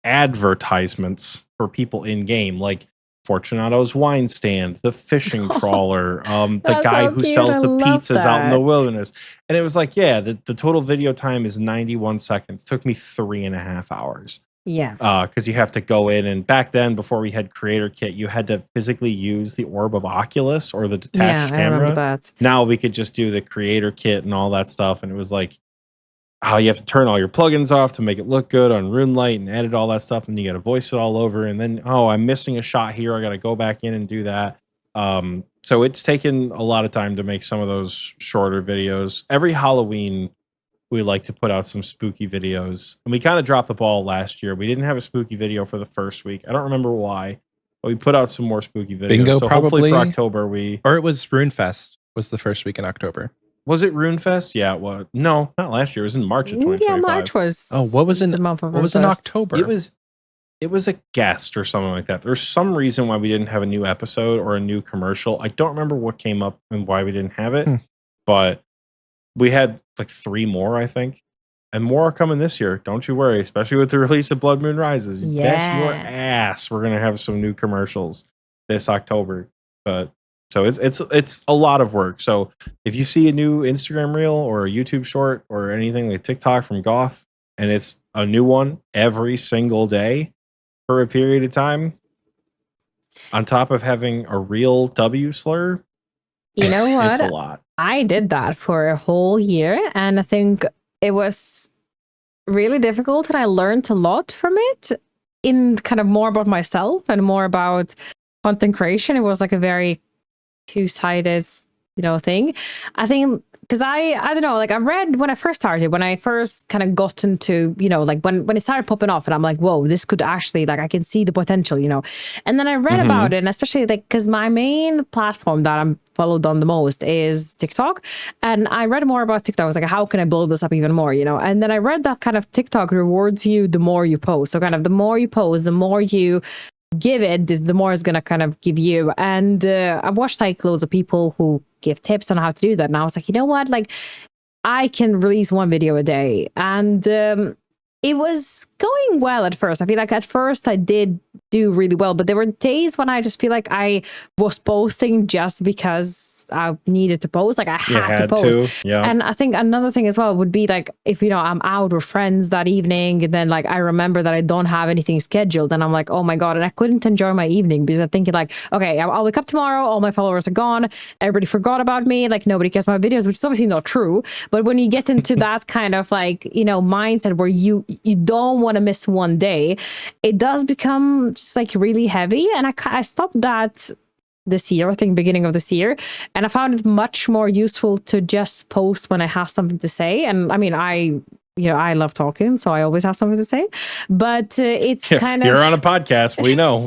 advertisements for people in game. Like Fortunato's wine stand, the fishing trawler, the That's guy so who cute. sells I the love pizzas out in the that. wilderness. And it was like, yeah, the total video time is 91 seconds. Took me 3.5 hours. Yeah. Because you have to go in, and back then, before we had Creator Kit, you had to physically use the orb of Oculus or the detached Yeah, I remember camera. that. Now we could just do the Creator Kit and all that stuff, and it was like, oh, you have to turn all your plugins off to make it look good on RuneLite and edit all that stuff, and you got to voice it all over, and then, oh, I'm missing a shot here, I got to go back in and do that. So it's taken a lot of time to make some of those shorter videos. Every Halloween, we like to put out some spooky videos, and we kind of dropped the ball last year. We didn't have a spooky video for the first week. I don't remember why, but we put out some more spooky videos. Bingo, so probably. Hopefully for October or it was RuneFest was the first week in October. Was it RuneFest? Yeah, it was. No, not last year. It was in March of 2025. Yeah, March was. What was in the month of what was in RuneFest. October? It was a guest or something like that. There's some reason why we didn't have a new episode or a new commercial. I don't remember what came up and why we didn't have it, but we had like 3 more, I think. And more are coming this year. Don't you worry, especially with the release of Blood Moon Rises. Bet your ass we're gonna have some new commercials this October. But so it's a lot of work. So if you see a new Instagram reel or a YouTube short or anything like TikTok from Goth, and it's a new one every single day for a period of time, on top of having a real W slur, you know what? It's a lot. I did that for a whole year, and I think it was really difficult, and I learned a lot from it in kind of more about myself and more about content creation. It was like a very two-sided, thing. I think because I don't know, like I read when I first kind of got into, like when it started popping off, and I'm like, whoa, this could actually, like, I can see the potential, and then I read about it, and especially like because my main platform that I'm followed on the most is TikTok, and I read more about TikTok. I was like, how can I build this up even more, and then I read that kind of TikTok rewards you the more you post. So kind of the more you post, the more you give it, the more it's gonna kind of give you. And I've watched like loads of people who give tips on how to do that, and I was like, you know what, like I can release 1 video a day, and it was going well at first. I feel like at first I did do really well, but there were days when I just feel like I was posting just because I needed to post. Like I had to post. Yeah. And I think another thing as well would be like, if, I'm out with friends that evening, and then like I remember that I don't have anything scheduled, and I'm like, oh my God, and I couldn't enjoy my evening because I'm thinking like, okay, I'll wake up tomorrow, all my followers are gone, everybody forgot about me, like nobody cares about my videos, which is obviously not true. But when you get into that kind of like, mindset where you don't want to miss one day, it does become just like really heavy. And I stopped that this year, I think beginning of this year, and I found it much more useful to just post when I have something to say. And I mean, I love talking, so I always have something to say, but it's kind of, you're on a podcast, we know.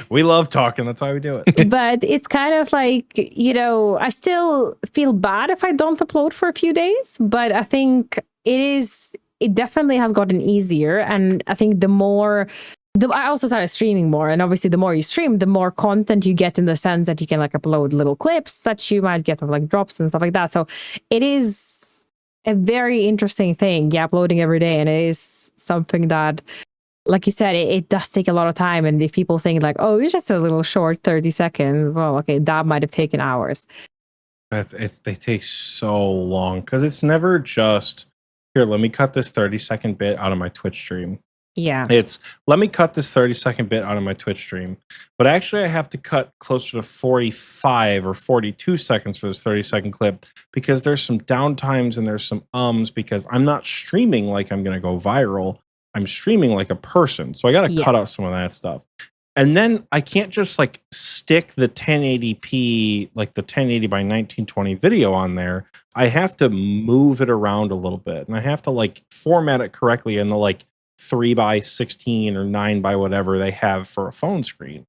we love talking, that's why we do it. But it's kind of like, I still feel bad if I don't upload for a few days, but I think it definitely has gotten easier. And I think I also started streaming more, and obviously the more you stream, the more content you get, in the sense that you can like upload little clips that you might get of like drops and stuff like that. So it is a very interesting thing, uploading every day, and it is something that, like you said, it does take a lot of time. And if people think like, oh, it's just a little short 30 seconds, well, okay, that might have taken hours. They take so long, because it's never just, here, let me cut this 30-second bit out of my Twitch stream. Yeah. It's, let me cut this 30-second bit out of my Twitch stream. But actually, I have to cut closer to 45 or 42 seconds for this 30-second clip, because there's some downtimes and there's some because I'm not streaming like I'm going to go viral. I'm streaming like a person. So I got to cut out some of that stuff. And then I can't just like stick the 1080p, like the 1080 by 1920 video on there. I have to move it around a little bit, and I have to like format it correctly in the like 3x16 or 9 by whatever they have for a phone screen.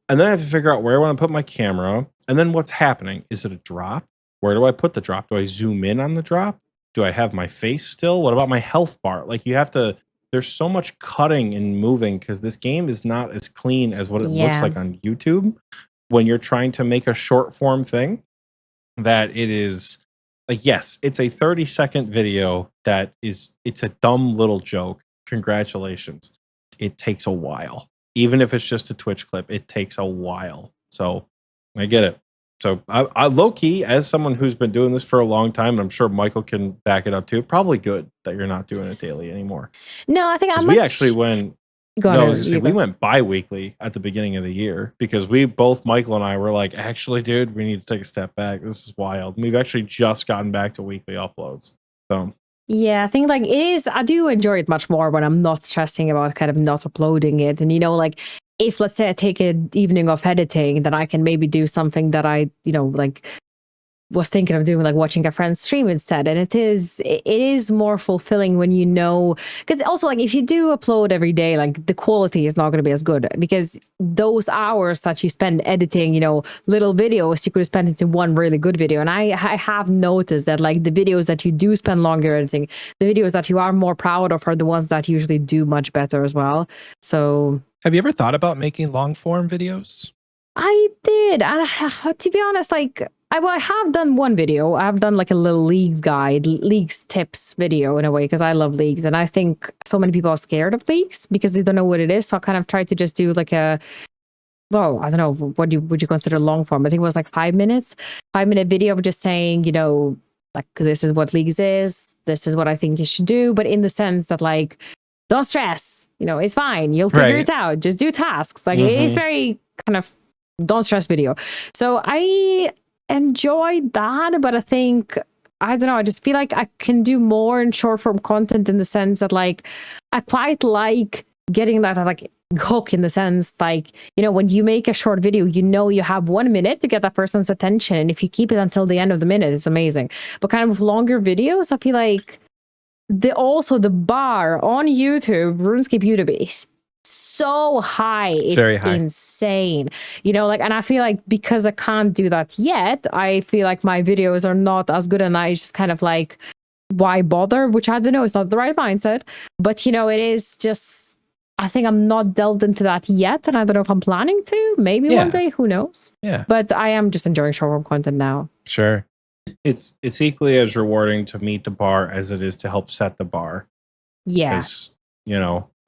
And then I have to figure out where I want to put my camera. And then what's happening? Is it a drop? Where do I put the drop? Do I zoom in on the drop? Do I have my face still? What about my health bar? Like you have to, there's so much cutting and moving, because this game is not as clean as what it looks like on YouTube when you're trying to make a short form thing. That it is like, yes, it's a 30-second video it's a dumb little joke. Congratulations. It takes a while. even if it's just a Twitch clip, it takes a while. So I get it. So I low key, as someone who's been doing this for a long time, and I'm sure Michael can back it up too, probably good that you're not doing it daily anymore. No, I think we actually went. Go no, on, I was gonna say we went bi-weekly at the beginning of the year because Michael and I were like, actually, dude, we need to take a step back. This is wild. We've actually just gotten back to weekly uploads. So yeah, I think like it is. I do enjoy it much more when I'm not stressing about kind of not uploading it, and like. If let's say I take an evening off editing, then I can maybe do something that I, like was thinking of doing, like watching a friend's stream instead. And it is more fulfilling when because also like if you do upload every day, like the quality is not going to be as good because those hours that you spend editing, little videos, you could spend into one really good video. And I have noticed that like the videos that you do spend longer editing, the videos that you are more proud of are the ones that usually do much better as well. So... Have you ever thought about making long form videos? I did. And to be honest, like, I have done one video. I've done like a little leagues tips video in a way, because I love leagues. And I think so many people are scared of leagues because they don't know what it is. So I kind of tried to just do like I don't know, would you consider long form? I think it was like 5 minutes, 5-minute video of just saying, like, this is what leagues is. This is what I think you should do. But in the sense that like, don't stress, it's fine. You'll figure it out. Just do tasks. Like it's very kind of don't stress video. So I enjoyed that, but I think, I don't know, I just feel like I can do more in short form content in the sense that like, I quite like getting that like hook in the sense like, when you make a short video, you have 1 minute to get that person's attention. And if you keep it until the end of the minute, it's amazing. But kind of with longer videos, I feel like the bar on YouTube, RuneScape YouTube is so high. It's very high. Insane. And I feel like because I can't do that yet, I feel like my videos are not as good, and I just kind of like, why bother? Which I don't know, it's not the right mindset. But it is just, I think I'm not delved into that yet, and I don't know if I'm planning to. Maybe one day, who knows? Yeah. But I am just enjoying short form content now. Sure. It's equally as rewarding to meet the bar as it is to help set the bar. Yeah.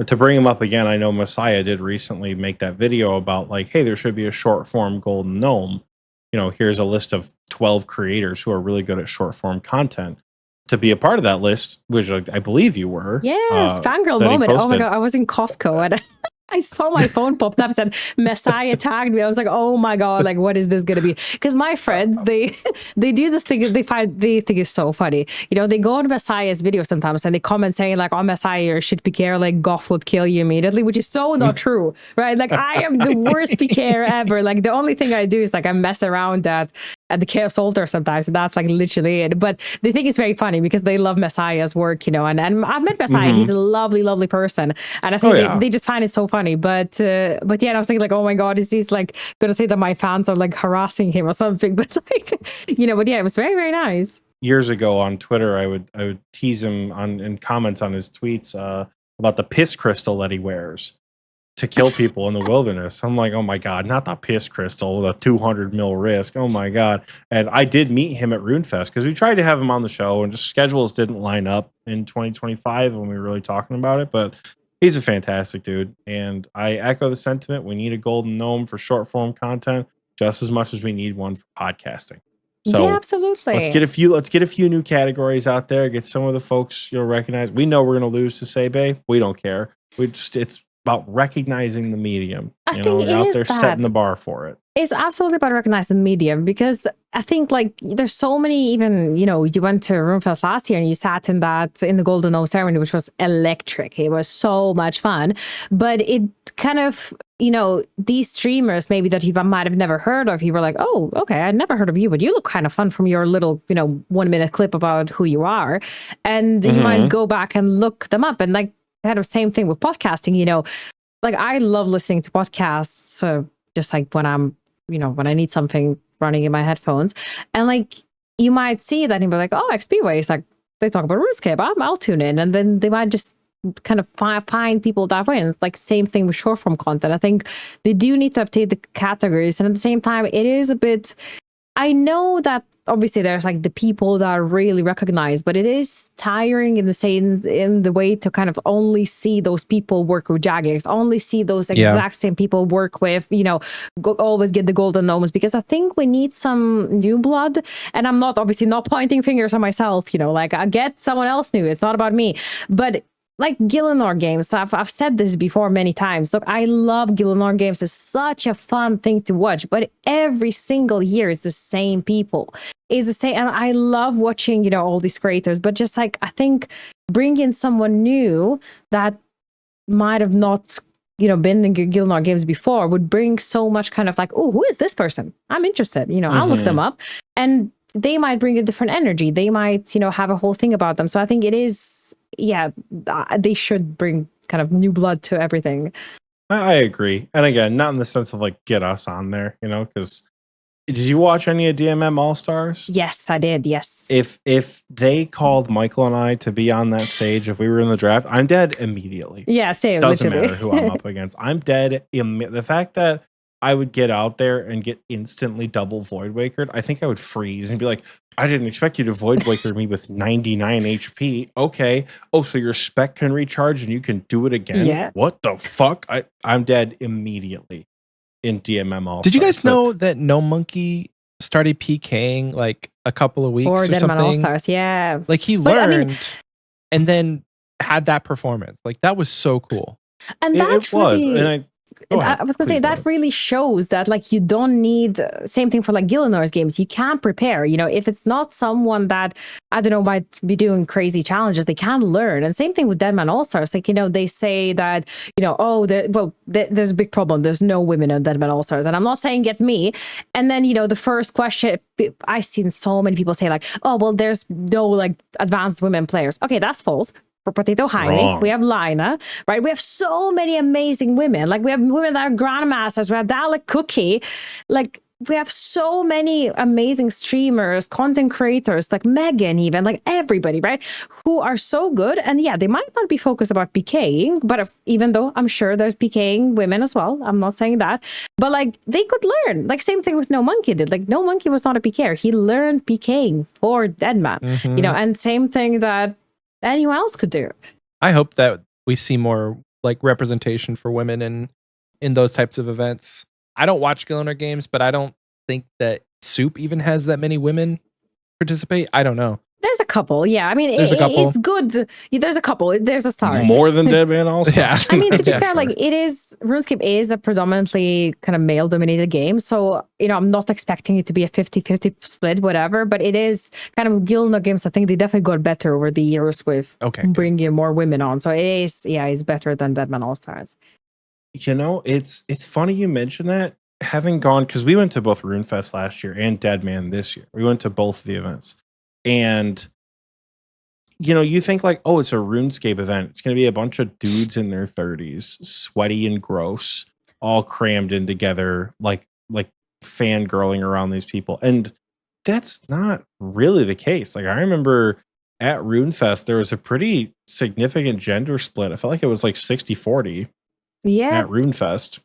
To bring him up again, I know Messiah did recently make that video about like, hey, there should be a short form golden gnome. Here's a list of 12 creators who are really good at short form content. To be a part of that list, which I believe you were. Yes, fangirl moment. Oh my God, I was in Costco and I saw my phone popped up and said Messiah tagged me. I was like, oh my God, like what is this gonna be? Because my friends, they do this thing, they think it's so funny. They go on Messiah's video sometimes and they comment saying like, oh Messiah, you're shit PKer, like Goth would kill you immediately, which is so not true, right? Like I am the worst PKer ever. Like the only thing I do is like I mess around at the Chaos Altar sometimes, and that's like literally it. But they think it's very funny because they love Messiah's work, and I've met Messiah. He's a lovely, lovely person, and I think they just find it so funny. But yeah, and I was thinking like, oh my God, is he's like gonna say that my fans are like harassing him or something? But like, but yeah, it was very, very nice. Years ago on Twitter, I would tease him in comments on his tweets about the piss crystal that he wears to kill people in the wilderness. I'm like, oh my God, not the piss crystal, the 200 mil risk. Oh my God. And I did meet him at RuneFest because we tried to have him on the show and just schedules didn't line up in 2025 when we were really talking about it. But he's a fantastic dude. And I echo the sentiment. We need a golden gnome for short form content just as much as we need one for podcasting. So yeah, absolutely. Let's get a few new categories out there. Get some of the folks you'll recognize. We know we're going to lose to Sebe. We don't care. It's about recognizing the medium. I think you're out there setting the bar for it. It's absolutely about recognizing the medium, because I think like there's so many, even, you went to RuneFest last year and you sat in the Golden Gnome ceremony, which was electric. It was so much fun. But it kind of, these streamers maybe that you might have never heard of, you were like, oh, okay, I never heard of you, but you look kind of fun from your little, 1 minute clip about who you are. And you might go back and look them up. And like kind of same thing with podcasting, like I love listening to podcasts, just like when I'm, when I need something running in my headphones, and like you might see that and be like, oh, Xpwaste, like they talk about RuneScape, I'll tune in, and then they might just kind of find people that way. And it's like same thing with short form content. I think they do need to update the categories, and at the same time, it is a bit. I know that obviously there's like the people that are really recognized, but it is tiring in the way to kind of only see those people work with Jagex, only see those exact same people work with, always get the golden gnomes, because I think we need some new blood. And I'm not pointing fingers on myself, like I get someone else new. It's not about me, but like Gillinor games, I've said this before many times. Look, I love Gillinor games. It's such a fun thing to watch, but every single year it's the same people. It's the same, and I love watching, all these creators. But just like I think bringing someone new that might have not, been in Gillinor games before would bring so much kind of like, oh, who is this person? I'm interested. I'll look them up, and they might bring a different energy. They might, have a whole thing about them. So I think it is. Yeah, they should bring kind of new blood to everything. I agree. And again, not in the sense of like get us on there, because did you watch any of DMM All-Stars? Yes, I did. Yes. If they called Michael and I to be on that stage, if we were in the draft, I'm dead immediately. Yeah, same. Doesn't literally. matter who I'm up against. I'm dead. The fact that I would get out there and get instantly double Void Wakered, I think I would freeze and be like, I didn't expect you to Void Waker me with 99 HP. Okay. Oh, so your spec can recharge and you can do it again? Yeah. What the fuck? I'm dead immediately in DMM All-Stars. Did you guys know that No Monkey started PKing like a couple of weeks or Deadman something? All-Stars, yeah. Like he learned and then had that performance. Like that was so cool. And that it was. And I was going to say that really shows that like you don't need same thing for like Gillinor's games. You can prepare, if it's not someone that, I don't know, might be doing crazy challenges, they can learn. And same thing with Deadman All-Stars. Like, they say that, there's a big problem. There's no women in Deadman All-Stars. And I'm not saying get me. And then, the first question, I've seen so many people say like, oh, well, there's no like advanced women players. Okay, that's false. For Potato Heine, we have Lina, right? We have so many amazing women. Like we have women that are grandmasters. We have Dalek Cookie. Like we have so many amazing streamers, content creators, like Megan, even like everybody, right? Who are so good. And yeah, they might not be focused about PKing, but even though I'm sure there's PKing women as well, I'm not saying that, but like they could learn. Like same thing with No Monkey did. Like No Monkey was not a PKer. He learned PKing for Deadman, and same thing that anyone else could do. I hope that we see more like representation for women in those types of events. I don't watch Gillinor games, but I don't think that Soup even has that many women participate. I don't know. There's a couple, yeah. I mean, it's good. There's a couple. There's a start. More than Deadman All-Stars. Yeah. I mean, to be fair, like RuneScape is a predominantly kind of male-dominated game. So, I'm not expecting it to be a 50-50 split, whatever. But it is kind of Gillinor games. I think they definitely got better over the years with bringing more women on. So it is, it's better than Deadman All-Stars. It's funny you mention that. Having gone, because we went to both RuneFest last year and Deadman this year. We went to both of the events. And, you think like, oh, it's a RuneScape event. It's going to be a bunch of dudes in their 30s, sweaty and gross, all crammed in together, like fangirling around these people. And that's not really the case. Like, I remember at RuneFest, there was a pretty significant gender split. I felt like it was like 60-40 at RuneFest,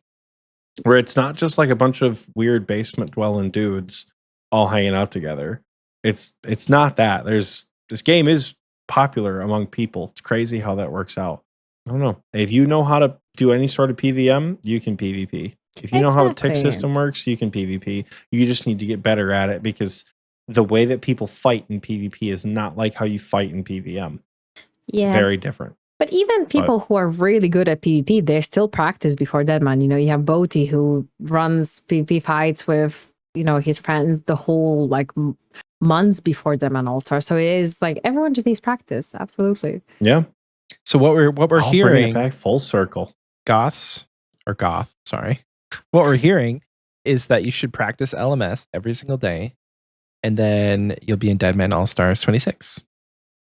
where it's not just like a bunch of weird basement dwelling dudes all hanging out together. It's not that. This game is popular among people. It's crazy how that works out. I don't know. If you know how to do any sort of PVM, you can PvP. If you know how the tick system works, you can PvP. You just need to get better at it, because the way that people fight in PvP is not like how you fight in PVM. It's very different. But even people who are really good at PvP, they still practice before Deadman. You have Boaty who runs PvP fights with, his friends the whole like months before Deadman All-Stars. So it is like everyone just needs practice. Absolutely. Yeah. So what we're hearing, bring it back full circle. What we're hearing is that you should practice LMS every single day, and then you'll be in Deadman All-Stars 26.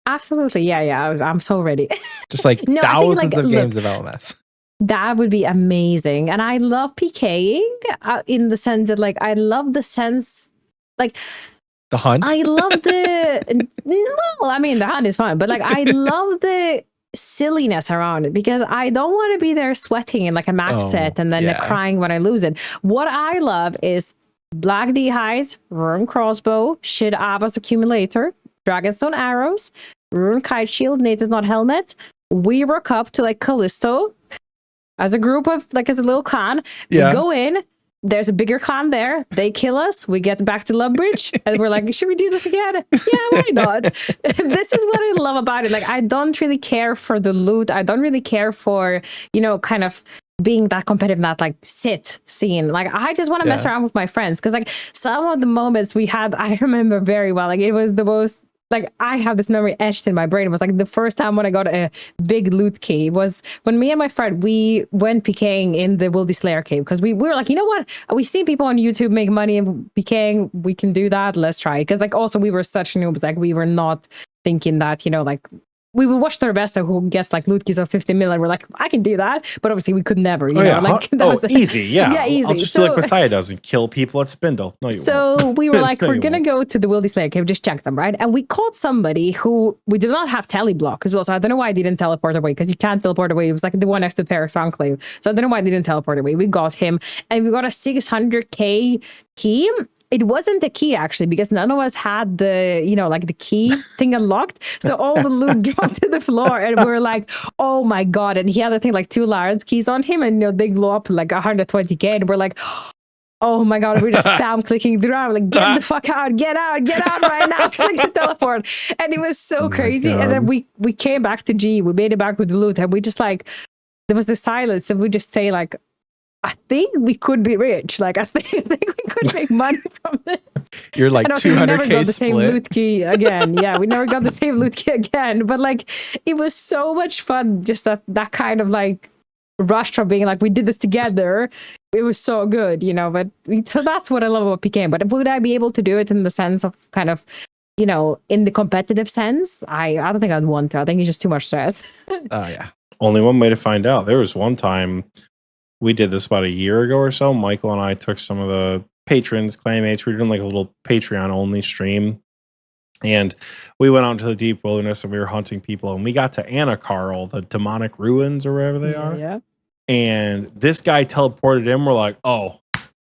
Absolutely. Yeah. I'm so ready. Just like thousands of games of LMS. That would be amazing. And I love PKing in the sense that like, I love the sense, like, the hunt. I love the, well, I mean, the hunt is fun, but like, I love the silliness around it, because I don't want to be there sweating in like a max set and then crying when I lose it. What I love is Black D hides, rune crossbow, Shid Abbas accumulator, dragonstone arrows, rune kite shield, Nate is not helmet. We rock up to like Callisto as a group of like as a little clan. Yeah. We go in. There's a bigger clan there. They kill us. We get back to Lumbridge, and we're like, should we do this again? Yeah, why not? This is what I love about it. Like, I don't really care for the loot. I don't really care for, kind of being that competitive, that like sit scene. Like, I just want to mess around with my friends. Because like some of the moments we had, I remember very well. Like, it was the most, like, I have this memory etched in my brain. It was like the first time when I got a big loot key was when me and my friend, we went PKing in the Wildy Slayer cave, because we were like, you know what? We've seen people on YouTube make money in PKing. We can do that. Let's try it. Because like also we were such noobs. Like we were not thinking that, like we would watch their best who gets like loot keys of 50 million. We're like, I can do that. But obviously we could never, you know, like that was easy. Yeah. Yeah, easy. I'll just do like Messiah does and kill people at Spindle. No, you so won't. we were like, No, we're you going to won't. go to the Wildy Slayer cave, just check them, right? And we caught somebody who we did not have teleblock as well. So I don't know why I didn't teleport away, because you can't teleport away. It was like the one next to Paris Enclave. So I don't know why I didn't teleport away. We got him and we got a 600k key. It wasn't the key actually, because none of us had the, like the key thing unlocked. So all the loot dropped to the floor and we were like, oh my God. And he had, I think, like 2 Larians keys on him, and they glow up like 120k. And we're like, oh my God, we're just down clicking through. Like, get the fuck out, get out right now. Click teleport. And it was so crazy. And then we came back to G, we made it back with the loot, and we just like, there was this silence, and we just say like, I think we could be rich. Like, I think we could make money from this. You're like 200k we never got the same split. loot key again. Yeah, we never got the same loot key again. But like, it was so much fun. Just that kind of like rush from being like, we did this together. It was so good, But so that's what I love about PKing. But would I be able to do it in the sense of kind of, in the competitive sense? I don't think I'd want to. I think it's just too much stress. Oh yeah. Only one way to find out. There was one time we did this about a year ago or so. Michael and I took some of the patrons, clanmates. We were doing like a little Patreon only stream. And we went out into the deep wilderness and we were hunting people. And we got to Anakarl, the demonic ruins or wherever they are. Yeah. And this guy teleported in. We're like, oh,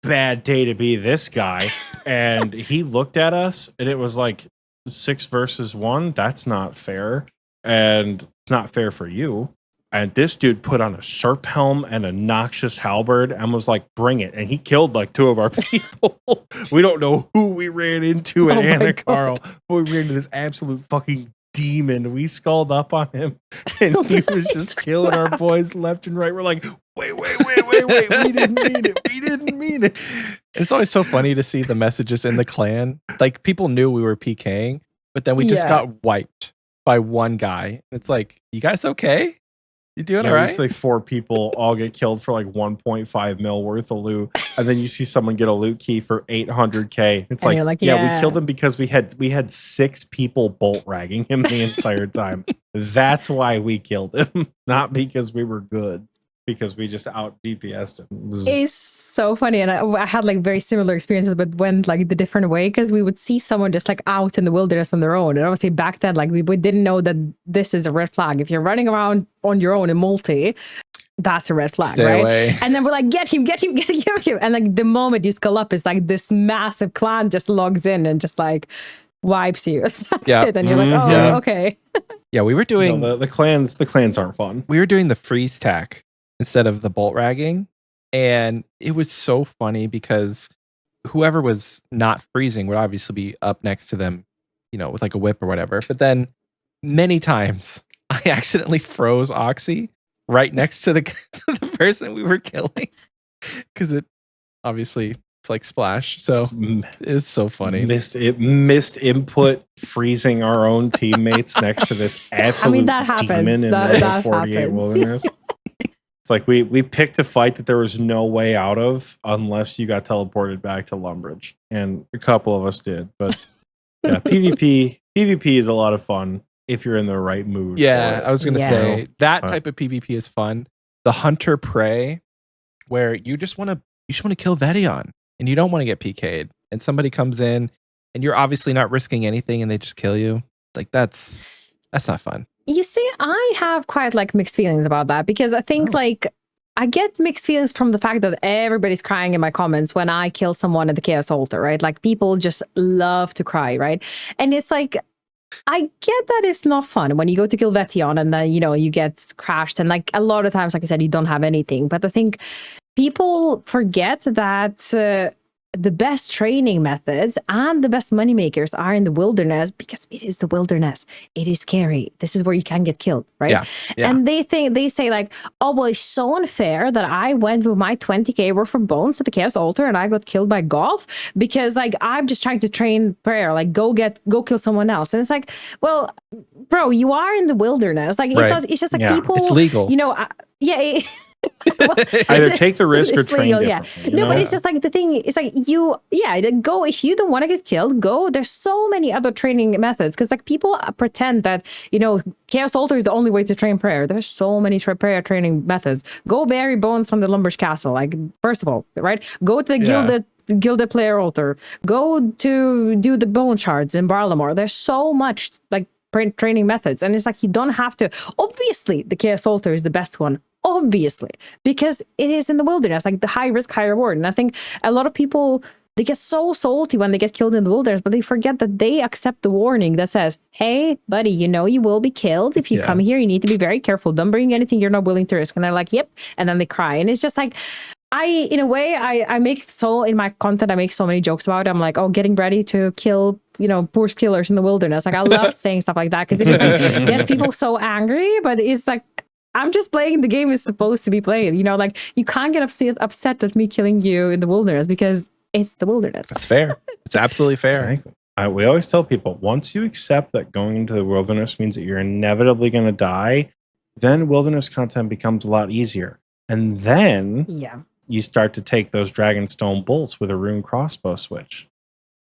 bad day to be this guy. And he looked at us and it was like 6 versus 1. That's not fair. And it's not fair for you. And this dude put on a Serp helm and a noxious halberd and was like, bring it. And he killed like 2 of our people. We don't know who we ran into at Anakarl, but we ran into this absolute fucking demon. We skulled up on him and he was just killing our boys left and right. We're like, wait. We didn't mean it. It's always so funny to see the messages in the clan. Like, people knew we were PKing, but then we just got wiped by one guy. It's like, you guys okay? You doing all right? It's like 4 people all get killed for like 1.5 mil worth of loot, and then you see someone get a loot key for 800k. It's like, we killed him because we had 6 people bolt ragging him the entire time. That's why we killed him, not because we were good. Because we just out DPS'd him. It's so funny. And I had like very similar experiences, but went like the different way, because we would see someone just like out in the wilderness on their own. And obviously back then, like we didn't know that this is a red flag. If you're running around on your own in multi, that's a red flag, Stay right? away. And then we're like, get him. And like the moment you skull up, it's like this massive clan just logs in and just like wipes you. That's it. And you're like, oh, okay. Yeah, we were doing the clans aren't fun. We were doing the freeze tack instead of the bolt ragging, and it was so funny because whoever was not freezing would obviously be up next to them, with like a whip or whatever. But then many times I accidentally froze Oxie right next to the person we were killing, because it's like splash. So it's so funny. Missed input, freezing our own teammates next to this absolute that happens. demon in that the 48 happens. wilderness. It's like we picked a fight that there was no way out of unless you got teleported back to Lumbridge, and a couple of us did. But yeah, PvP is a lot of fun if you're in the right mood. Yeah, for it. I was gonna say that type of PvP is fun. The hunter prey, where you just want to kill Vedion and you don't want to get PK'd, and somebody comes in and you're obviously not risking anything and they just kill you. Like that's not fun. You see, I have quite like mixed feelings about that, because I think like I get mixed feelings from the fact that everybody's crying in my comments when I kill someone at the Chaos Altar, right? Like people just love to cry, right? And it's like, I get that it's not fun when you go to kill Vetion and then, you get crashed. And like a lot of times, like I said, you don't have anything. But I think people forget that the best training methods and the best money makers are in the wilderness because it is the wilderness. It is scary. This is where you can get killed, right? Yeah. And they say like, oh, well, it's so unfair that I went with my 20k worth of bones to the Chaos Altar and I got killed by Goth because like I'm just trying to train prayer, like go kill someone else. And it's like, well, bro, you are in the wilderness. Like it's just like people. It's legal. Either take the risk or train differently. No, but it's just like the thing. It's like go if you don't want to get killed. Go. There's so many other training methods because like people pretend that Chaos Altar is the only way to train prayer. There's so many prayer training methods. Go bury bones from the Lumber's Castle. Like first of all, right? Go to the Gilded Player Altar. Go to do the bone shards in Barlamore. There's so much like training methods, and it's like you don't have to. Obviously, the Chaos Altar is the best one. Obviously, because it is in the wilderness, like the high risk, high reward. And I think a lot of people, they get so salty when they get killed in the wilderness, but they forget that they accept the warning that says, hey, buddy, you will be killed. If you come here, you need to be very careful. Don't bring anything you're not willing to risk. And they're like, yep. And then they cry. And it's just like, in a way, I make in my content, I make so many jokes about it. I'm like, oh, getting ready to kill, poor killers in the wilderness. Like I love saying stuff like that because it just like gets people so angry, but it's like, I'm just playing the game is supposed to be played. Like you can't get upset with me killing you in the wilderness because it's the wilderness. That's fair. It's absolutely fair. Exactly. We always tell people, once you accept that going into the wilderness means that you're inevitably going to die, then wilderness content becomes a lot easier. And then you start to take those Dragonstone bolts with a rune crossbow switch.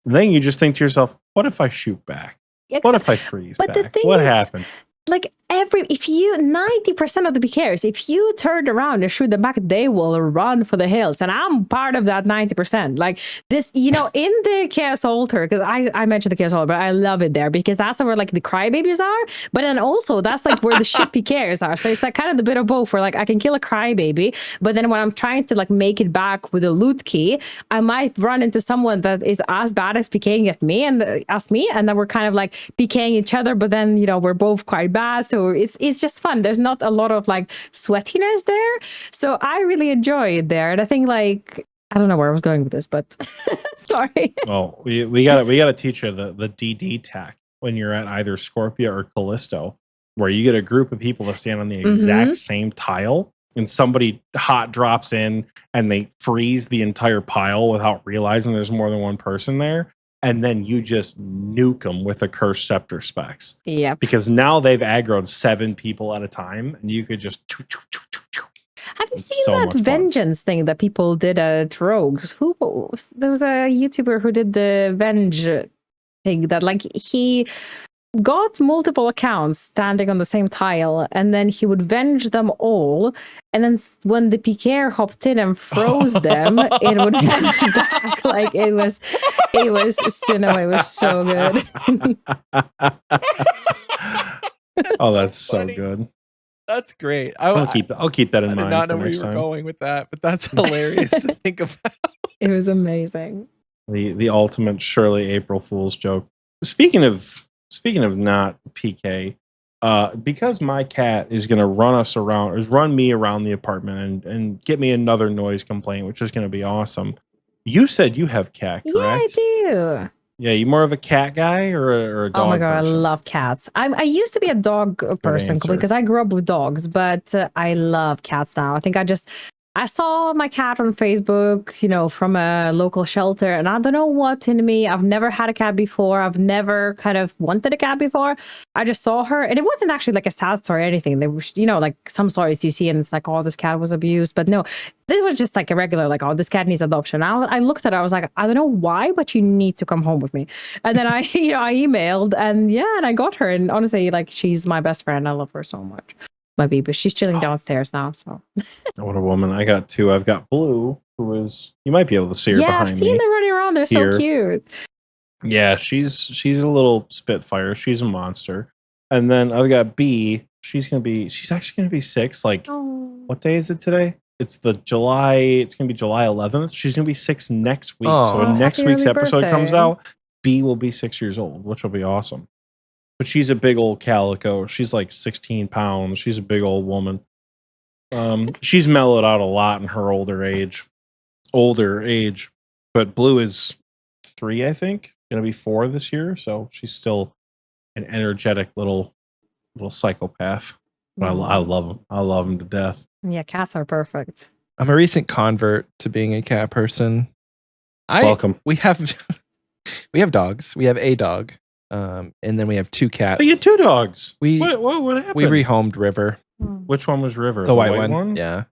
And then you just think to yourself, what if I shoot back? What if I freeze back? What happens? Like 90% of the PKers, if you turn around and shoot them back, they will run for the hills. And I'm part of that 90%. Like this, in the Chaos Altar, because I mentioned the Chaos Altar, but I love it there because that's where like the crybabies are. But then also that's like where the shit PKers are. So it's like kind of the bit of both where like I can kill a crybaby, but then when I'm trying to like make it back with a loot key, I might run into someone that is as bad as PKing at me and then we're kind of like PKing each other, but then we're both quite bad. So it's just fun. There's not a lot of like sweatiness there. So I really enjoy it there. And I think like, I don't know where I was going with this, but sorry. Well, we gotta teach you the DD tack when you're at either Scorpia or Callisto, where you get a group of people to stand on the exact same tile and somebody hot drops in and they freeze the entire pile without realizing there's more than one person there. And then you just nuke them with a Cursed Scepter specs. Yeah. Because now they've aggroed 7 people at a time, and you could just. Have you seen that vengeance thing that people did at Rogues? There was a YouTuber who did the Venge thing that, like, he got multiple accounts standing on the same tile, and then he would venge them all. And then when the PKer hopped in and froze them, it would venge back. Like it was cinema. It was so good. Oh, that's so good. That's great. I'll keep that in mind. I did not know where you were going with that, but that's hilarious to think about. It was amazing. The ultimate Shirley April Fool's joke. Speaking of not PK, because my cat is going to run me around the apartment and get me another noise complaint, which is going to be awesome. You said you have cat, correct? Yeah, I do. Yeah, you more of a cat guy or a dog? Oh my god, person? I love cats. I used to be a dog person because I grew up with dogs, but I love cats now. I think I saw my cat on Facebook, from a local shelter, and I don't know what in me. I've never had a cat before. I've never kind of wanted a cat before. I just saw her, and it wasn't actually like a sad story or anything. There was, like some stories you see, and it's like, oh, this cat was abused. But no, this was just like a regular, like, oh, this cat needs adoption. I looked at it, I was like, I don't know why, but you need to come home with me. And then I emailed, and I got her. And honestly, like, she's my best friend. I love her so much. My baby, she's chilling downstairs now. So what a woman. I got 2. I've got Blue, who is, you might be able to see her behind me. Yeah, I've seen them running around. They're so cute. Yeah, she's a little spitfire. She's a monster. And then I've got B. She's actually gonna be 6. Like, what day is it today? It's gonna be July 11th. She's gonna be 6 next week. So when Oh, next happy week's early episode comes birthday. out, B will be 6 years old, which will be awesome. But she's a big old calico. She's like 16 pounds. She's a big old woman. She's mellowed out a lot in her older age. But Blue is 3, I think. Gonna be 4 this year. So she's still an energetic little psychopath. But I love him. I love him to death. Yeah, cats are perfect. I'm a recent convert to being a cat person. Welcome. We have dogs. We have a dog, and then we have 2 cats. So you had 2 dogs. We- what happened? We rehomed River, Which one was River? the white one. Yeah.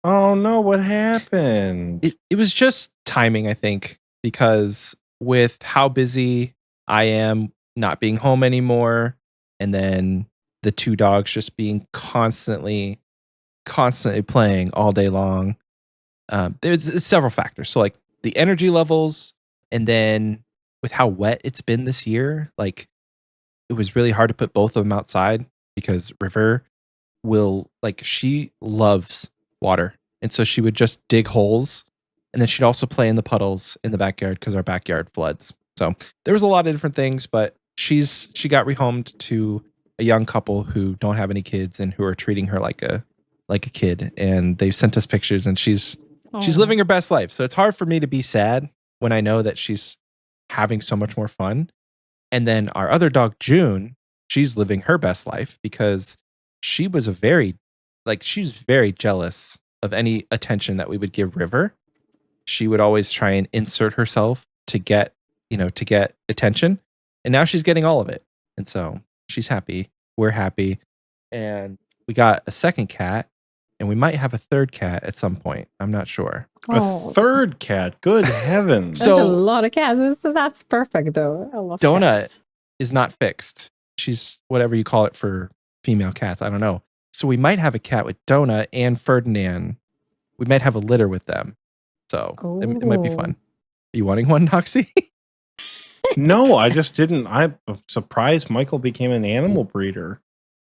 Oh no! What happened? It was just timing, I think, because with how busy I am not being home anymore, and then the 2 dogs just being constantly playing all day long. There's several factors. So like the energy levels, and then with how wet it's been this year, like it was really hard to put both of them outside because River she loves water. And so she would just dig holes, and then she'd also play in the puddles in the backyard because our backyard floods. So there was a lot of different things, but she got rehomed to a young couple who don't have any kids and who are treating her like a kid. And they've sent us pictures, and she's living her best life. So it's hard for me to be sad when I know that she's having so much more fun. And then our other dog, June, she's living her best life because she was very jealous of any attention that we would give River. She would always try and insert herself to get attention. And now she's getting all of it. And so she's happy. We're happy. And we got a second cat, and we might have a third cat at some point. I'm not sure. A third cat. Good heavens. That's a lot of cats. So that's perfect, though. I love Donut cats. is not fixed. She's whatever you call it for female cats. I don't know. So we might have a cat with Donut and Ferdinand. We might have a litter with them. So it might be fun. You wanting one, Oxie? No, I just didn't. I'm surprised Michael became an animal breeder.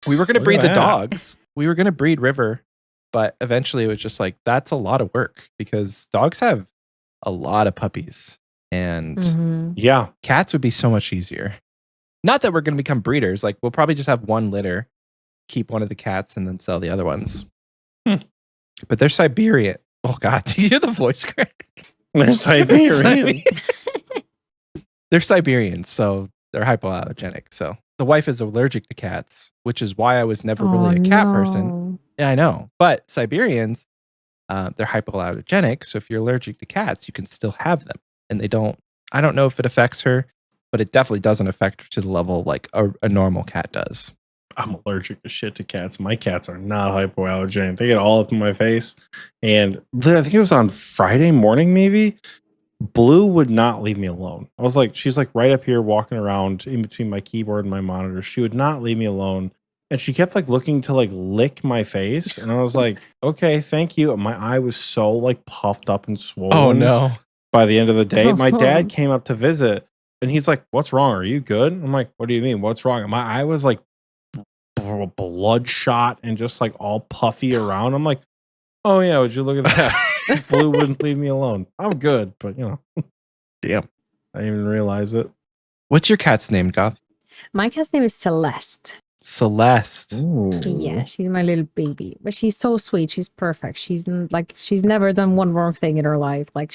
We were going to Look breed at the that. dogs. We were going to breed River, but eventually it was just like, that's a lot of work because dogs have a lot of puppies, and Yeah. cats would be so much easier. Not that we're going to become breeders. Like, we'll probably just have one litter, keep one of the cats, and then sell the other ones. But they're Siberian. Oh God, do you hear the voice crack? They're Siberian. They're Siberians, so they're hypoallergenic. So the wife is allergic to cats, which is why I was never really a cat person. Yeah, I know. But Siberians, they're hypoallergenic. So if you're allergic to cats, you can still have them. And I don't know if it affects her, but it definitely doesn't affect her to the level like a normal cat does. I'm allergic to shit to cats. My cats are not hypoallergenic. They get all up in my face. And I think it was on Friday morning, maybe. Blue would not leave me alone. She's like right up here walking around in between my keyboard and my monitor. She would not leave me alone. And she kept like looking to like lick my face. And I was like, okay, thank you. And my eye was so like puffed up and swollen. Oh no. By the end of the day, my dad came up to visit and he's like, what's wrong? Are you good? I'm like, what do you mean? What's wrong? And my eye was like bloodshot and just like all puffy around. I'm like, oh yeah, would you look at that? Blue wouldn't leave me alone. I'm good, but Damn. I didn't even realize it. What's your cat's name, Goth? My cat's name is Celeste. Celeste. Ooh. Yeah, she's my little baby, but she's so sweet. She's perfect. She's never done one wrong thing in her life. Like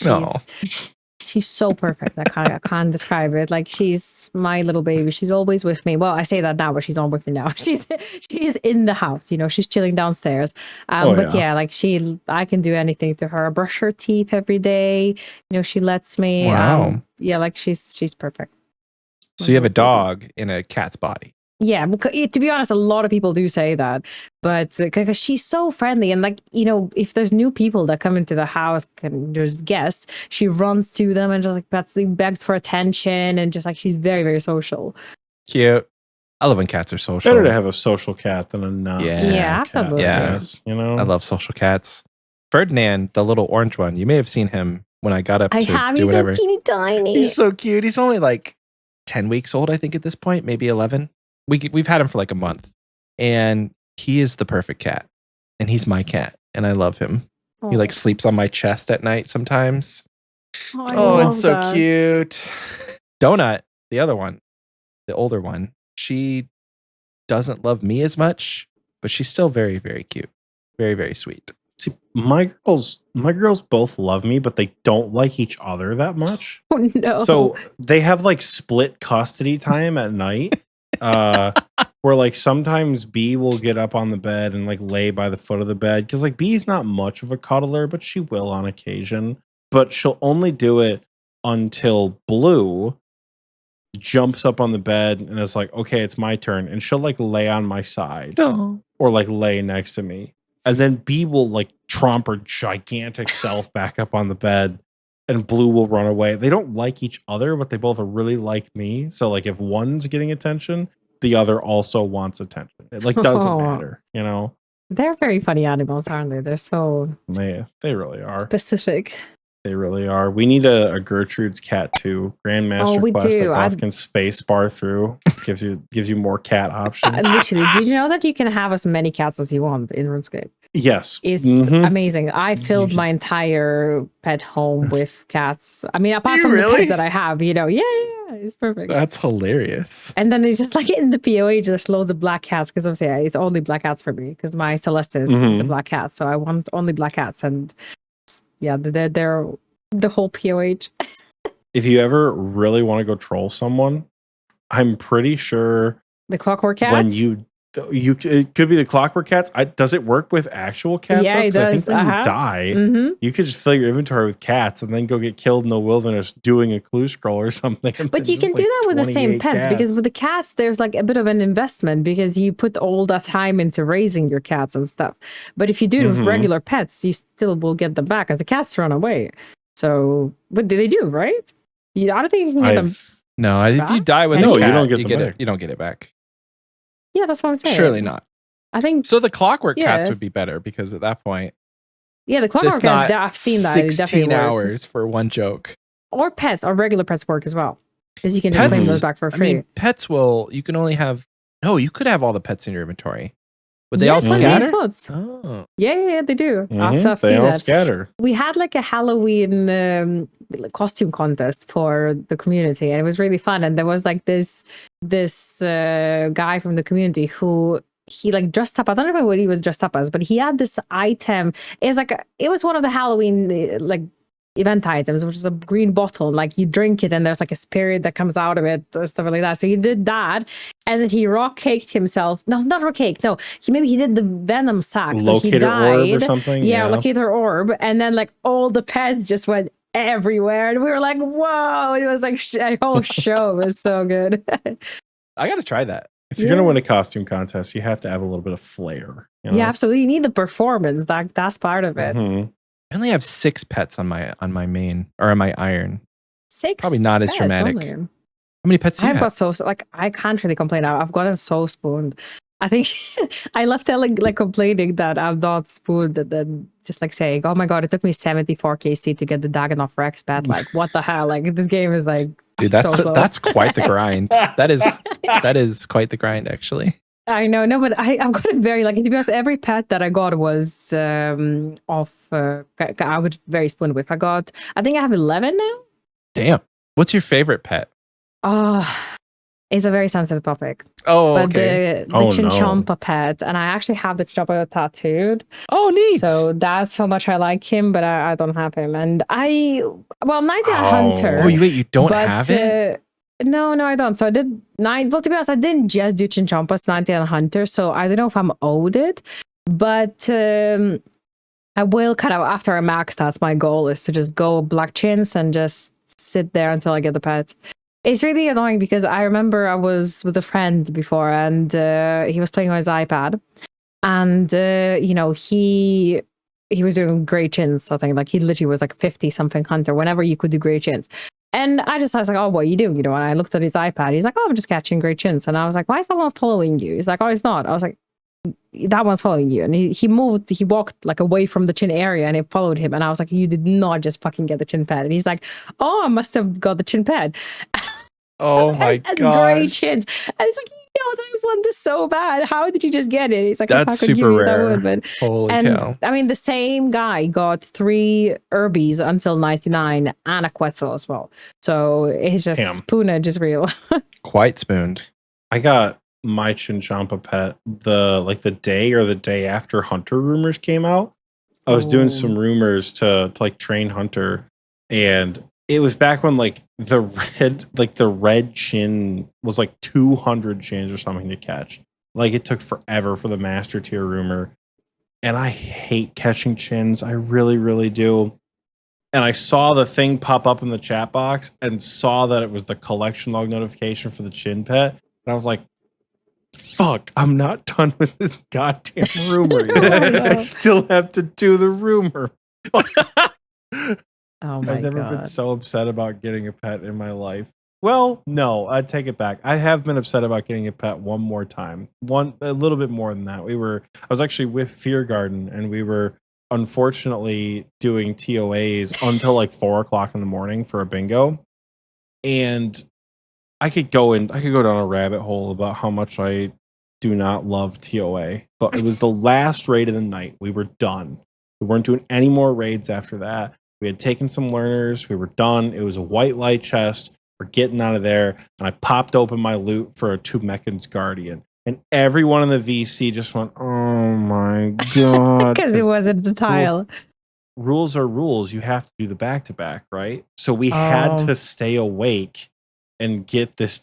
she's so perfect. I can't describe it. Like she's my little baby. She's always with me. Well, I say that now, but she's not with me now. She is in the house. She's chilling downstairs. But yeah, like I can do anything to her. Brush her teeth every day. She lets me. Wow. Yeah, like she's perfect. So you have a dog in a cat's body. Yeah, because to be honest, a lot of people do say that, but because she's so friendly and if there's new people that come into the house, there's guests, she runs to them and just like begs for attention and just like she's very, very social. Cute. I love when cats are social. Better to have a social cat than a non-social Yeah, absolutely. cat. Yeah. I love social cats. Ferdinand, the little orange one, you may have seen him when I got up to do whatever. He's so teeny tiny. He's so cute. He's only like 10 weeks old, I think, at this point, maybe 11. We've had him for like a month, and he is the perfect cat, and he's my cat, and I love him. He like sleeps on my chest at night sometimes. Oh, it's so cute. Donut, the other one, the older one, she doesn't love me as much, but she's still very, very cute. Very, very sweet. See, my girls both love me, but they don't like each other that much. Oh no. So they have like split custody time at night. Where like sometimes B will get up on the bed and like lay by the foot of the bed because like B's not much of a cuddler, but she will on occasion. But she'll only do it until Blue jumps up on the bed and is like, okay, it's my turn. And she'll like lay on my side or like lay next to me. And then B will like tromp her gigantic self back up on the bed and Blue will run away. They don't like each other, but they both really like me. So like if one's getting attention, the other also wants attention. It like doesn't matter, you know? They're very funny animals, aren't they? They're so They really are. specific. They really are. We need a Gertrude's cat too. Grandmaster we Quest do. that Goth can space bar through. gives you more cat options. Literally, did you know that you can have as many cats as you want in RuneScape? Yes. It's amazing. I filled my entire pet home with cats. I mean, apart from the pets that I have, you know, yeah, it's perfect. That's hilarious. And then it's just like in the POA, there's loads of black cats because obviously it's only black cats for me because my Celeste is a black cat. So I want only black cats. And yeah, they're the whole POH. If you ever really want to go troll someone, I'm pretty sure the clockwork cats. When you it could be the clockwork cats. Does it work with actual cats? Yeah, it does. I think when you die, you could just fill your inventory with cats and then go get killed in the wilderness doing a clue scroll or something. But you can do that with the same pets because with the cats, there's like a bit of an investment because you put all that time into raising your cats and stuff. But if you do it with regular pets, you still will get them back as the cats run away. So, what do they do, right? I don't think you can get them. No, if you die with you don't get them back. You don't get it back. Yeah, that's what I'm saying. Surely not. I think so. The clockwork cats would be better because at that point, the clockwork cats. I've seen that. 16 hours for one joke. Or pets, or regular pets work as well, because you can just claim those back for free. I mean, pets will. You can only have. No, you could have all the pets in your inventory. Would they all scatter? Oh. Yeah, they do. I've they seen all that. Scatter. We had like a Halloween costume contest for the community, and it was really fun. And there was like this guy from the community who he like dressed up. I don't know what he was dressed up as, but he had this item. It was one of the Halloween like event items, which is a green bottle. Like you drink it, and there's like a spirit that comes out of it, or stuff like that. So he did that, and then he rock caked himself. No, not rock cake. No, he did the venom sac. So he died. Orb or something. Yeah, locator orb, and then like all the pets just went everywhere, and we were like, "Whoa!" It was like a whole show. It was so good. I gotta try that. If you're gonna win a costume contest, you have to have a little bit of flair. You know? Yeah, absolutely. You need the performany. That's part of it. I only have 6 pets on my main or on my iron. 6? Probably not as dramatic. Only. How many pets do you have? I've got I can't really complain. I've gotten so spooned. I think I left telling like complaining that I'm not spooned and then just like saying, oh my god, it took me 74 KC to get the Daganov Rex pet. Like what the hell? Like this game is like dude, that's quite the grind. That is quite the grind actually. I know, no, but I'm got it very lucky. To be honest, every pet that I got was I was very spooned with. I think I have 11 now. Damn. What's your favorite pet? It's a very sensitive topic. Oh, but okay. the Chinchompa pet, and I actually have the Chinchompa tattooed. Oh, neat. So that's how much I like him, but I don't have him. And I'm not a hunter. Oh, you don't have it? No, I don't. So I did 9. Well, to be honest, I didn't just do Chinchompas, 90 and Hunter. So I don't know if I'm owed it, but I will kind of, after I max, that's my goal is to just go Black Chins and just sit there until I get the pet. It's really annoying because I remember I was with a friend before and he was playing on his iPad and, he was doing Grey Chins, I think. Like he literally was like 50 something Hunter whenever you could do Grey Chins. And I was like, oh, what you do? And I looked at his iPad. He's like, oh, I'm just catching Grey Chins. And I was like, why is that one following you? He's like, oh, it's not. I was like, that one's following you. And he walked like away from the chin area and it followed him. And I was like, you did not just fucking get the chin pad. And he's like, oh, I must have got the chin pad. Oh my god. Grey Chins. And it's like, I want this so bad. How did you just get it? He's like, That's if I could give super you it, I rare. would. But Holy and cow. I mean, the same guy got 3 Urbies until 99 and a Quetzal as well. So it's just spoonage is real. Quite spooned. I got my Chinchampa pet the day or the day after Hunter rumors came out. I was doing some rumors to like train Hunter, and it was back when like the red chin was like 200 chins or something to catch. Like it took forever for the master tier rumor. And I hate catching chins. I really, really do. And I saw the thing pop up in the chat box and saw that it was the collection log notification for the chin pet. And I was like, fuck, I'm not done with this goddamn rumor yet. I still have to do the rumor. Oh my I've never been so upset about getting a pet in my life. Well, no, I take it back. I have been upset about getting a pet one more time. A little bit more than that. I was actually with Fear Garden, and we were unfortunately doing TOAs until like 4 o'clock in the morning for a bingo. And I could go down a rabbit hole about how much I do not love TOA, but it was the last raid of the night. We were done. We weren't doing any more raids after that. We had taken some learners. We were done. It was a white light chest. We're getting out of there. And I popped open my loot for a 2 Mechans Guardian. And everyone in the VC just went, oh my God. Because it wasn't the tile. Rules are rules. You have to do the back-to-back, right? So we had to stay awake and get this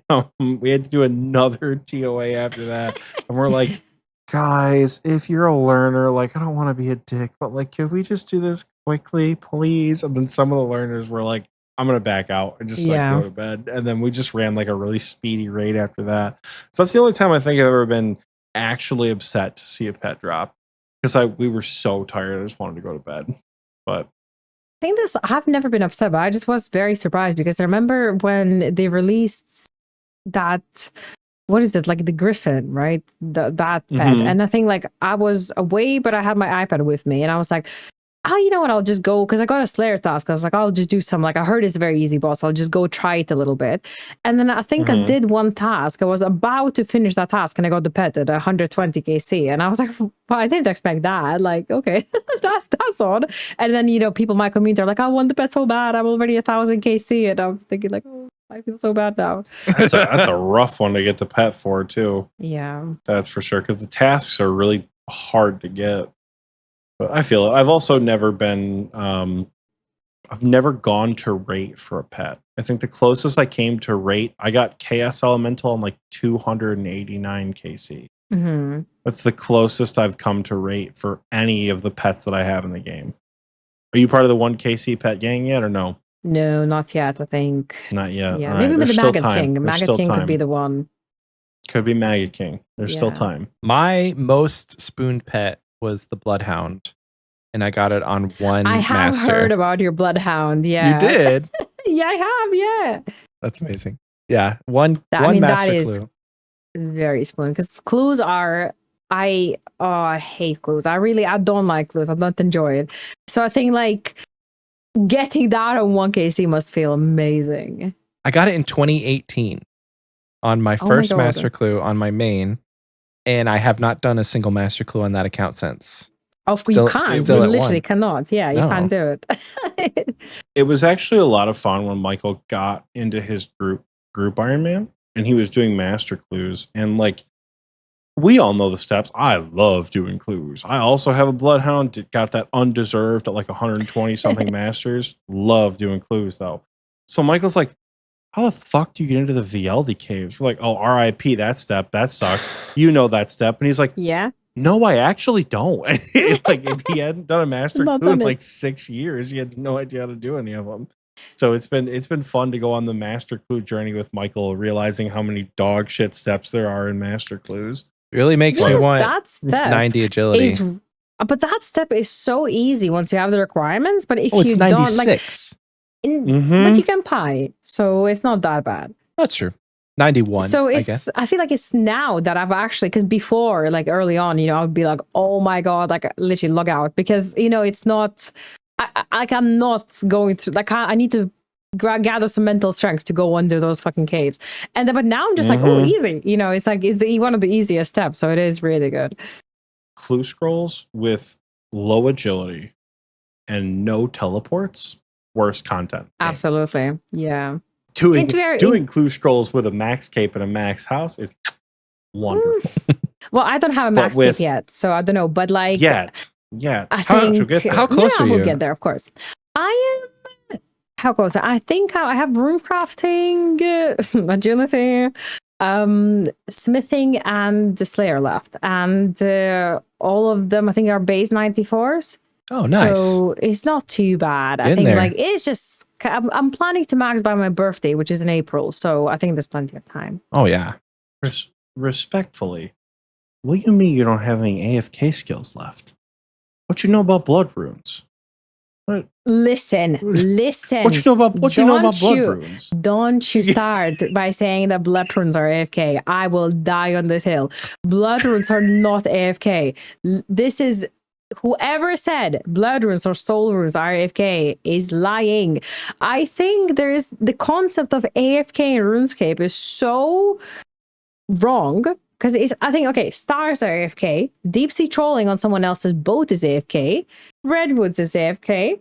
down. We had to do another TOA after that. And we're like, guys, if you're a learner, like, I don't want to be a dick, but like, can we just do this quickly, please? And then some of the learners were like, I'm going to back out and just like go to bed. And then we just ran like a really speedy raid after that. So that's the only time I think I've ever been actually upset to see a pet drop, because we were so tired. I just wanted to go to bed. But I think I've never been upset, but I just was very surprised because I remember when they released that, what is it, like the Griffin, right? That pet. And I think like I was away, but I had my iPad with me, and I was like, oh, you know what, I'll just go, because I got a Slayer task. I was like, I'll just do some, like, I heard it's a very easy boss. I'll just go try it a little bit. And then I think I did one task. I was about to finish that task, and I got the pet at 120 KC. And I was like, well, I didn't expect that. Like, okay, that's odd. And then, you know, people in my community are like, I want the pet so bad. I'm already 1,000 KC. And I'm thinking like, oh, I feel so bad now. That's a rough one to get the pet for, too. Yeah. That's for sure, because the tasks are really hard to get. But I feel it. I've also never been, I've never gone to rate for a pet. I think the closest I came to rate, I got KS Elemental on like 289 KC. That's the closest I've come to rate for any of the pets that I have in the game. Are you part of the 1 KC pet gang yet, or no? No, not yet, I think. Not yet. Yeah, all maybe right. with There's the still Maggot time. King. Maggot King could be the one. Could be Maggot King. There's still time. My most spooned pet was the Bloodhound, and I got it on one I have master. heard about your Bloodhound. Yeah. You did? Yeah, I have. Yeah. That's amazing. Yeah. One that master is clue. Very spoon, because clues are, I hate clues. I don't like clues. I don't enjoy it. So I think like getting that on 1 KC must feel amazing. I got it in 2018 on my first master clue on my main, and I have not done a single master clue on that account since. Oh, you can't. You literally cannot. Yeah, you can't do it. It was actually a lot of fun when Michael got into his group Iron Man, and he was doing master clues. And like, we all know the steps. I love doing clues. I also have a Bloodhound. Got that undeserved at like 120 something masters. Love doing clues though. So Michael's like, how the fuck do you get into the VLD caves? We're like, oh, RIP, that step. That sucks. You know that step. And he's like, yeah. No, I actually don't. Like, if he hadn't done a master clue in like 6 years, he had no idea how to do any of them. So it's been fun to go on the master clue journey with Michael, realizing how many dog shit steps there are in master clues. It really makes me want that step 90 agility. But that step is so easy once you have the requirements. But if you it's 96. Don't like, but you can pie, so it's not that bad. That's true. 91. So I feel like it's now that I've actually, because before, like early on, you know, I would be like, oh my God, like literally log out, because, you know, it's not, I'm not going to, like, I need to gather some mental strength to go under those fucking caves. And then, but now I'm just like, oh, easy. You know, it's like, it's one of the easiest steps. So it is really good. Clue scrolls with low agility and no teleports, worst content. Absolutely. Yeah. Doing clue scrolls with a max cape and a max house is wonderful. Well, I don't have a max cape yet, so I don't know. But like yet. How close are you? We'll get there, of course. I am how close? I think I have rune crafting, agility, smithing, and the Slayer left, and all of them I think are base 94s. Oh, nice. So it's not too bad. I think like it's just I'm planning to max by my birthday, which is in April. So I think there's plenty of time. Oh yeah. Respectfully, what do you mean you don't have any AFK skills left? What you know about blood runes? What? Listen. What you know about blood runes? Don't you start by saying that blood runes are AFK. I will die on this hill. Blood runes are not AFK. This is whoever said blood runes or soul runes are AFK is lying. I think there is the concept of AFK in RuneScape is so wrong. Because I think, okay, stars are AFK. Deep sea trolling on someone else's boat is AFK. Redwoods is AFK.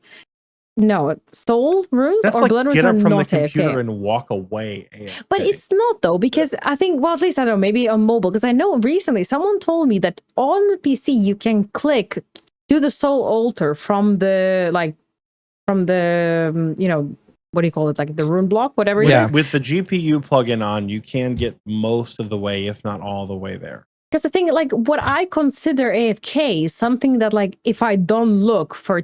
No, soul runes That's or like blood runes get are up from not the computer AFK. and walk away. AFK. But it's not though, because I think, well, at least I don't know, maybe on mobile. Because I know recently someone told me that on PC you can click do the soul altar from the you know, what do you call it? Like the rune block, whatever it is. With the GPU plugin on, you can get most of the way, if not all the way there. Because the thing, like what I consider AFK is something that like, if I don't look for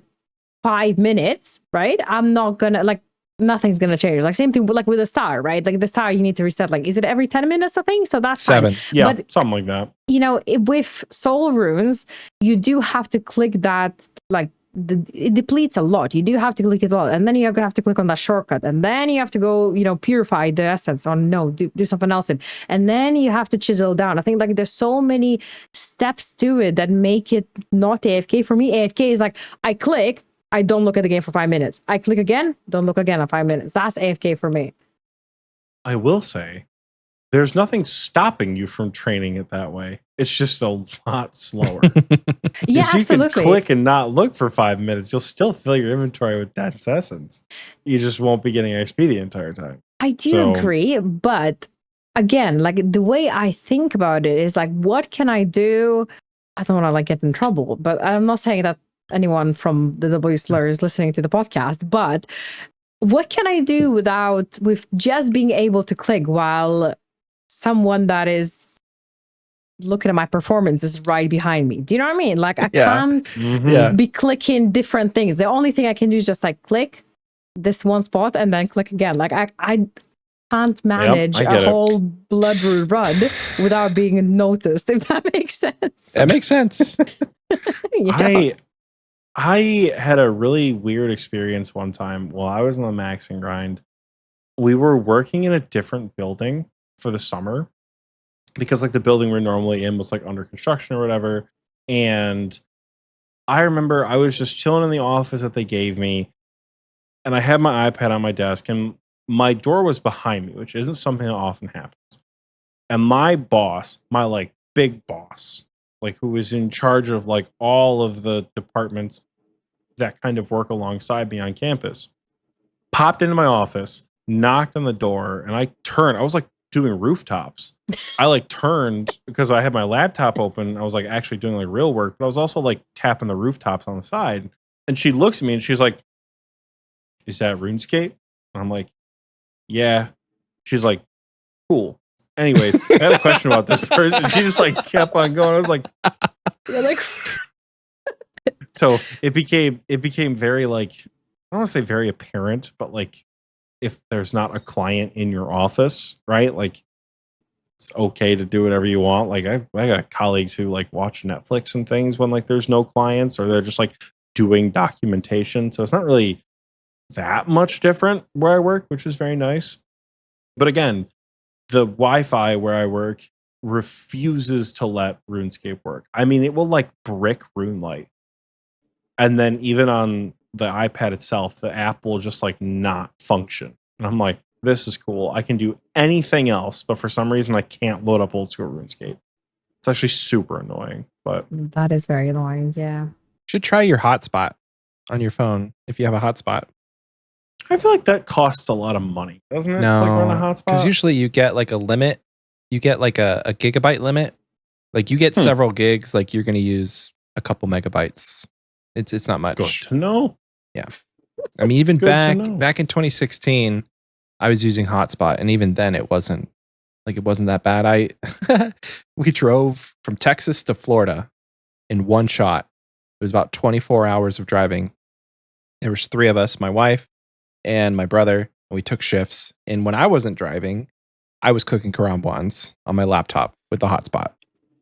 5 minutes, right? I'm not gonna like, nothing's gonna change. Like same thing like with a star, right? Like the star you need to reset. Like, is it every 10 minutes, I think? So that's 7. fine. Yeah, but, something like that. You know, with soul runes, you do have to click that, like, it depletes a lot. You do have to click it a lot, and then you have to click on that shortcut, and then you have to go, you know, purify the essence, or no, do something else in, and then you have to chisel down. I think like there's so many steps to it that make it not AFK. For me, AFK is like I click, I don't look at the game for 5 minutes. I click again, don't look again in 5 minutes. That's AFK for me. I will say, there's nothing stopping you from training it that way. It's just a lot slower. Yeah, you absolutely. can click and not look for 5 minutes. You'll still fill your inventory with dense essence. You just won't be getting XP the entire time. I do agree, but again, like the way I think about it is like, what can I do? I don't want to like get in trouble, but I'm not saying that anyone from the GothOSRS is listening to the podcast, but what can I do with just being able to click while someone that is looking at my performance is right behind me? Do you know what I mean? Like I can't be clicking different things. The only thing I can do is just like click this one spot and then click again. Like I can't manage a whole blood rune run without being noticed, if that makes sense. That makes sense. Yeah. I had a really weird experience one time while I was on the maxing grind. We were working in a different building for the summer because like the building we're normally in was like under construction or whatever. And I remember I was just chilling in the office that they gave me, and I had my iPad on my desk, and my door was behind me, which isn't something that often happens. And my boss, my like big boss, like who was in charge of like all of the departments that kind of work alongside me on campus, popped into my office, knocked on the door, and I turned. I was like doing rooftops. I like turned because I had my laptop open. I was like actually doing like real work, but I was also like tapping the rooftops on the side. And she looks at me and she's like, "Is that RuneScape?" And I'm like, "Yeah." She's like, "Cool. Anyways, I had a question about this person." She just like kept on going. I was like, You're like so it became very like, I don't want to say very apparent, but like if there's not a client in your office, right? Like it's okay to do whatever you want. Like I got colleagues who like watch Netflix and things when like there's no clients, or they're just like doing documentation. So it's not really that much different where I work, which is very nice. But again, the Wi-Fi where I work refuses to let RuneScape work. I mean, it will like brick RuneLight. And then even on the iPad itself, the app will just like not function. And I'm like, this is cool. I can do anything else, but for some reason I can't load up old school RuneScape. It's actually super annoying, but that is very annoying. Yeah. Should try your hotspot on your phone if you have a hotspot. I feel like that costs a lot of money, doesn't it? No, to like run a hotspot. Because usually you get like a limit. You get like a gigabyte limit. Like you get several gigs. Like you're going to use a couple megabytes. It's not much. Good to know. Yeah. I mean, even back in 2016, I was using hotspot, and even then it wasn't that bad. We drove from Texas to Florida in one shot. It was about 24 hours of driving. There was 3 of us, my wife and my brother, and we took shifts. And when I wasn't driving, I was cooking karambwans on my laptop with the hotspot.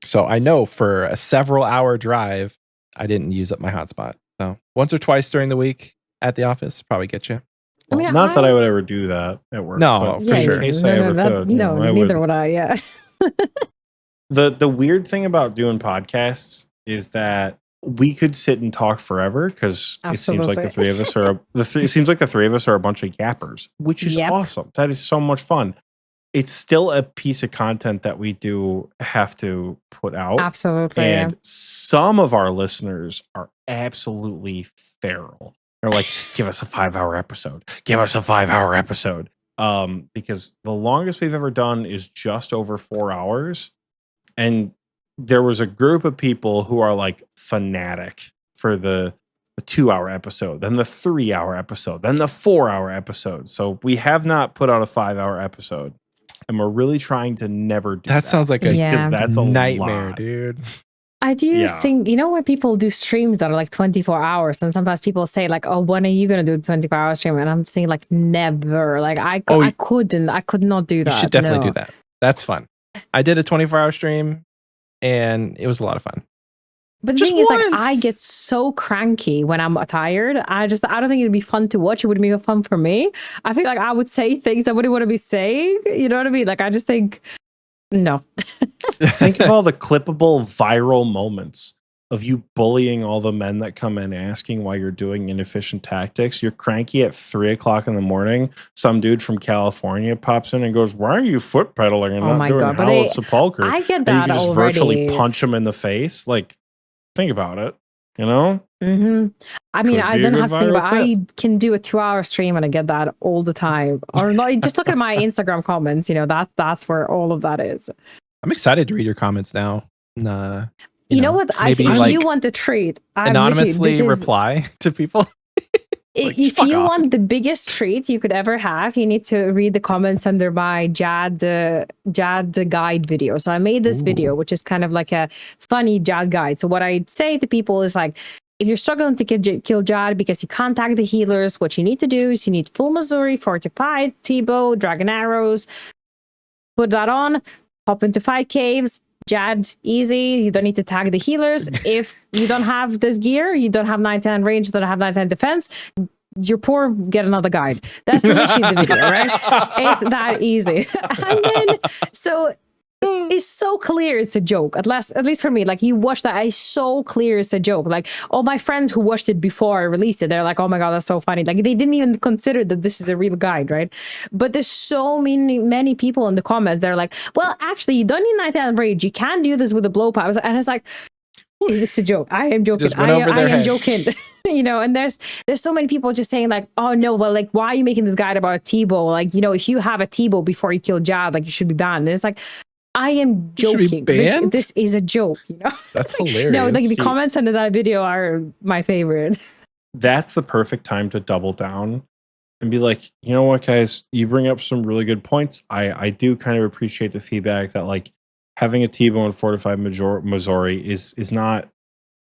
So I know for a several hour drive, I didn't use up my hotspot. So once or twice during the week at the office, probably get you. Well, I mean, not that I would ever do that at work. No, for sure. In case I ever could. Neither would I. Yeah. The weird thing about doing podcasts is that we could sit and talk forever because it seems like the three of us are it seems like the 3 of us are a bunch of yappers, which is awesome. That is so much fun. It's still a piece of content that we do have to put out. Absolutely. And some of our listeners are absolutely feral. They're like, give us a 5-hour episode. Give us a 5-hour episode. Because the longest we've ever done is just over 4 hours. And there was a group of people who are like fanatic for the 2-hour episode, then the 3-hour episode, then the 4-hour episode. So we have not put out a 5-hour episode. And we're really trying to never do that. That sounds like a because that's a nightmare, lot. dude. I do think, when people do streams that are like 24 hours, and sometimes people say like, oh, when are you going to do a 24-hour stream? And I'm saying like, never. Like I could not do that. You should definitely do that. That's fun. I did a 24-hour stream and it was a lot of fun. But the thing is, like, I get so cranky when I'm tired. I don't think it'd be fun to watch. It wouldn't be fun for me. I feel like I would say things I wouldn't want to be saying. You know what I mean? Like, I just think, no. Think of all the clippable viral moments of you bullying all the men that come in asking why you're doing inefficient tactics. You're cranky at 3:00 in the morning. Some dude from California pops in and goes, "Why are you foot pedaling and not doing Howell Sepulchre?" I get that and you just already. virtually punch him in the face. Like, think about it. You know? Mm-hmm. I mean, I don't have to think about it. I can do a 2-hour stream and I get that all the time. Or not, just look at my Instagram comments. That's where all of that is. I'm excited to read your comments now. You know what? I think if you want a treat, anonymously reply to people. If you want the biggest treat you could ever have, you need to read the comments under my Jad guide video. So I made this video, which is kind of like a funny Jad guide. So what I'd say to people is like, if you're struggling to kill Jad because you can't tag the healers, what you need to do is you need full Missouri, fortified, T-bow, dragon arrows. Put that on, hop into 5 caves. Jad, easy. You don't need to tag the healers. If you don't have this gear, you don't have 99 range, you don't have 99 defense, you're poor, get another guide. That's literally the video, right? It's that easy. And then, so it's so clear it's a joke. At least for me, like you watch that, it's so clear it's a joke. Like all my friends who watched it before I released it, they're like, oh my God, that's so funny. Like they didn't even consider that this is a real guide, right? But there's so many people in the comments, they're like, well, actually, you don't need 99 rage. You can do this with a blow pop. And it's like, is this a joke? I am joking. I am joking. And there's so many people just saying like, oh no, well, like, why are you making this guide about a T-bow? Like, if you have a T-bow before you kill Jad, like you should be banned. And it's like, I am joking. This is a joke, That's hilarious. No, like the comments under that video are my favorite. That's the perfect time to double down and be like, you know what, guys, you bring up some really good points. I do kind of appreciate the feedback that like having a T-bow and fortified Missouri is not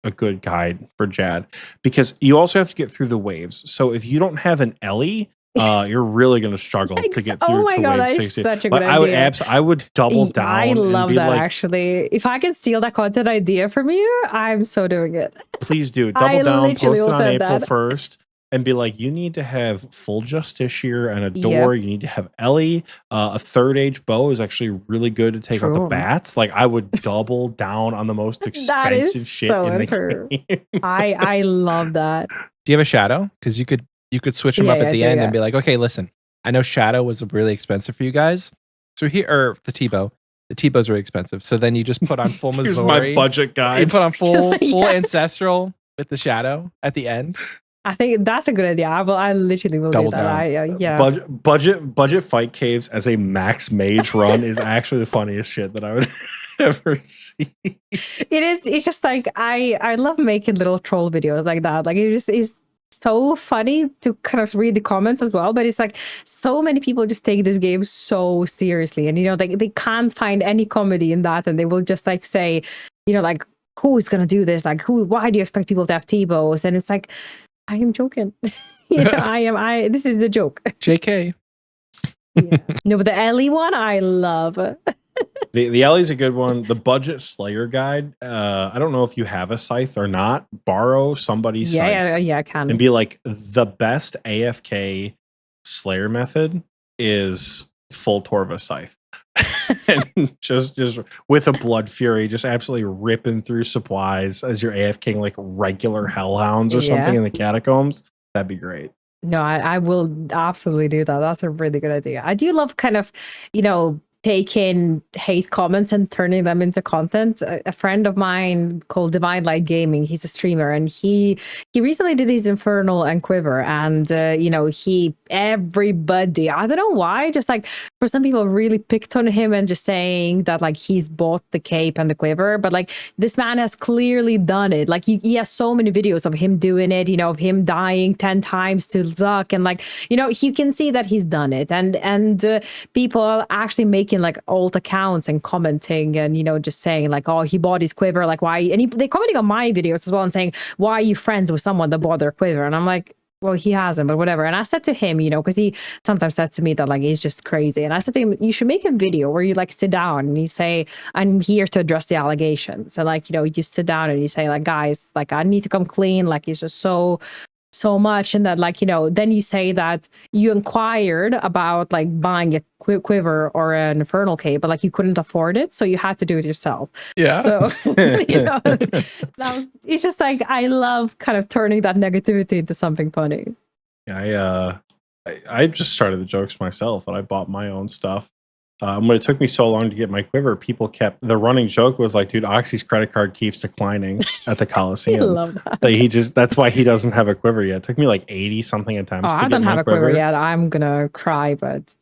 a good guide for Jad because you also have to get through the waves. So if you don't have an Ellie, you're really going to struggle to get through to wave 60. Such a good idea. I would double down. I love and be that like, actually. If I can steal that content idea from you, I'm so doing it. Please do. Double down, post it on April 1st. and be like, you need to have full Justiciar and a door. You need to have Ellie. A third age bow is actually really good to take out the bats. Like, I would double down on the most expensive shit in the game. I love that. Do you have a shadow? Because you could switch them up at the end and be like, okay, listen, I know shadow was really expensive for you guys. So here, or the T-bow. The T-bow's really expensive. So then you just put on full Missouri. Here's my budget guide. You put on full ancestral with the shadow at the end. I think that's a good idea. I literally will do that. Yeah. Budget fight caves as a max mage run is actually the funniest shit that I would ever see. It's just like I love making little troll videos like that. Like, it just is so funny to kind of read the comments as well. But it's like so many people just take this game so seriously, and they can't find any comedy in that, and they will just like say, like, who is gonna do this? Like, why do you expect people to have T-bows? And it's like, I am joking. This is the joke. JK. Yeah. No, but the Ellie one, I love. The Ellie's a good one. The budget Slayer guide. I don't know if you have a scythe or not. Borrow somebody's scythe. Yeah, I can. And be like, the best AFK Slayer method is full Torva scythe. And just with a blood fury, just absolutely ripping through supplies as your AFK like regular hellhounds or something in the catacombs. That'd be great. No, I will absolutely do that. That's a really good idea. I do love kind of, taking hate comments and turning them into content. A friend of mine called Divine Light Gaming, he's a streamer, and he recently did his Infernal and Quiver, and everybody, I don't know why, just like for some people really picked on him and just saying that like he's bought the cape and the quiver, but like this man has clearly done it. Like he has so many videos of him doing it, of him dying 10 times to Zuck, and like you can see that he's done it, and people are actually making like old accounts and commenting and just saying like, oh, he bought his quiver, like why, and they're commenting on my videos as well and saying, why are you friends with someone that bought their quiver? And I'm like, well, he hasn't, but whatever. And I said to him, because he sometimes said to me that like he's just crazy, and I said to him, you should make a video where you like sit down and you say, I'm here to address the allegations, and like you sit down and you say like, guys, like I need to come clean, like it's just so much, and that like then you say that you inquired about like buying a quiver or an infernal cape, but like you couldn't afford it, so you had to do it yourself. So it's just like I love kind of turning that negativity into something funny. Yeah, I just started the jokes myself, and I bought my own stuff. When it took me so long to get my quiver, the running joke was like, dude, Oxie's credit card keeps declining at the Coliseum. I love that. Like that's why he doesn't have a quiver yet. It took me like 80 something attempts to get my quiver. I don't have a quiver yet. I'm gonna cry, but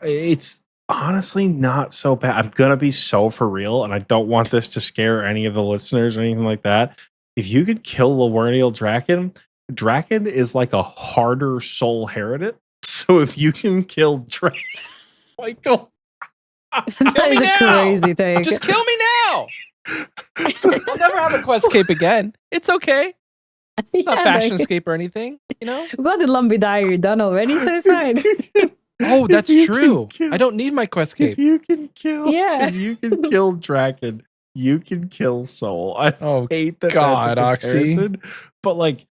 it's honestly not so bad. I'm gonna be so for real, and I don't want this to scare any of the listeners or anything like that. If you could kill Lawernial Draken is like a harder soul heretic. So if you can kill Draken, Michael. Kill me now. Crazy thing. Just kill me now. I'll never have a quest cape again. It's okay. It's not fashion escape or anything, We got the Lumpy Diary done already, so it's fine. Oh, that's true. I don't need my quest cape. If you can kill Draken, you can kill Soul. I hate that that's a comparison, Oxie. But like,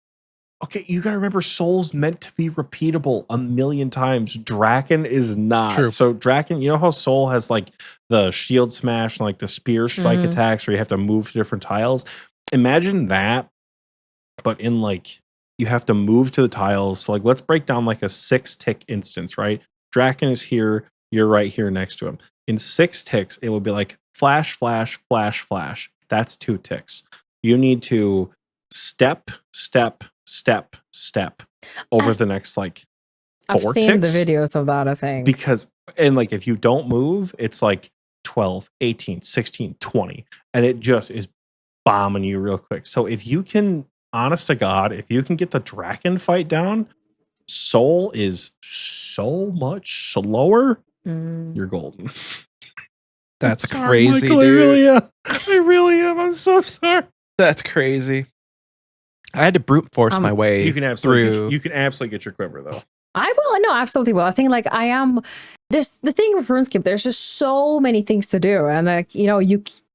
okay, you gotta remember, Soul's meant to be repeatable a million times. Draken is not. True. So Draken, you know how Soul has like the shield smash and like the spear strike attacks where you have to move to different tiles? Imagine that, but in like, you have to move to the tiles. So like, let's break down like a 6-tick instance, right? Draken is here, you're right here next to him. In 6 ticks, it will be like flash, flash, flash, flash. That's 2 ticks. You need to step over the next like 4 ticks. I've seen the videos of that, I think. Because, and like, if you don't move, it's like 12, 18, 16, 20. And it just is bombing you real quick. So if you can, honest to God, if you can get the Draken fight down, Soul is so much slower. You're golden. That's sorry, crazy, Michael, dude. I really am. I'm so sorry. That's crazy. I had to brute force my way you can absolutely through. You can absolutely get your quiver though. I will. No, absolutely will. I think like I am. There's the thing with RuneScape. There's just so many things to do, and like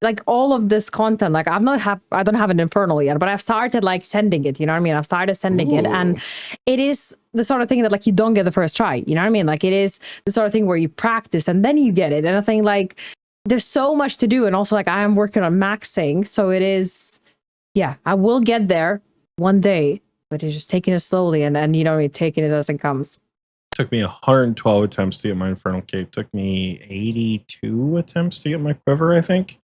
like all of this content, like I don't have an Infernal yet, but I've started like sending it, you know what I mean? I've started sending it, and it is the sort of thing that like you don't get the first try, you know what I mean? Like it is the sort of thing where you practice and then you get it. And I think like there's so much to do, and also like I am working on maxing, so it is, yeah, I will get there one day, but it's just taking it slowly, and you know, taking it as it comes. Took me 112 attempts to get my Infernal Cape. Took me 82 attempts to get my Quiver, I think.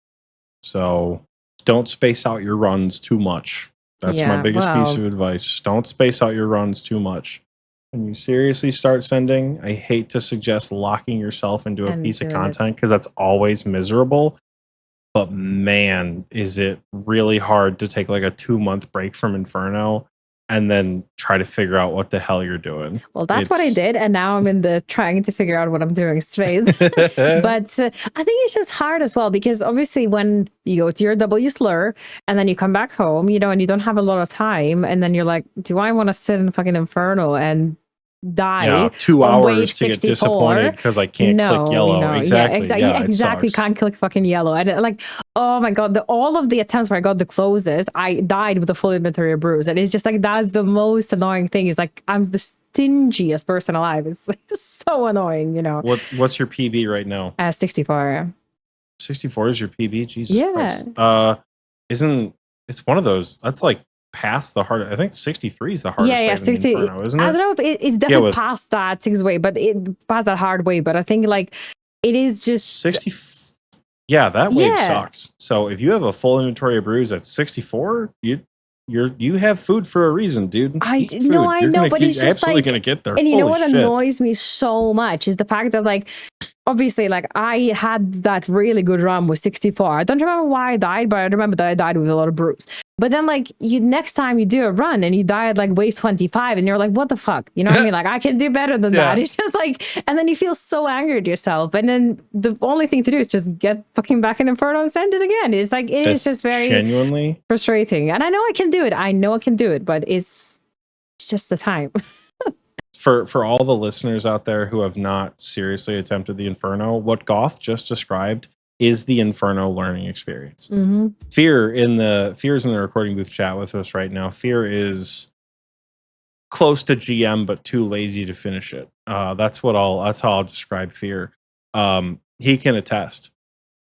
So don't space out your runs too much. That's my biggest piece of advice. Don't space out your runs too much. When you seriously start sending, I hate to suggest locking yourself into a piece of content because that's always miserable. But man, is it really hard to take like a 2-month break from Inferno and then try to figure out what the hell you're doing. Well, that's what I did, and now I'm in the trying to figure out what I'm doing space. But I think it's just hard as well, because obviously when you go to your W slur and then you come back home, you know, and you don't have a lot of time, and then you're like, do I want to sit in fucking Inferno and die? Yeah, 2 hours to get disappointed because I can't click yellow. You know, exactly. Can't click fucking yellow. And like, oh my god, all of the attempts where I got the closest, I died with a full inventory of brews, and it's just like that's the most annoying thing. Is like I'm the stingiest person alive. It's like, so annoying, you know. What's your PB right now? 64. 64 is your PB. Jesus Christ. It's one of those. That's like past the hard. I think 63 is the hardest. Yeah, 60. Inferno, isn't it? I don't know if it's definitely past that 6 way, but it past that hard way. But I think like it is just 60. Yeah, that wave sucks. So if you have a full inventory of brews at 64, you have food for a reason, dude. I know, but it's just absolutely like, gonna get there. And you know what annoys me so much is the fact that like obviously like I had that really good run with 64. I don't remember why I died, but I remember that I died with a lot of brews. But then like next time you do a run and you die at like wave 25 and you're like, what the fuck? You know what I mean? Like I can do better than that. It's just like, and then you feel so angry at yourself. And then the only thing to do is just get fucking back in Inferno and send it again. It's like, it's just very genuinely frustrating. And I know I can do it. I know I can do it, but it's just the time. For all the listeners out there who have not seriously attempted the Inferno, what Goth just described is the Inferno learning experience. Mm-hmm. Fear's in the recording booth chat with us right now. Fear is close to GM, but too lazy to finish it. That's how I'll describe Fear. He can attest.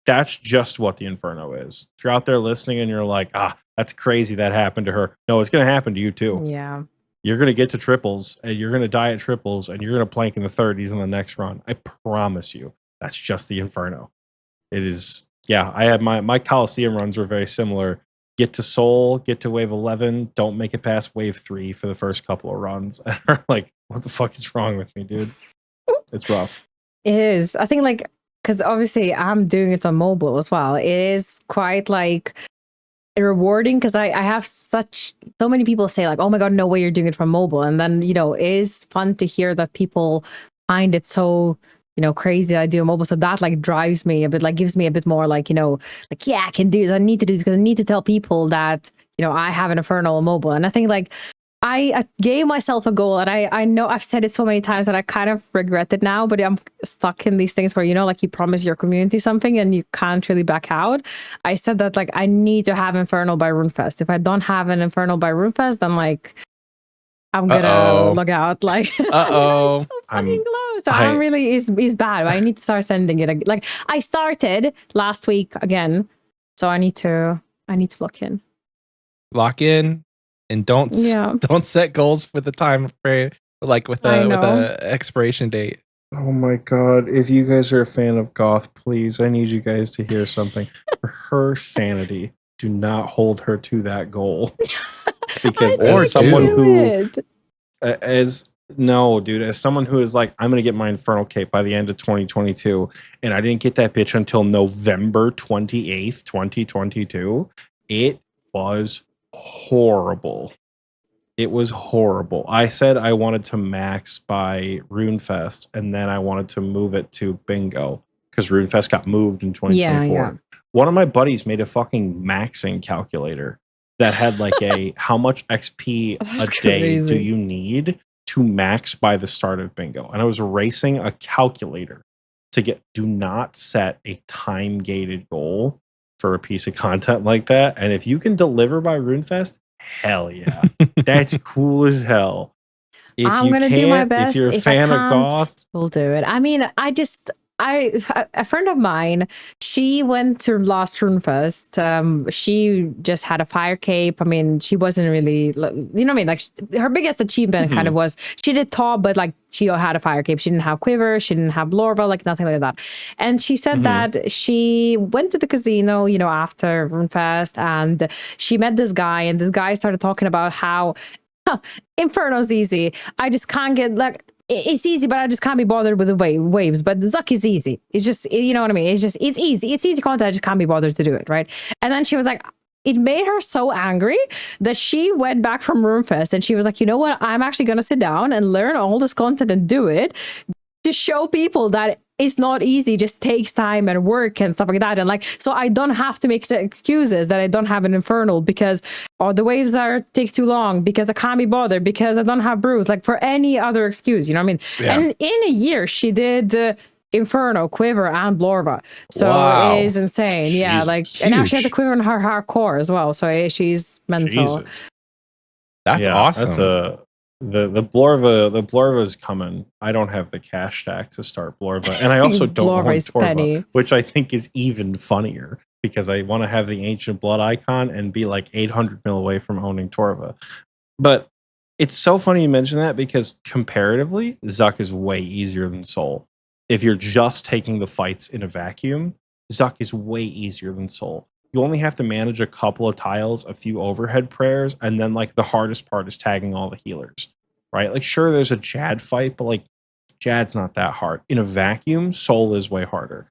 That's just what the Inferno is. If you're out there listening and you're like, that's crazy that happened to her. No, it's going to happen to you too. Yeah. You're going to get to triples and you're going to die at triples and you're going to plank in the 30s in the next run. I promise you. That's just the Inferno. It is. Yeah, I had my Coliseum runs were very similar. Get to Soul, get to wave 11, don't make it past wave 3 for the first couple of runs. Like, what the fuck is wrong with me, dude? It's rough. It is. I think like, because obviously I'm doing it on mobile as well. It is quite like rewarding because I have so many people say like, oh my god, no way you're doing it from mobile. And then, you know, it is fun to hear that people find it so, you know, crazy I do mobile. So that like drives me a bit, like gives me a bit more like, you know, like, yeah, I can do this. I need to do this because I need to tell people that, you know, I have an Infernal mobile. And I think like I gave myself a goal, and I know I've said it so many times that I kind of regret it now, but I'm stuck in these things where, you know, like you promise your community something and you can't really back out. I said that like I need to have Infernal by Runefest. If I don't have an Infernal by Runefest, then like I'm gonna log out. Like it's so fucking close. So I'm really is bad. I need to start sending it. Like I started last week again, so I need to lock in. Lock in. And don't set goals for the time frame, like with a expiration date. Oh my god! If you guys are a fan of Goth, please, I need you guys to hear something. For her sanity, do not hold her to that goal. Because as someone who, as someone who is like, I'm gonna get my Infernal Cape by the end of 2022, and I didn't get that bitch until November 28th, 2022. It was horrible. It was horrible. I said I wanted to max by Runefest, and then I wanted to move it to Bingo because Runefest got moved in 2024. Yeah. One of my buddies made a fucking maxing calculator that had like a how much XP a day do you need to max by the start of Bingo, and I was racing a calculator to get. Do not set a time gated goal for a piece of content like that. And if you can deliver by RuneFest, hell yeah. That's cool as hell. If I'm you gonna can't, do my best. if you're a If fan I of can't, Goth, we'll do it. I mean, a friend of mine, she went to last RuneFest. She just had a fire cape. I mean, she wasn't really, you know what I mean? Like her biggest achievement kind of was she did top, but like she had a fire cape. She didn't have quiver. She didn't have lorva, like nothing like that. And she said that she went to the casino, you know, after RuneFest, and she met this guy, and this guy started talking about how Inferno's easy. I just can't get like it's easy, but I just can't be bothered with the waves. But the Zuck is easy. It's just, you know what I mean? It's easy. It's easy content. I just can't be bothered to do it, right? And then she was like, it made her so angry that she went back from RuneFest and she was like, you know what? I'm actually going to sit down and learn all this content and do it to show people that it's not easy, just takes time and work and stuff like that. And like, so I don't have to make excuses that I don't have an infernal because the waves take too long, because I can't be bothered, because I don't have brews, like for any other excuse, you know what I mean? Yeah. And in a year she did Inferno, Quiver, and Blorva. So it is insane. Jesus, yeah, like huge. And now she has a Quiver in her hardcore as well. So she's mental. Jesus. That's awesome. That's the Blorva is coming. I don't have the cash stack to start Blorva, and I also don't own Torva, which I think is even funnier because I want to have the Ancient Blood icon and be like 800 mil away from owning Torva. But it's so funny you mention that because comparatively, Zuck is way easier than Soul. If you're just taking the fights in a vacuum, Zuck is way easier than Soul. You only have to manage a couple of tiles, a few overhead prayers, and then like the hardest part is tagging all the healers, right? Like sure, there's a Jad fight, but like Jad's not that hard. In a vacuum, Soul is way harder.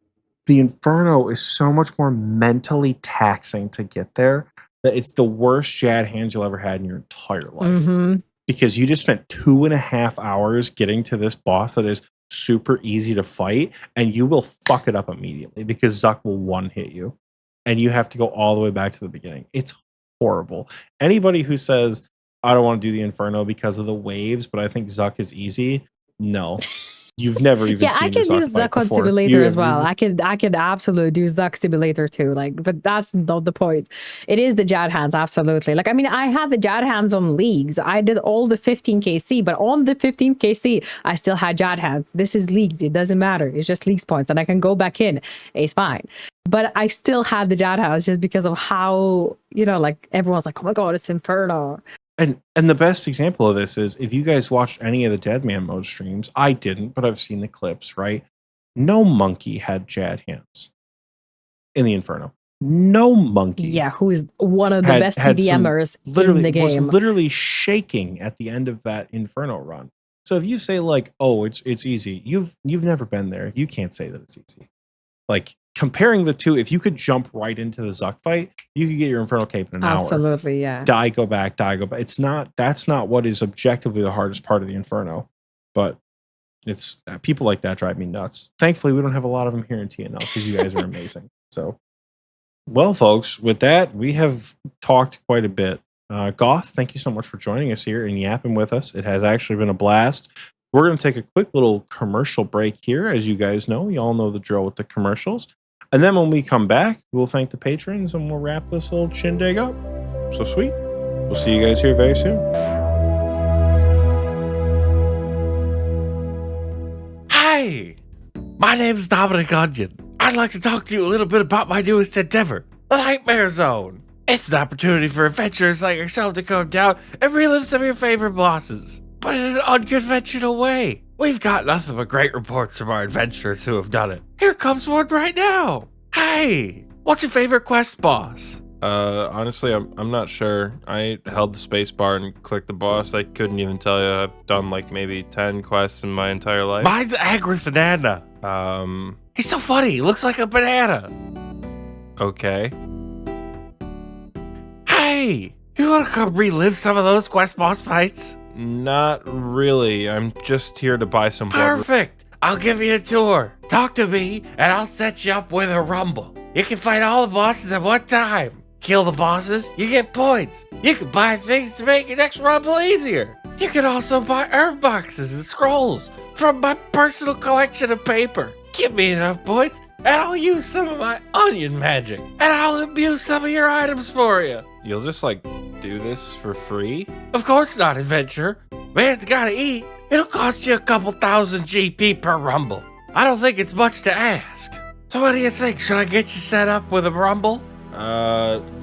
The Inferno is so much more mentally taxing to get there that it's the worst Jad hands you'll ever had in your entire life. Because you just spent 2.5 hours getting to this boss that is super easy to fight, and you will fuck it up immediately because Zuck will one-hit you. And you have to go all the way back to the beginning. It's horrible. Anybody who says, I don't want to do the Inferno because of the waves, but I think Zuck is easy. No. You've never even seen I can do Zuck on Simulator as well. I could absolutely do Zuck Simulator too. Like, but that's not the point. It is the Jad hands, absolutely. Like, I mean, I had the Jad hands on leagues. I did all the 15kc, but on the 15kc, I still had Jad hands. This is leagues. It doesn't matter. It's just leagues points, and I can go back in. It's fine. But I still had the Jad hands just because of how, you know, like everyone's like, oh my god, it's Inferno. And the best example of this is if you guys watched any of the Deadman Mode streams, I didn't, but I've seen the clips, right? No monkey had Jad hands in the Inferno. No monkey. Yeah, who is one of the best PDMers in the game. Was literally shaking at the end of that Inferno run. So if you say like, oh, it's easy, you've never been there. You can't say that it's easy. Like comparing the two, if you could jump right into the Zuck fight, you could get your Infernal Cape in an hour. Absolutely, yeah. Die, go back. That's not what is objectively the hardest part of the Inferno. But it's people like that drive me nuts. Thankfully, we don't have a lot of them here in TNL because you guys are amazing. So, well, folks, with that, we have talked quite a bit. Goth, thank you so much for joining us here and yapping with us. It has actually been a blast. We're going to take a quick little commercial break here. As you guys know, you all know the drill with the commercials. And then when we come back, we'll thank the patrons and we'll wrap this little shindig up. So sweet. We'll see you guys here very soon. Hi, my name's Dominic Onion. I'd like to talk to you a little bit about my newest endeavor, the Nightmare Zone. It's an opportunity for adventurers like yourself to come down and relive some of your favorite bosses, but in an unconventional way. We've got nothing but great reports from our adventurers who have done it. Here comes one right now. Hey, what's your favorite quest boss? Honestly, I'm not sure. I held the space bar and clicked the boss. I couldn't even tell you. I've done like maybe 10 quests in my entire life. Mine's Agrith Banana. He's so funny. He looks like a banana. Okay. Hey, you want to come relive some of those quest boss fights? Not really. I'm just here to buy some blood. Perfect. I'll give you a tour. Talk to me, and I'll set you up with a rumble. You can fight all the bosses at one time. Kill the bosses, you get points. You can buy things to make your next rumble easier. You can also buy herb boxes and scrolls from my personal collection of paper. Give me enough points, and I'll use some of my onion magic, and I'll abuse some of your items for you. You'll just like do this for free? Of course not, adventurer. Man's gotta eat. It'll cost you a couple thousand GP per rumble. I don't think it's much to ask. So what do you think? Should I get you set up with a rumble?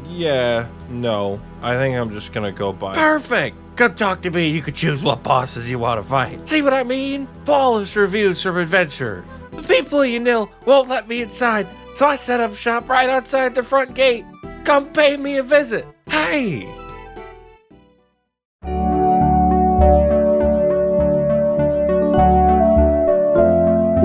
Yeah, no. I think I'm just gonna go buy. Perfect. Come talk to me. You can choose what bosses you want to fight. See what I mean? Flawless reviews from adventurers. The people you know won't let me inside, so I set up shop right outside the front gate. Come pay me a visit. Hey!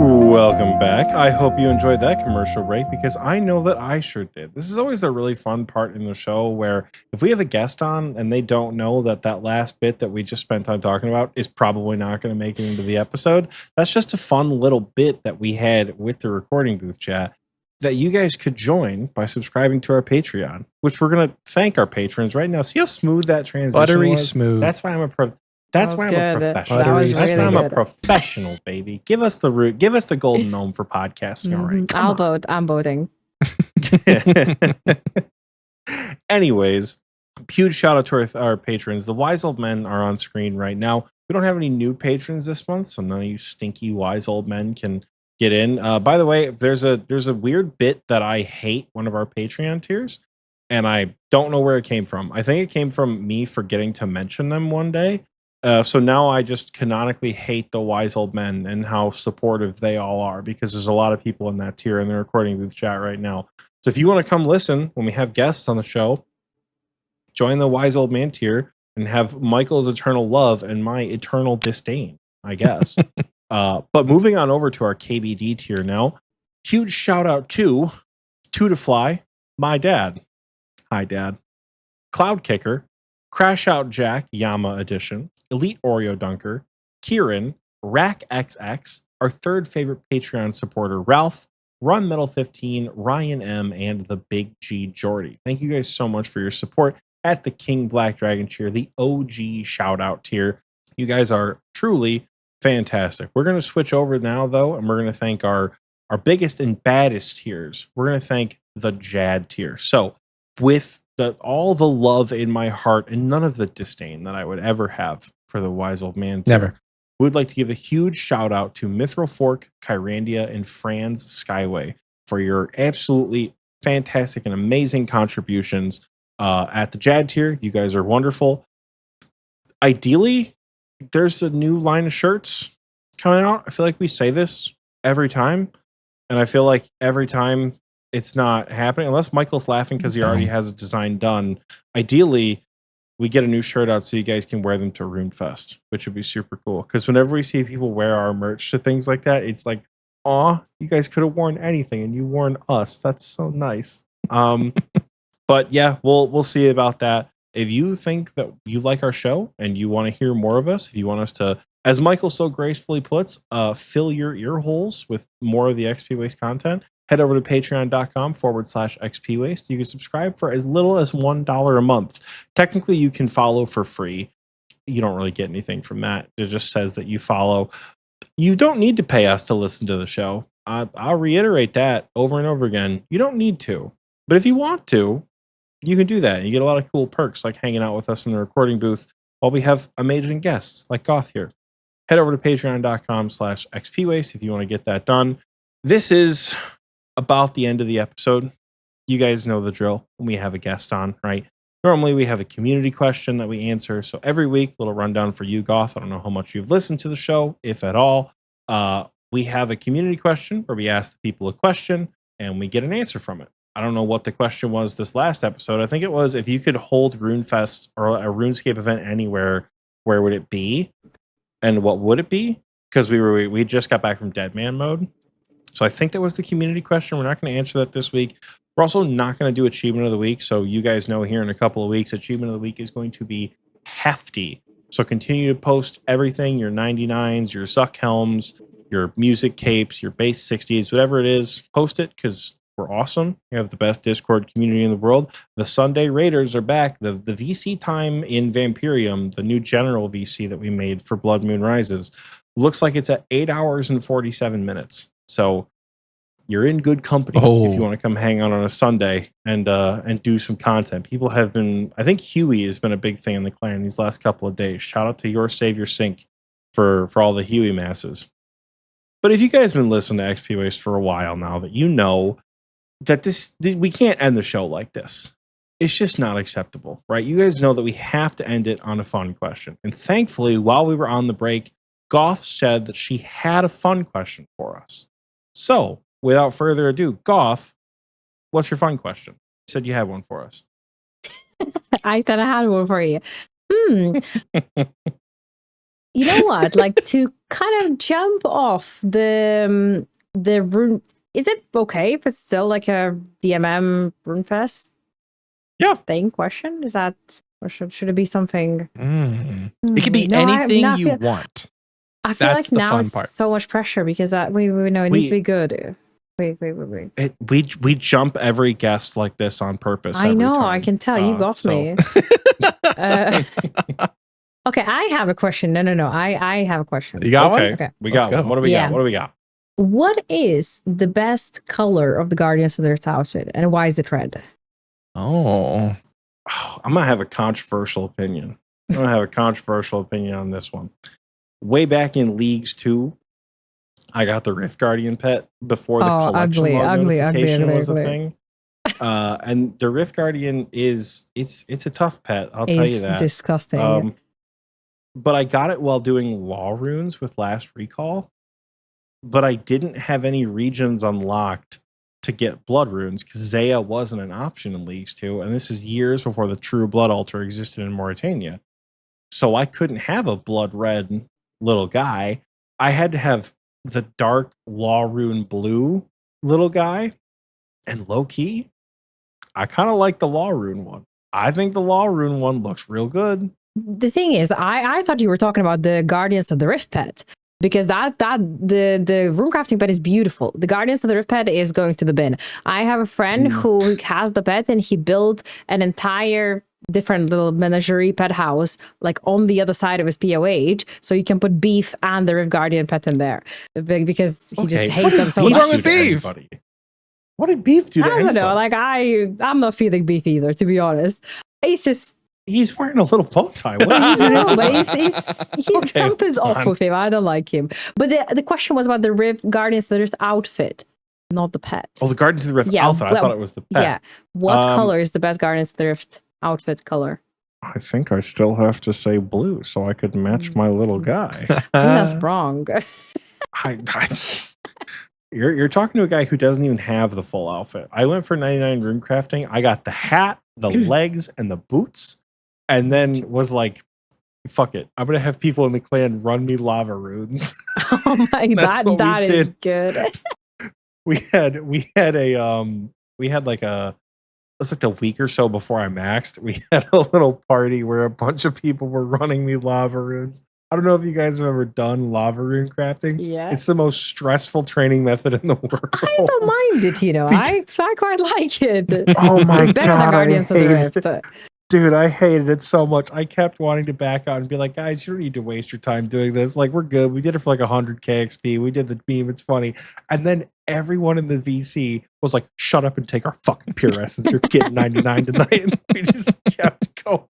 Welcome back. I hope you enjoyed that commercial break because I know that I sure did. This is always a really fun part in the show where if we have a guest on and they don't know that that last bit that we just spent time talking about is probably not going to make it into the episode, that's just a fun little bit that we had with the recording booth chat that you guys could join by subscribing to our Patreon, which we're going to thank our patrons right now. See how smooth that transition Buttery was? smooth. That's why I'm a professional. That was That's why I'm a good. professional, baby. Give us the root. Give us the golden gnome for podcasting. All right. I'll vote. I'm voting. Anyways, huge shout out to our patrons. The wise old men are on screen right now. We don't have any new patrons this month, so none of you stinky wise old men can get in. By the way, if there's a weird bit that I hate one of our Patreon tiers, and I don't know where it came from. I think it came from me forgetting to mention them one day. So now I just canonically hate the wise old men and how supportive they all are because there's a lot of people in that tier in the recording booth chat right now. So if you want to come listen when we have guests on the show, join the wise old man tier and have Michael's eternal love and my eternal disdain, I guess. But moving on over to our KBD tier now, huge shout out to To Fly, my dad. Hi, Dad. Cloud Kicker, Crash Out Jack Yama Edition, Elite Oreo Dunker, Kieran, Rack XX, our third favorite Patreon supporter, Ralph, Run Metal 15, Ryan M, and the Big G Jordy. Thank you guys so much for your support at the King Black Dragon tier, the OG shout out tier. You guys are truly fantastic. We're going to switch over now, though, and we're going to thank our biggest and baddest tiers. We're going to thank the Jad tier. So, with all the love in my heart and none of the disdain that I would ever have for the wise old man tier, Never. we would like to give a huge shout out to Mithril Fork, Kyrandia, and Franz Skyway for your absolutely fantastic and amazing contributions at the Jad tier. You guys are wonderful. Ideally, there's a new line of shirts coming out. I feel like we say this every time, and I feel like every time it's not happening unless Michael's laughing because he already has a design done. Ideally, we get a new shirt out so you guys can wear them to RuneFest, which would be super cool. Because whenever we see people wear our merch to things like that, it's like, aw, you guys could have worn anything and you worn us. That's so nice. But yeah, we'll see about that. If you think that you like our show and you want to hear more of us, if you want us to, as Michael so gracefully puts, fill your ear holes with more of the Xpwaste content, head over to patreon.com/XPWaste. You can subscribe for as little as $1 a month. Technically, you can follow for free. You don't really get anything from that. It just says that you follow. You don't need to pay us to listen to the show. I'll reiterate that over and over again. You don't need to. But if you want to, you can do that. You get a lot of cool perks like hanging out with us in the recording booth while we have amazing guests like Goth here. Head over to patreon.com/XPWaste if you want to get that done. This is about the end of the episode. You guys know the drill when we have a guest on, right? Normally we have a community question that we answer. So every week, little rundown for you, Goth. I don't know how much you've listened to the show, if at all. We have a community question where we ask the people a question and we get an answer from it. I don't know what the question was this last episode. I think it was, if you could hold RuneFest or a RuneScape event anywhere, where would it be? And what would it be? Because we just got back from Dead Man mode. So I think that was the community question. We're not going to answer that this week. We're also not going to do Achievement of the Week. So you guys know here in a couple of weeks, Achievement of the Week is going to be hefty. So continue to post everything, your 99s, your Zuck Helms, your music capes, your base 60s, whatever it is, post it because we're awesome. We have the best Discord community in the world. The Sunday Raiders are back. The VC time in Vampirium, the new general VC that we made for Blood Moon Rises, looks like it's at 8 hours and 47 minutes. So you're in good company if you want to come hang out on a Sunday and do some content. People have been, I think Huey has been a big thing in the clan these last couple of days. Shout out to Your Savior Sync for all the Huey masses. But if you guys have been listening to Xpwaste for a while now, that you know that this we can't end the show like this. It's just not acceptable, right? You guys know that we have to end it on a fun question. And thankfully, while we were on the break, Goth said that she had a fun question for us. So, without further ado, Goth, what's your fun question? You said you had one for us. I said I had one for you. You know what? Like, to kind of jump off the rune. Is it okay if it's still like a DMM RuneFest? Yeah. Thing question? Is that, or should it be something? It could be anything you want. I feel That's like now fun it's part. so much pressure because we know it needs to be good. Wait. We jump every guest like this on purpose. I know. Time. I can tell you got me. Okay, I have a question. No. I have a question. You got one? Okay. We got one. What do we got? What do we got? What is the best color of the Guardians of the Earth outfit, and why is it red? Oh, I'm gonna have a controversial opinion. On this one. Way back in Leagues 2, I got the Rift Guardian pet before the collection log notification was a thing. And the Rift Guardian it's a tough pet. I'll tell you that. Disgusting. But I got it while doing law runes with Last Recall. But I didn't have any regions unlocked to get blood runes because Zaya wasn't an option in Leagues 2. And this is years before the true blood altar existed in Mauritania. So I couldn't have a blood red little guy. I had to have the dark law rune blue little guy. And low key, I kind of like the law rune one. I think the law rune one looks real good. The thing is, I thought you were talking about the Guardians of the Rift pet. Because the rune crafting pet is beautiful. The Guardians of the Rift pet is going to the bin. I have a friend who has the pet and he built an entire different little menagerie pet house like on the other side of his POH, so you can put Beef and the Rift Guardian pet in there because he just hates them so much. What's wrong with Beef? What did Beef do to I don't know. Like I'm not feeling Beef either, to be honest. It's just. He's wearing a little bow tie. What are you doing? No, but he's something's off with him. I don't like him. But the question was about the Rift Guardians of the Rift outfit, not the pet. Oh, the Guardians of the Rift outfit. I thought it was the pet. Yeah. What color is the best Guardians of the Rift outfit color? I think I still have to say blue so I could match my little guy. I think that's wrong. You're talking to a guy who doesn't even have the full outfit. I went for 99 rune crafting. I got the hat, the legs, and the boots. And then was like, fuck it. I'm going to have people in the clan run me lava runes. Oh my God, that is good. We had like it was like the week or so before I maxed. We had a little party where a bunch of people were running me lava runes. I don't know if you guys have ever done lava rune crafting. Yeah. It's the most stressful training method in the world. I don't mind it, I quite like it. Oh my it's better God. than Guardians of the Rift. Dude, I hated it so much. I kept wanting to back out and be like, guys, you don't need to waste your time doing this. Like, we're good. We did it for like 100k XP. We did the meme. It's funny. And then everyone in the VC was like, shut up and take our fucking pure essence. You're getting 99 tonight. And we just kept going.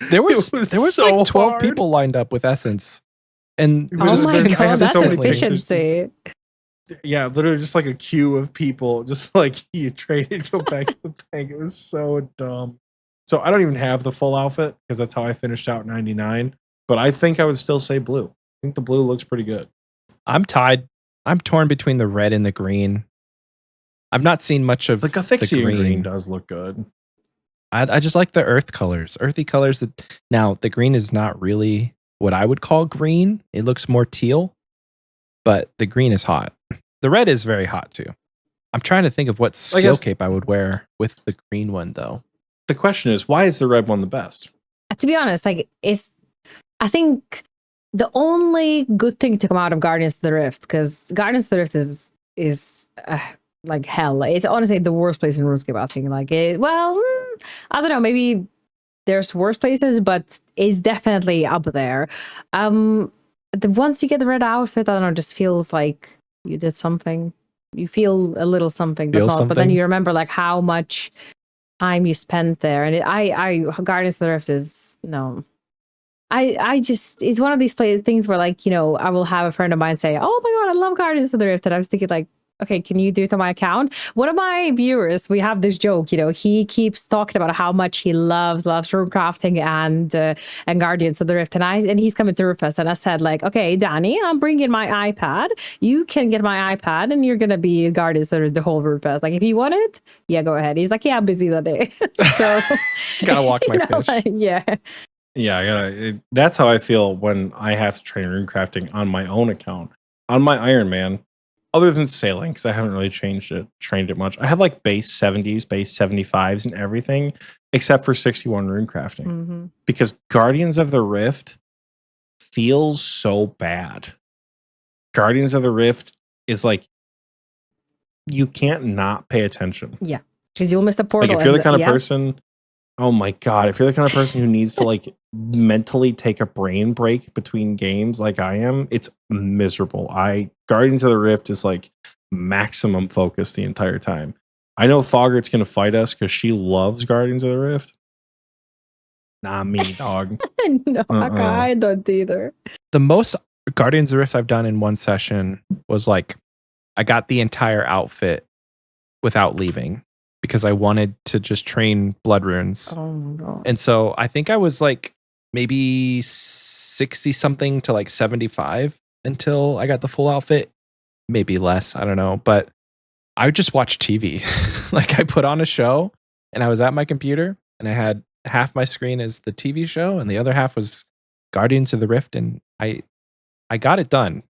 There was so like 12 hard. people lined up with essence. And Oh just my because I God, have that's so many efficiency. Yeah, literally just like a queue of people. Just like you traded, go back to the bank. It was so dumb. So I don't even have the full outfit because that's how I finished out 99. But I think I would still say blue. I think the blue looks pretty good. I'm tied. I'm torn between the red and the green. I've not seen much of The GothOSRS green. green does look good. I just like the earth colors, earthy colors. Now, the green is not really what I would call green. It looks more teal, but the green is hot. The red is very hot too. I'm trying to think of what skill cape I would wear with the green one though. The question is, why is the red one the best? To be honest, like I think the only good thing to come out of Guardians of the Rift, because Guardians of the Rift is like hell. It's honestly the worst place in RuneScape. I think I don't know. Maybe there's worse places, but it's definitely up there. Once you get the red outfit, I don't know, just feels like you did something you feel a little something, but Feel not. But then something? you remember like how much time you spent there, and Guardians of the Rift is no. I just it's one of these things where like I will have a friend of mine say, "Oh my god, I love Guardians of the Rift," and I was thinking like, okay, can you do it on my account? One of my viewers, we have this joke, he keeps talking about how much he loves rune crafting and Guardians of the Rift, and he's coming to Rufus, and I said like, okay, Danny, I'm bringing my iPad. You can get my iPad, and you're gonna be Guardians of the whole Rufus. Like if you want it, yeah, go ahead. He's like, yeah, I'm busy that day, so Gotta walk my fish. like, yeah. Yeah, that's how I feel when I have to train runecrafting on my own account. On my Iron Man, other than sailing, because I haven't really trained it much. I have like base 70s, base 75s, and everything, except for 61 runecrafting. Mm-hmm. Because Guardians of the Rift feels so bad. Guardians of the Rift is like, you can't not pay attention. Yeah, because you'll miss the portal. Like if you're the kind of person, oh my god, if you're the kind of person who needs to like mentally take a brain break between games like I am, it's miserable. Guardians of the Rift is like maximum focus the entire time. I know Thoggert's gonna fight us because she loves Guardians of the Rift. Not me, dog. No, I don't either. The most Guardians of the Rift I've done in one session was like I got the entire outfit without leaving because I wanted to just train blood runes. Oh my god. And so I think I was like maybe 60 something to like 75 until I got the full outfit. Maybe less, I don't know. But I would just watch TV. Like I put on a show and I was at my computer and I had half my screen as the TV show and the other half was Guardians of the Rift, and I got it done,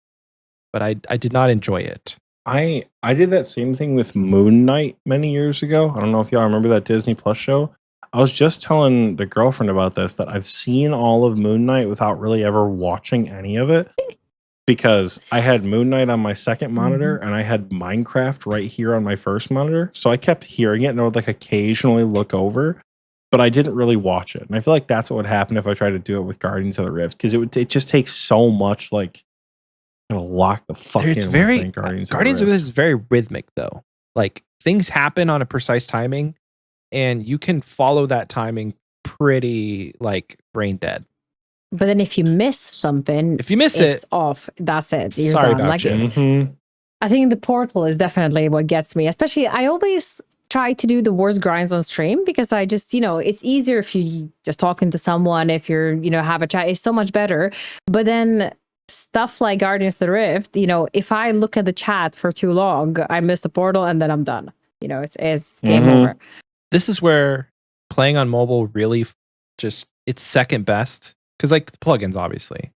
but I did not enjoy it. I did that same thing with Moon Knight many years ago. I don't know if y'all remember that Disney Plus show. I was just telling the girlfriend about this, that I've seen all of Moon Knight without really ever watching any of it, because I had Moon Knight on my second monitor and I had Minecraft right here on my first monitor. So I kept hearing it and I would like occasionally look over, but I didn't really watch it. And I feel like that's what would happen if I tried to do it with Guardians of the Rift, because it just takes so much like to lock the fuck in. It's very Guardians of the Rift is very rhythmic though. Like things happen on a precise timing and you can follow that timing pretty like brain dead. But then if you miss something, if you miss it's it, off. That's it. You're sorry done. about Like, you. I think the portal is definitely what gets me. Especially, I always try to do the worst grinds on stream because I just, it's easier if you just talking to someone. If you're, have a chat, it's so much better. But then stuff like Guardians of the Rift, if I look at the chat for too long, I miss the portal and then I'm done. It's game over. This is where playing on mobile really just it's second best. Because like the plugins, obviously.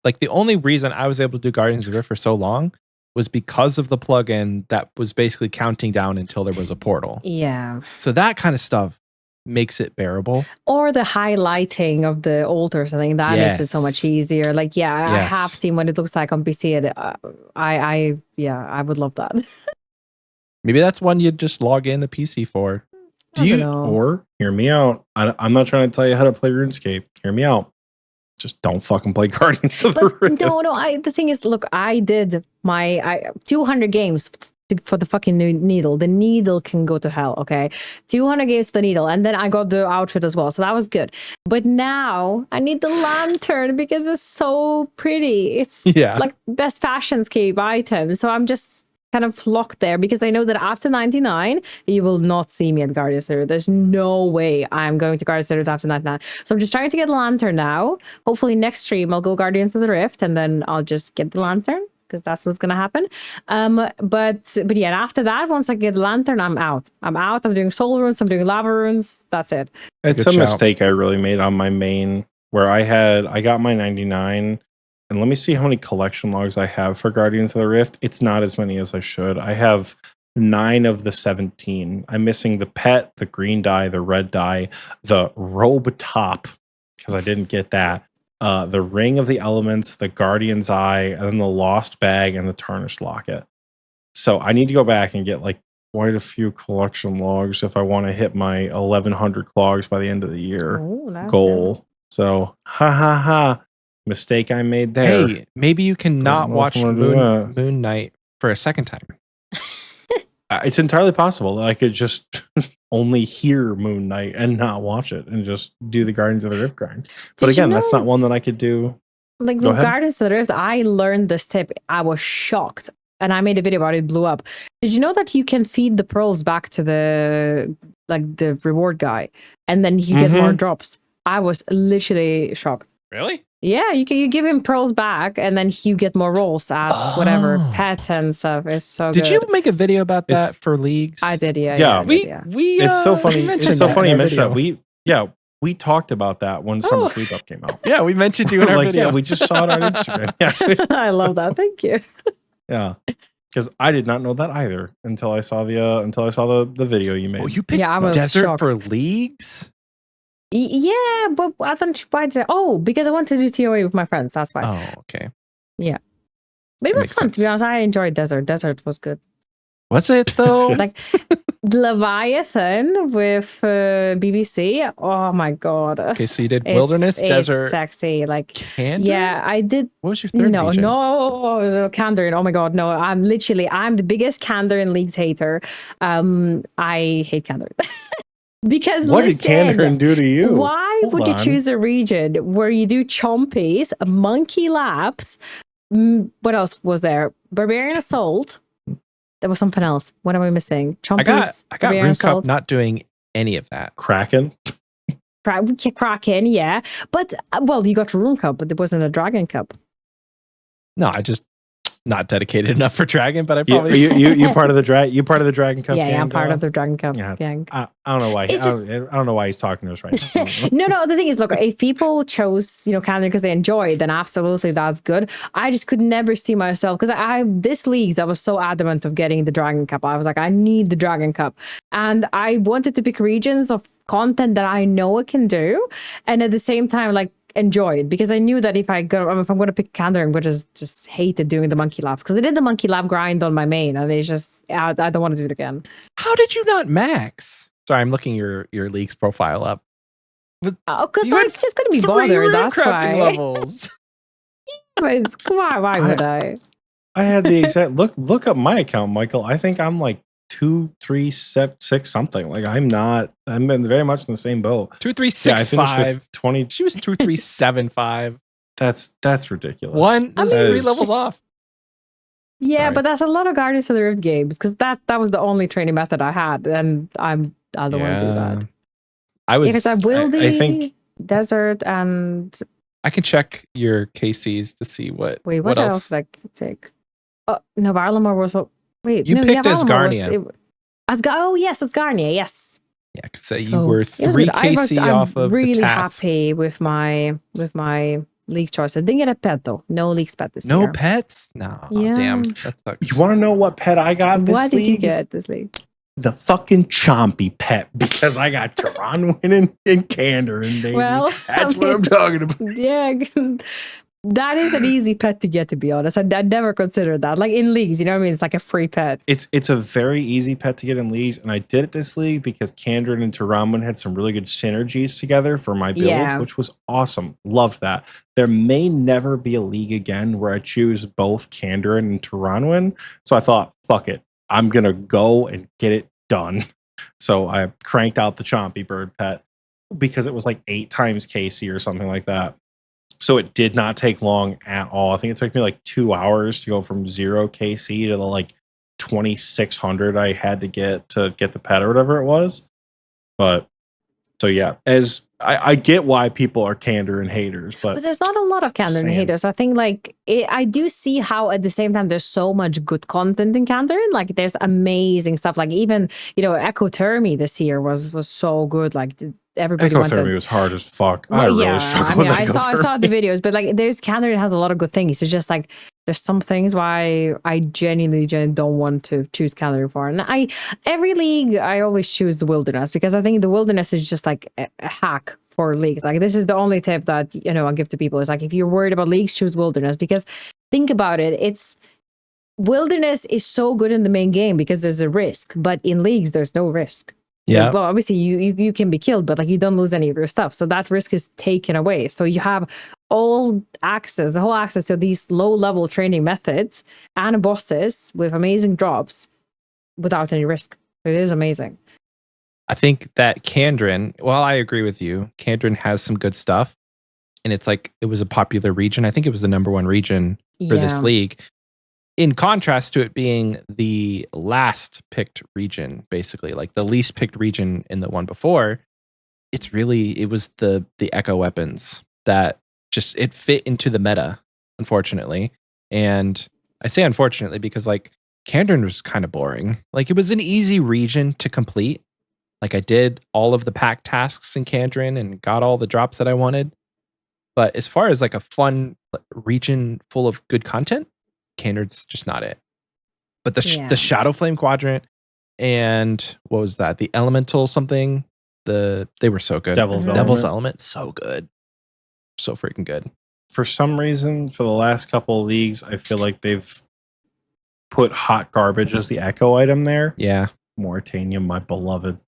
Like the only reason I was able to do Guardians of the Rift for so long was because of the plugin that was basically counting down until there was a portal. Yeah. So that kind of stuff makes it bearable. Or the highlighting of the altars, I think that makes it so much easier. Like, I have seen what it looks like on PC. And I would love that. Maybe that's one you'd just log in the PC for. Or hear me out. I'm not trying to tell you how to play RuneScape. Hear me out. Just don't fucking play Guardians of the Rift. No. The thing is, look, I did my 200 games for the fucking needle. The needle can go to hell, okay? 200 games for the needle. And then I got the outfit as well. So that was good. But now I need the lantern because it's so pretty. It's like best fashionscape item. So I'm just kind of locked there because I know that after 99 you will not see me at Guardians of the Rift. There's no way I'm going to Guardians of the Rift after 99. So I'm just trying to get the lantern now. Hopefully next stream I'll go Guardians of the Rift and then I'll just get the lantern because that's what's gonna happen. But yeah, after that, once I get the lantern, I'm out. I'm doing soul runes, I'm doing lava runes. That's it. It's a mistake I really made on my main where I got my 99. And let me see how many collection logs I have for Guardians of the Rift. It's not as many as I should. I have 9 of the 17. I'm missing the pet, the green dye, the red dye, the robe top, because I didn't get that. The ring of the elements, the guardian's eye, and then the lost bag and the tarnished locket. So I need to go back and get like quite a few collection logs if I want to hit my 1100 clogs by the end of the year goal. Good. So mistake I made there. Hey, maybe you can not watch Moon Knight for a second time. It's entirely possible that I could just only hear Moon Knight and not watch it and just do the Guardians of the Rift grind. But Did you again, that's know- not one that I could do. Like Go with ahead. Guardians of the Rift, I learned this tip. I was shocked. And I made a video about it, it blew up. Did you know that you can feed the pearls back to the reward guy and then you get more drops? I was literally shocked. Really? Yeah, you give him pearls back and then you get more rolls at whatever Oh. pet and stuff. It's so Did good. you make a video about that It's- for leagues? I did, yeah. Yeah. I did, yeah. It's so funny. It's so funny you mentioned that. We, We talked about that when Summer Sweep Up came out. yeah, we mentioned you in our Like, video. yeah, we just saw it on Instagram. Yeah. I love that. Thank you. Yeah. Because I did not know that either until I saw the video you made. Oh, you picked Yeah, I was desert shocked. for leagues? Yeah, but I thought why did I, because I wanted to do TOA with my friends. That's why. Oh, okay. But it That was makes fun, to be sense. honest. I enjoyed Desert. Desert was good. Was it though? Like Leviathan with BBC. Oh my god. Okay, so you did It's- wilderness, it's desert, sexy. Like Kandrin? yeah, I did. What was your third region? No, Kandrin. Oh my god, no. I'm the biggest Kandrin Leagues hater. I hate Kandrin. Because what did listen, Kandrin do to you? why Hold would you on. choose a region where you do chompies, monkey laps? What else was there? Barbarian Assault. There was something else. What am I missing? Chompies. I got Barbarian Rune Assault. Cup not doing any of that. Kraken? Kraken, yeah. But, well, you got Rune Cup, but there wasn't a Dragon Cup. No, I just not dedicated enough for Dragon, but I You probably you part of the Dragon Cup? Yeah, gang, I'm part Goth? of the Dragon Cup Yeah. gang. I don't know why. It's just- I don't know why he's talking to us right now. No, the thing is, look, if people chose, Kandrin because they enjoy it, then absolutely that's good. I just could never see myself, because this leagues, I was so adamant of getting the Dragon Cup. I was like, I need the Dragon Cup. And I wanted to pick regions of content that I know I can do. And at the same time, like, enjoy it, because I knew that if I'm going to pick Kandrin, which is just hated doing the monkey laps, because I did the monkey lap grind on my main, and it's just, I don't want to do it again. How did you not max? Sorry, I'm looking your league's profile up. Because You I'm had just going to be 3 bothered. That's runecrafting why. levels. Why would I? I had the exact look up my account, Michael. I think I'm like 2, 3, 7, 6 something. Like I'm very much in the same boat. 2365. with 20. She was 2375. That's ridiculous. One I was mean, 3 it's- levels off. Yeah, Sorry. but that's a lot of Guardians of the Rift games, because that was the only training method I had, and I don't want to do that. I was. Because I wildy, I think- desert, and I can check your KCs to see what. wait, what else did I take? Oh no, Varlamore was. Wait, You no, picked yeah, Varlamore was- Asgarnia. Oh yes, Asgarnia. Yes. Yeah, I could say you So, were it was 3 good. KC off of really the task. happy with my league choice. I didn't get a pet though. No league pet this No year. pets? No. Yeah. Damn. That sucks. You want to know what pet I got this What did you league? get this league? The fucking Chompy pet, because I got Tehran winning and Kandrin, baby. Well, That's I what I'm mean- talking about. Yeah, that is an easy pet to get, to be honest. I'd never considered that. Like in leagues, you know what I mean? It's like a free pet. It's a very easy pet to get in leagues, and I did it this league because Kandrin and Tehran had some really good synergies together for my build, Yeah. which was awesome. Loved that. There may never be a league again where I choose both Kandrin and Tehran, so I thought, fuck it, I'm gonna go and get it done. So I cranked out the Chompy Bird pet because it was like 8 times KC or something like that. So it did not take long at all. I think it took me like 2 hours to go from 0 KC to the like 2,600 I had to get the pet or whatever it was. But so yeah, as I get why people are Kandrin haters, But there's not a lot of Kandrin saying. haters. I think I do see how at the same time there's so much good content in Kandrin. Like there's amazing stuff. Like even Ecothermy this year was so good. Like everybody went Ecothermy to, was hard as fuck. I Well, really struggled I mean, with I saw the Ecothermy. videos, but like there's Kandrin has a lot of good things. It's just like there's some things why I genuinely don't want to choose Kandrin for. And every league I always choose the wilderness, because I think the wilderness is just like a hack for leagues. Like this is the only tip that I give to people. Is like if you're worried about leagues, choose wilderness, because think about it. It's wilderness is so good in the main game because there's a risk, but in leagues there's no risk. Yeah. Well, obviously you can be killed, but like you don't lose any of your stuff. So that risk is taken away. So you have the whole access to these low level training methods and bosses with amazing drops without any risk. It is amazing. I think that Kandrin, well, I agree with you. Kandrin has some good stuff. And it's like, it was a popular region. I think it was the number 1 region for this league. In contrast to it being the last picked region, basically, like the least picked region in the one before, it was the echo weapons that just, it fit into the meta, unfortunately. And I say unfortunately because like Kandrin was kind of boring. Like it was an easy region to complete. Like I did all of the pack tasks in Kandrin and got all the drops that I wanted. But as far as like a fun region full of good content, Kandrin's just not it. But the Shadow Flame Quadrant and what was that? The Elemental something. They were so good. Devil's Element, so good. So freaking good. For some reason, for the last couple of leagues, I feel like they've put hot garbage as the echo item there. Yeah. Mauritania, my beloved.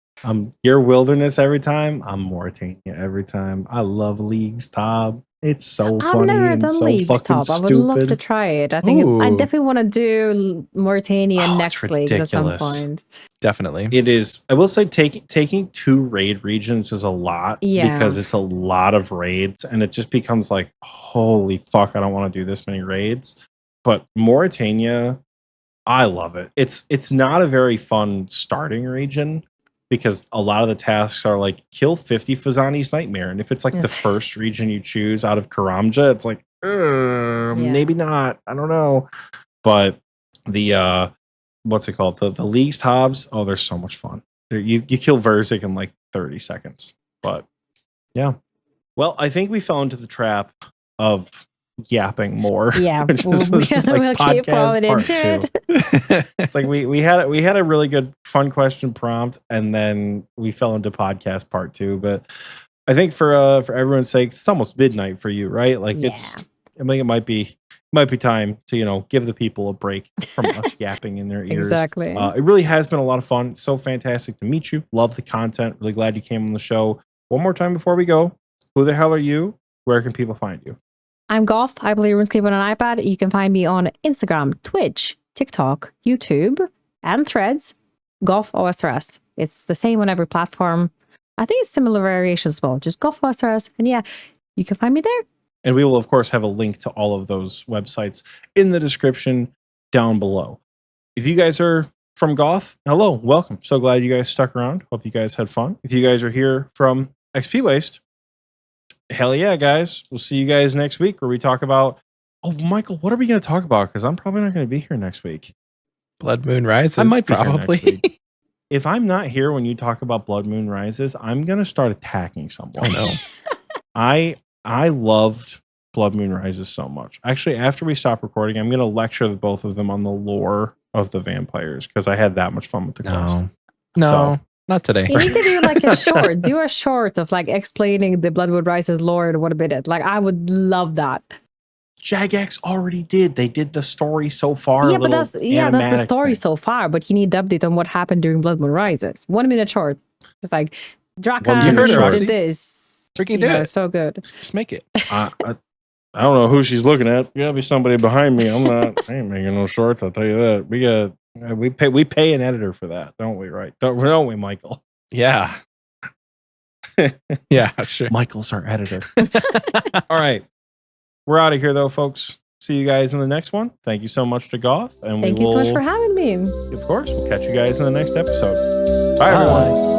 Your wilderness every time. I'm Mauritania every time. I love Leagues Top. It's so funny and so fucking stupid. I would love to try it. I think I definitely want to do Mauritania next Leagues at some point. Definitely. It is. I will say taking 2 raid regions is a lot because it's a lot of raids and it just becomes like, holy fuck, I don't want to do this many raids. But Mauritania, I love it. It's not a very fun starting region because a lot of the tasks are like kill 50 Fazani's Nightmare. And if it's like the first region you choose out of Karamja, it's like, maybe not. I don't know. But the, what's it called? The Leagues Tobs. Oh, they're so much fun. You kill Verzik in like 30 seconds. But yeah. Well, I think we fell into the trap of yapping more. Yeah, which is we'll like keep podcast part into 2. It's like we had a really good fun question prompt, and then we fell into podcast part 2. But I think for everyone's sake, it's almost midnight for you, right? Like I think it might be time to give the people a break from us yapping in their ears. Exactly. It really has been a lot of fun. It's so fantastic to meet you. Love the content. Really glad you came on the show. One more time before we go, who the hell are you? Where can people find you? I'm Goth. I play RuneScape on an iPad. You can find me on Instagram, Twitch, TikTok, YouTube, and Threads. GothOSRS. It's the same on every platform. I think it's similar variations as well. Just GothOSRS. And yeah, you can find me there. And we will, of course, have a link to all of those websites in the description down below. If you guys are from Goth, hello, welcome. So glad you guys stuck around. Hope you guys had fun. If you guys are here from Xpwaste, hell yeah, guys. We'll see you guys next week where we talk about, Michael, what are we going to talk about? Because I'm probably not going to be here next week. Blood Moon Rises. I might be probably. Here next week. If I'm not here when you talk about Blood Moon Rises, I'm going to start attacking someone. Oh, no. I loved Blood Moon Rises so much. Actually, after we stop recording, I'm going to lecture the both of them on the lore of the vampires because I had that much fun with the quest. No. Not today. You need to do like a short. Do a short of like explaining the Bloodwood Rises lore and what a bit. Like I would love that. Jagex already did. They did the story so far. Yeah, but that's the story so far. But you need the update on what happened during Blood Moon Rises. 1 minute short. It's like Drakan did this. Freaking do it. So good. Just make it. I don't know who she's looking at. You gotta be somebody behind me. I ain't making no shorts. I'll tell you that. We pay an editor for that, don't we? Right? Don't we, Michael? Yeah. Yeah, sure. Michael's our editor. All right. We're out of here though, folks. See you guys in the next one. Thank you so much to Goth. And Thank you so much for having me. Of course, we'll catch you guys in the next episode. Bye. Everyone.